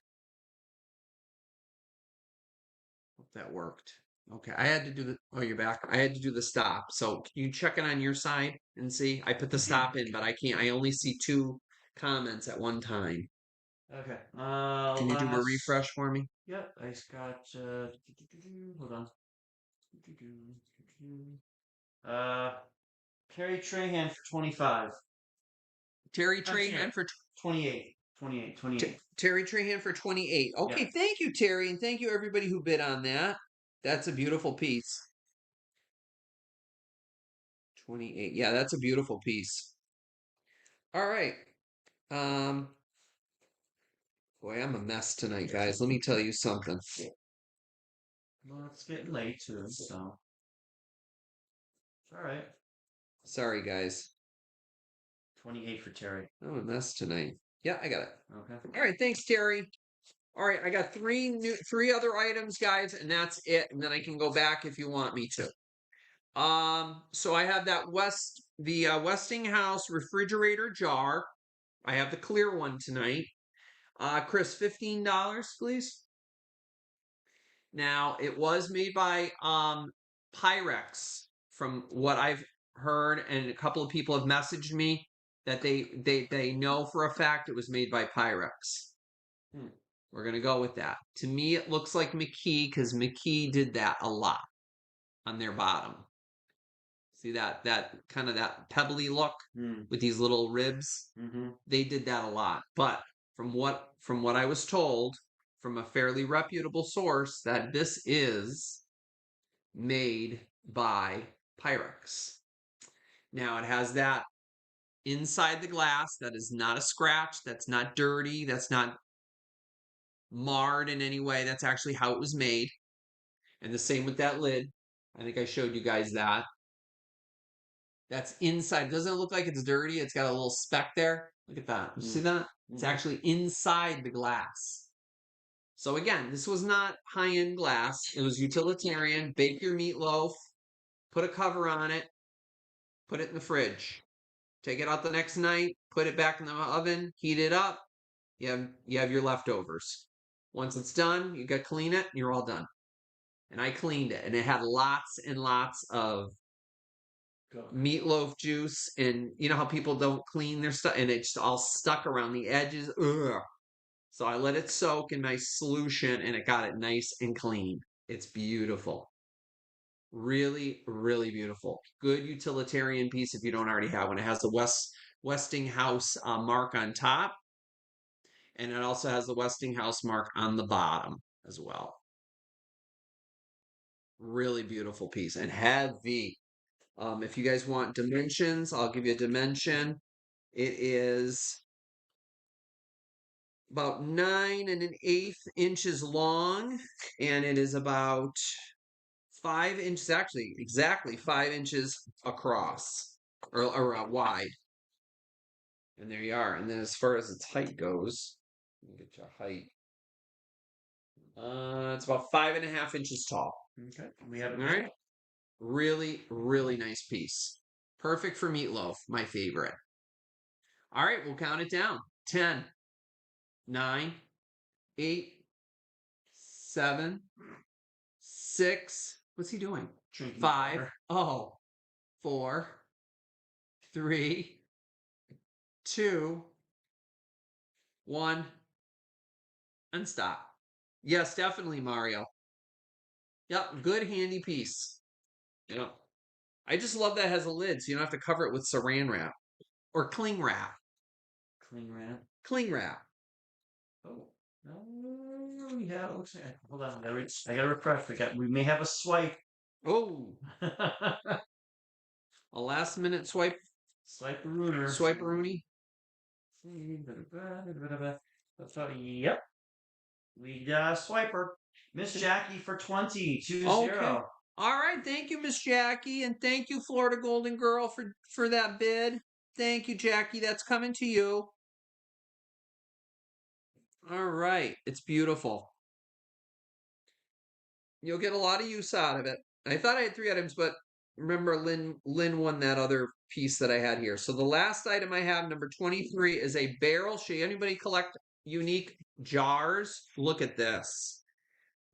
hope that worked. Okay, I had to do the. Oh, you're back. I had to do the stop. So can you check it on your side and see? I put the stop in, but I can't. I only see 2 comments at one time. Okay. Can you do a refresh for me? Yep, I got. Hold on. Uh, Carrie Trahan for 25. Terry I'm sorry, Trahan for 28. 28. 28. Terry Trahan for 28. Okay, Yep. thank you, Terry, and thank you everybody who bid on that. That's a beautiful piece. 28. Yeah, that's a beautiful piece. All right. Um, Boy, I'm a mess tonight, guys. Let me tell you something. Well, it's getting late too, so all right. Sorry, guys. 28 for Terry. I'm a mess tonight. Yeah, I got it. Okay. All right, thanks, Terry. All right, I got three other items, guys, and that's it. And then I can go back if you want me to. So I have that Westinghouse refrigerator jar. I have the clear one tonight. Chris, $15, please. Now it was made by Pyrex, from what I've heard, and a couple of people have messaged me that they know for a fact it was made by Pyrex. We're gonna go with that. To me, it looks like McKee because McKee did that a lot on their bottom. See that kind of that pebbly look with these little ribs? Mm-hmm. They did that a lot. But from what I was told from a fairly reputable source, that this is made by Pyrex. Now it has that inside the glass that is not a scratch, that's not dirty, that's not marred in any way. That's actually how it was made. And the same with that lid. I think I showed you guys that. That's inside. Doesn't it look like it's dirty? It's got a little speck there. Look at that. You see that? It's actually inside the glass. So again, this was not high-end glass. It was utilitarian. Bake your meatloaf, put a cover on it, put it in the fridge. Take it out the next night, put it back in the oven, heat it up. You have your leftovers. Once it's done, you got to clean it, and you're all done. And I cleaned it, and it had lots and lots of meatloaf juice, and you know how people don't clean their stuff, and it's all stuck around the edges. Ugh. So I let it soak in my solution, and it got it nice and clean. It's beautiful. Really, really beautiful. Good utilitarian piece if you don't already have one. It has the Westinghouse mark on top, and it also has the Westinghouse mark on the bottom as well. Really beautiful piece and heavy. If you guys want dimensions, I'll give you a dimension. It is about 9 1/8 inches long, and it is about 5 inches, actually, exactly 5 inches across or wide. And there you are. And then as far as its height goes, let me get your height. It's about 5.5 inches tall. Okay. We have it. All right. Really, really nice piece. Perfect for meatloaf, my favorite. All right, we'll count it down. 10, 9, 8, 7, 6. What's he doing? Drinking 5. water. Oh, 4, 3, 2, 1, and stop. Yes, definitely, Mario. Yep, good handy piece. Yep. I just love that it has a lid, so you don't have to cover it with saran wrap or cling wrap. Cling wrap. Cling wrap. Oh. Yeah, it looks like. Hold on. I gotta refresh. We may have a swipe. Oh, a last minute swipe. Swipe-a-rooter. Swipe-a-rooney. Yep. We got a swiper. Miss Jackie for 20. 2-0. Okay. All right. Thank you, Miss Jackie. And thank you, Florida Golden Girl, for that bid. Thank you, Jackie. That's coming to you. All right. It's beautiful. You'll get a lot of use out of it. I thought I had 3 items, but remember Lynn won that other piece that I had here. So the last item I have, number 23, is a barrel. Should anybody collect unique jars? Look at this.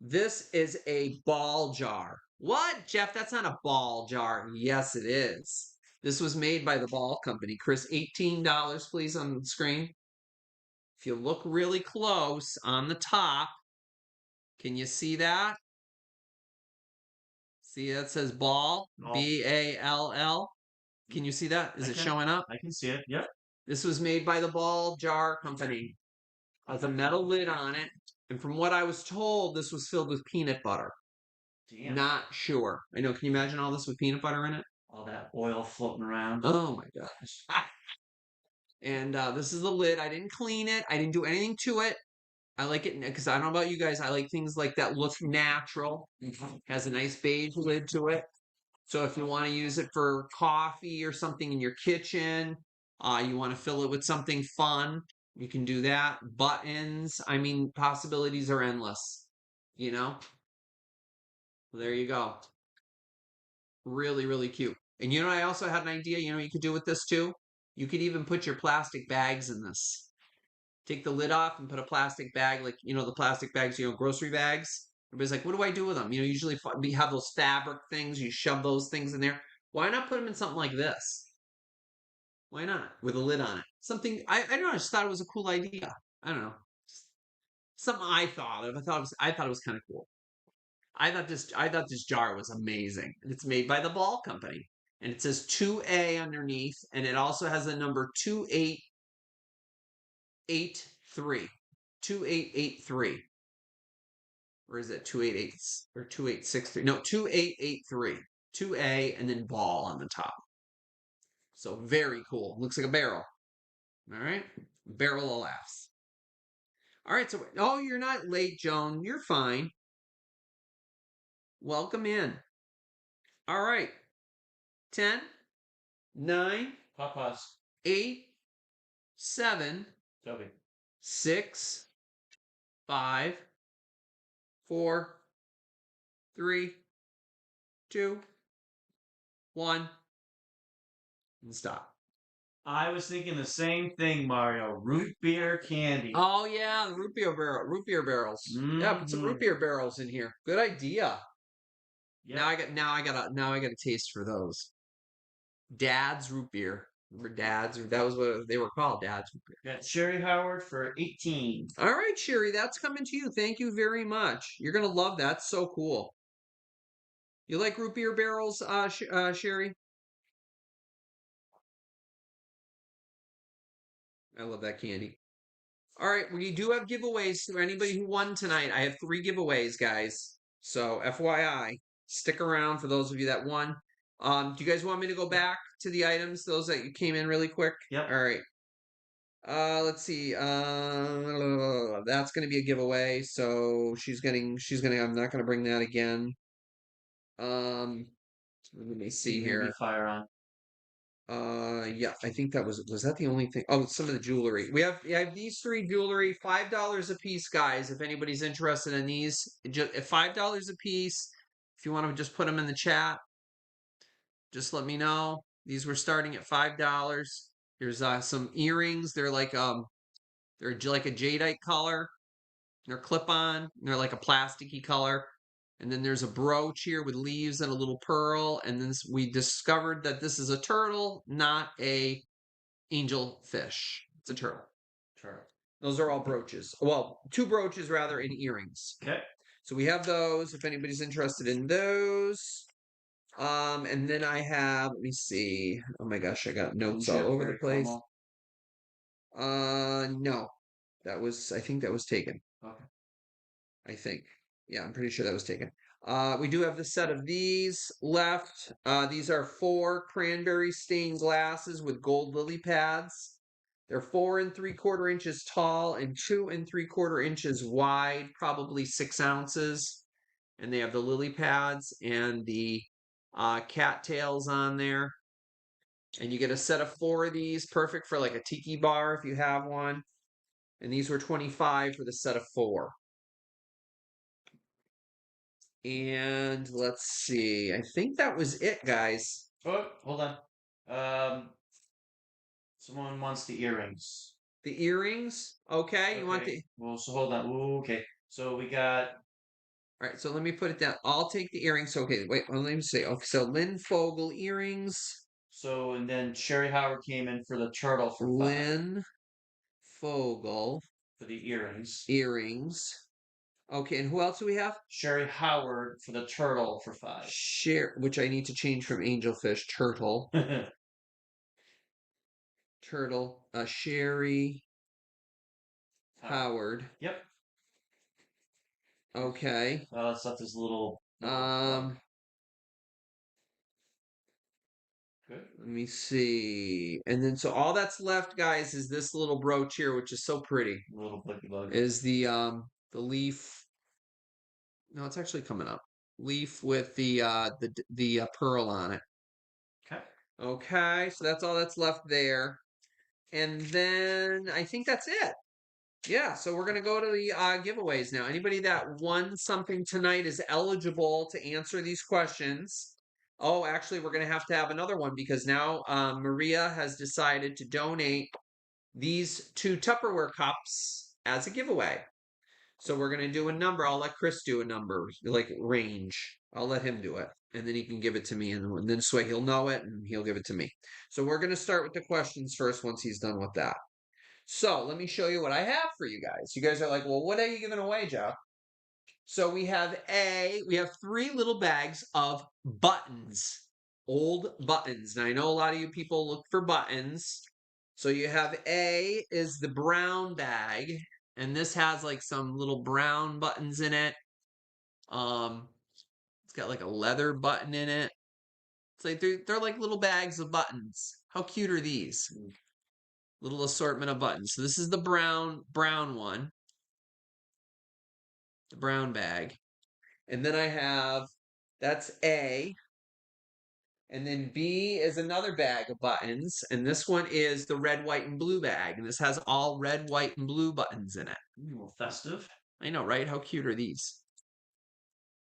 This is a ball jar. What, Jeff? That's not a ball jar. Yes, it is. This was made by the Ball Company. Chris, $18, please, on the screen. If you look really close on the top, can you see that? See, that says ball, Ball. Can you see that? Is it showing up? I can see it. Yep. This was made by the Ball Jar Company. Has a metal lid on it. And from what I was told, this was filled with peanut butter. Damn. Not sure. I know. Can you imagine all this with peanut butter in it? All that oil floating around. Oh my gosh. And this is the lid. I didn't clean it. I didn't do anything to it. I like it because I don't know about you guys. I like things like that look natural. Has a nice beige lid to it. So if you want to use it for coffee or something in your kitchen, you want to fill it with something fun, you can do that. Buttons. I mean, possibilities are endless. You know. There you go. Really, really cute. And you know, I also had an idea. You know, you could do with this too. You could even put your plastic bags in this. Take the lid off and put a plastic bag, like the plastic bags, grocery bags. Everybody's like, what do I do with them? Usually we have those fabric things. You shove those things in there. Why not put them in something like this? Why not with a lid on it? Something I don't know. I just thought it was a cool idea. I don't know. Something I thought of. I thought it was kind of cool. I thought this jar was amazing. And it's made by the Ball Company. And it says 2A underneath, and it also has a number 2883. 2883. Or is it 288 or 2863? No, 2883. 2A and then Ball on the top. So very cool. Looks like a barrel. All right. Barrel of laughs. All right. So, oh, you're not late, Joan. You're fine. Welcome in. All right. 10, 9, Papas. 8, 7, Toby. 6, 5, 4, 3, 2, 1, and stop. I was thinking the same thing, Mario. Root beer candy. Oh yeah, the root beer barrels. Yeah, put some root beer barrels in here. Good idea. Yep. Now I got a taste for those. Dad's root beer. Remember Dad's? That was what they were called. Dad's root beer. Got Sherry Howard for 18. All right, Sherry, that's coming to you. Thank you very much. You're gonna love that. So cool. You like root beer barrels, Sherry? I love that candy. All right, we do have giveaways for anybody who won tonight. I have 3 giveaways, guys. So FYI, stick around for those of you that won. Do you guys want me to go back to the items, those that you came in really quick? Yep. All right. Let's see. That's gonna be a giveaway. So I'm not gonna bring that again. Um, let me see here. Fire on. Yeah, I think was that the only thing? Oh, some of the jewelry. I have these 3 jewelry, $5 a piece, guys. If anybody's interested in these, just $5 a piece. If you want to just put them in the chat, just let me know. These were starting at $5. There's some earrings. They're like a jadeite color. They're clip-on. They're like a plasticky color. And then there's a brooch here with leaves and a little pearl. And then we discovered that this is a turtle, not a angel fish. It's a turtle. Turtle. Those are all brooches. Well, 2 brooches rather, and earrings. Okay. So we have those if anybody's interested in those. And then I have, let me see. Oh my gosh, I got notes all over the place. No. I think that was taken. Okay. I think. Yeah, I'm pretty sure that was taken. We do have the set of these left. These are 4 cranberry stained glasses with gold lily pads. They're 4 3/4 inches tall and 2 3/4 inches wide, probably 6 ounces. And they have the lily pads and the cattails on there. And you get a set of 4 of these, perfect for like a tiki bar if you have one. And these were 25 for the set of 4. And let's see. I think that was it, guys. Oh, hold on. Someone wants the earrings. The earrings. Okay, you want Okay. the. Well, so hold on. Ooh, okay. So we got. All right, so let me put it down. I'll take the earrings. Okay, wait. Well, let me see. Okay, so Lynn Fogel earrings. So and then Sherry Howard came in for the turtle for 5 Lynn Fogel for the earrings. earrings. Okay, and who else do we have? Sherry Howard for the turtle for 5. Which I need to change from angelfish, turtle. Turtle. Sherry Howard. Yep. Okay. That's not this little. Um. Good. Let me see. And then so all that's left, guys, is this little brooch here, which is so pretty. Little blicky bug. Is the leaf. No, it's actually coming up. Leaf with the pearl on it. Okay. Okay, so that's all that's left there. And then I think that's it. Yeah, so we're gonna go to the giveaways now. Anybody that won something tonight is eligible to answer these questions. Oh, actually, we're gonna have to have another one because now Maria has decided to donate these 2 Tupperware cups as a giveaway. So we're gonna do a number. I'll let Chris do a number, like range. I'll let him do it, and then he can give it to me, and then this way he'll know it and he'll give it to me. So we're gonna start with the questions first once he's done with that. So let me show you what I have for you guys. You guys are like, well, what are you giving away, Jeff? So we have 3 little bags of buttons, old buttons. Now I know a lot of you people look for buttons. So you have A is the brown bag, and this has like some little brown buttons in it. It's got like a leather button in it. It's like they're like little bags of buttons. How cute are these? Little assortment of buttons. So this is the brown one, the brown bag. And then I have that's A. And then B is another bag of buttons. And this one is the red, white, and blue bag. And this has all red, white, and blue buttons in it. A little festive. I know, right? How cute are these?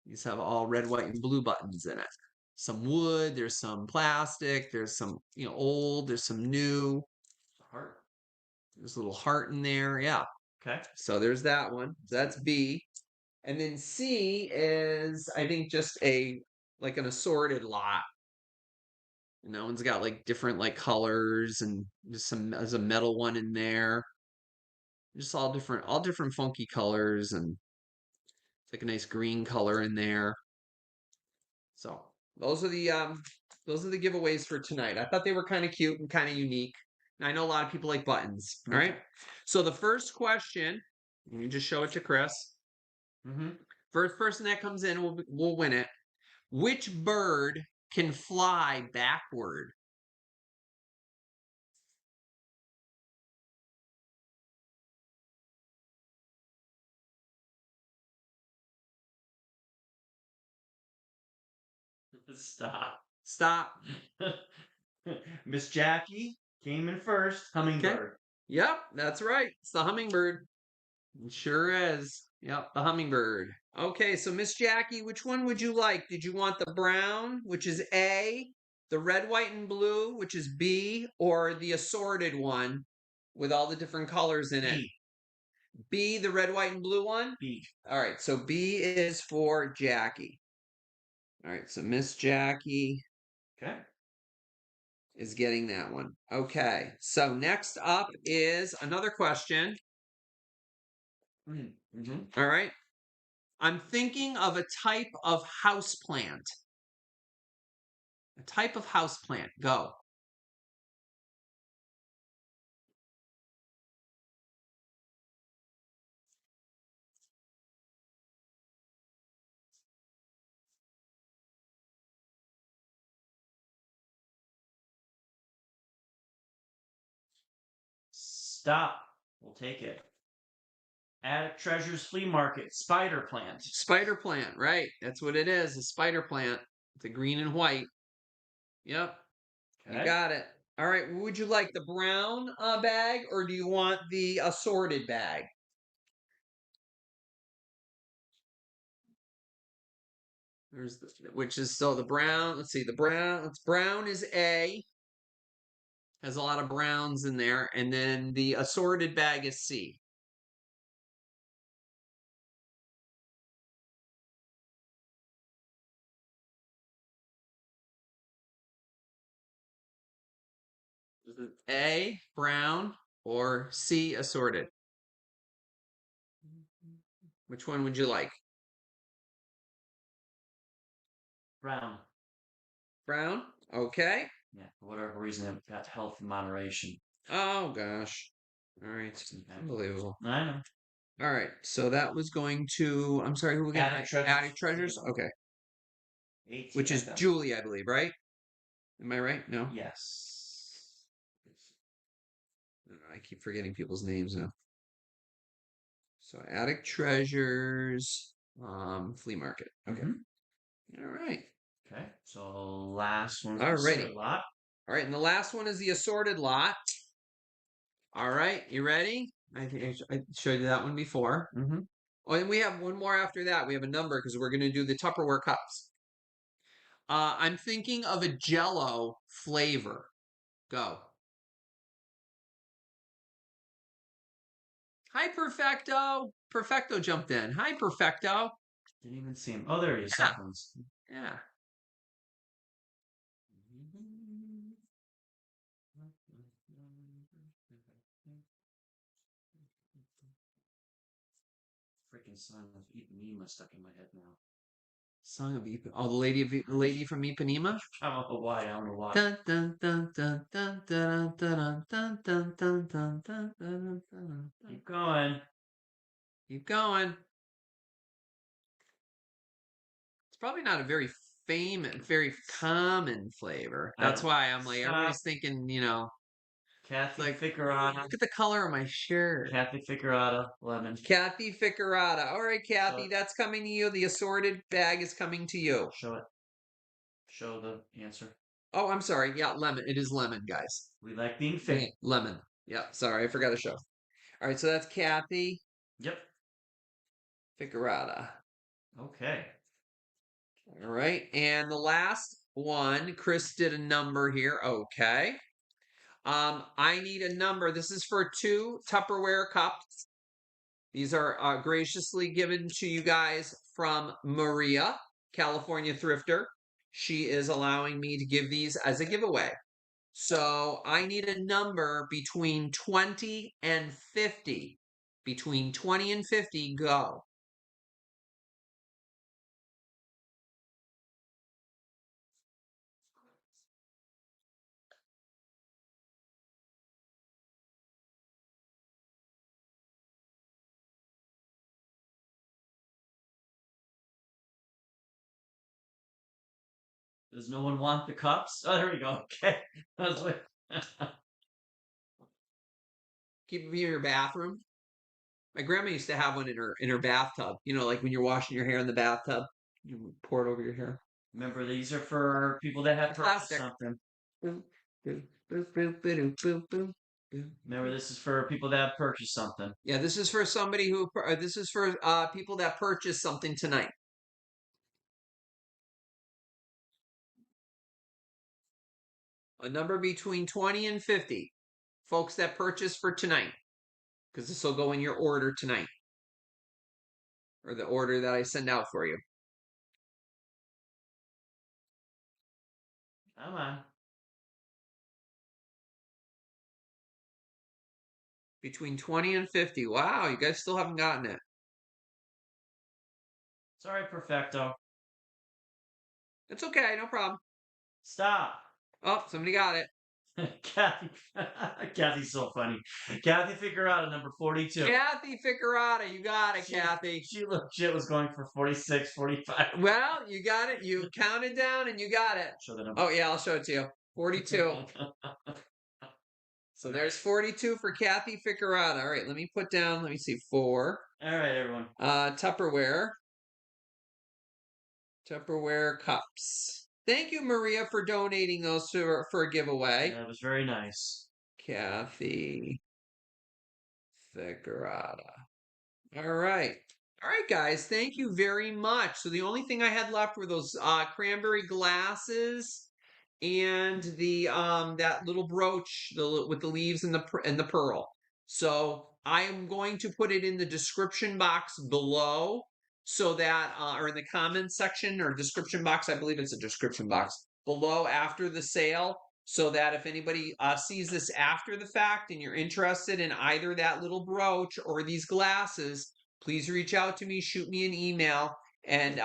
These have all red, white, and blue buttons in it. Some wood, there's some plastic, there's some, old, there's some new. Heart. There's a little heart in there. Yeah. Okay. So there's that one. That's B. And then C is, I think, just like an assorted lot. And that one's got like different like colors and just there's a metal one in there. Just all different funky colors, and it's like a nice green color in there. So those are the giveaways for tonight. I thought they were kind of cute and kind of unique. And I know a lot of people like buttons. All right. So the first question, let me just show it to Chris. Mm-hmm. First person that comes in will win it. Which bird can fly backward? Stop. Stop. Miss Jackie came in first. Hummingbird. Okay. Yep, that's right. It's the hummingbird. It sure is. Yep, the hummingbird. Okay, so Miss Jackie, which one would you like? Did you want the brown, which is A, the red, white, and blue, which is B, or the assorted one with all the different colors in it? B. B, the red, white, and blue one? B. All right, so B is for Jackie. All right, so Miss Jackie Okay. is getting that one. Okay, so next up is another question. Mm-hmm. All right. I'm thinking of a type of house plant. A type of house plant. Go. Stop. We'll take it. Attic Treasures Flea Market. Spider plant. Spider plant, right. That's what it is. A spider plant. The green and white. Yep. Okay. You got it. All right. Would you like the brown bag or do you want the assorted bag? Which is still the brown. Let's see. Brown is A. Has a lot of browns in there. And then the assorted bag is C. A, brown, or C, assorted? Which one would you like? Brown. Brown? Okay. Yeah, for whatever reason, I've got health in moderation. Oh, gosh. All right. Unbelievable. I know. All right. So that was going to, I'm sorry, who we got? Attic Treasures. Attic Treasures? Okay. AT, Which is Julie, I believe, right? Am I right? No? Yes. I don't know, I keep forgetting people's names now. So attic treasures, flea market. Okay. All right. Okay. So last one's the Alrighty. assorted lot. All right, and the last one is the assorted lot. All right, you ready? I think I showed you that one before. Oh, and we have one more after that. We have a number because we're going to do the Tupperware cups. I'm thinking of a Jello flavor. Go. Hi, Perfecto. Perfecto jumped in. Hi, Perfecto. Didn't even see him. Oh, there he is. Yeah, Something's. yeah. Freaking son of Ipanema stuck in my head now. Song of Ipanema. Oh, the lady from Ipanema. I don't know why. I don't know why. Dun, dun, dun, dun, dun, dun, dun, dun, dun, dun, dun, dun, dun, dun. Keep going. Keep going. It's probably not a very famous, very common flavor. I That's don't. why I'm like, Stop. everybody's thinking, it's Kathy like, Ficarata. look at the color of my shirt. Kathy Ficarata. Lemon. Kathy Ficarata. All right, Show Kathy, it. that's coming to you. The assorted bag is coming to you. Show it. Show the answer. Oh, I'm sorry. Yeah, lemon. It is lemon, guys. We like being Yeah, fit. lemon. Yeah, sorry, I forgot to show. All right, so that's Kathy Yep. Ficarata. Okay. All right, and the last one, Chris did a number here. Okay. I need a number. This is for 2 Tupperware cups. These are graciously given to you guys from Maria, California thrifter. She is allowing me to give these as a giveaway. So I need a number between 20 and 50. Between 20 and 50, go. Does no one want the cups? Oh, there we go. Okay. I was like, Keep them in your bathroom. My grandma used to have one in her bathtub. Like when you're washing your hair in the bathtub, you pour it over your hair. remember, these are for people that have A purchased classic. something. Boom, boom, boom, boom, boom, boom, boom, boom. Remember, this is for people that have purchased something. Yeah, this is for somebody this is for people that purchase something tonight. A number between 20 and 50. Folks that purchase for tonight. Because this will go in your order tonight. Or the order that I send out for you. Come on. Between 20 and 50. Wow, you guys still haven't gotten it. Sorry, Perfecto. It's okay, no problem. Stop. Oh, somebody got it. Kathy. Kathy's so funny. Kathy Ficarata, number 42. Kathy Ficarata, you got it, She, Kathy. she legit was going for 46, 45. Well, you got it. You counted down and you got it. Show the number. Oh, yeah, I'll show it to you. 42. So there's 42 for Kathy Ficarata. All right, let me put down, let me see, 4. All right, everyone. Tupperware. Tupperware cups. Thank you, Maria, for donating those for a giveaway. Yeah, it was very nice. Kathy Ficarata. All right. All right, guys. Thank you very much. So the only thing I had left were those cranberry glasses and the that little brooch with the leaves and the pearl. So I am going to put it in the description box below so that or in the comments section or description box. I believe it's a description box below after the sale so that if anybody sees this after the fact and you're interested in either that little brooch or these glasses, please reach out to me, shoot me an email, and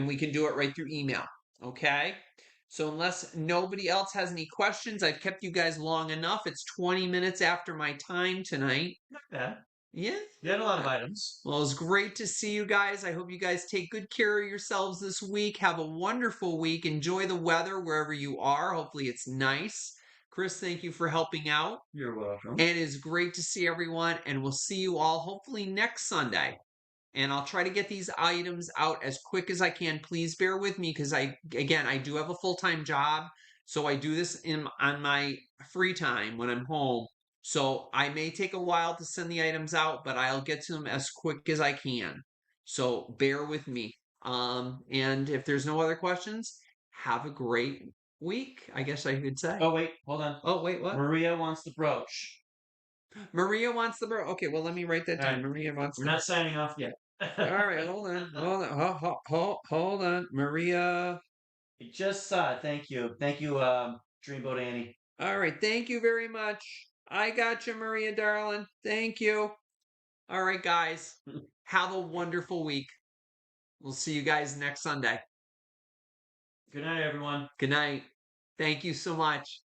we can do it right through email. Okay? So unless nobody else has any questions, I've kept you guys long enough. It's 20 minutes after my time tonight. Not bad. Yeah. You had a lot of items. Well, it's great to see you guys. I hope you guys take good care of yourselves this week. Have a wonderful week. Enjoy the weather wherever you are. Hopefully, it's nice. Chris, thank you for helping out. You're welcome. And it's great to see everyone. And we'll see you all hopefully next Sunday. And I'll try to get these items out as quick as I can. Please bear with me because I do have a full-time job. So I do this on my free time when I'm home. So I may take a while to send the items out, but I'll get to them as quick as I can. So bear with me. And if there's no other questions, have a great week, I guess I could say. Oh wait, hold on. Oh, wait, what? Maria wants the brooch. Maria wants the bro. Okay, well, let me write that All down. right, Maria wants we're the. not signing off yet. All right, hold on, hold on, hold on, Maria. I just saw it. Thank you, Dreamboat Annie. All right, thank you very much. I got you, Maria, darling. Thank you. All right, guys, have a wonderful week. We'll see you guys next Sunday. Good night, everyone. Good night. Thank you so much.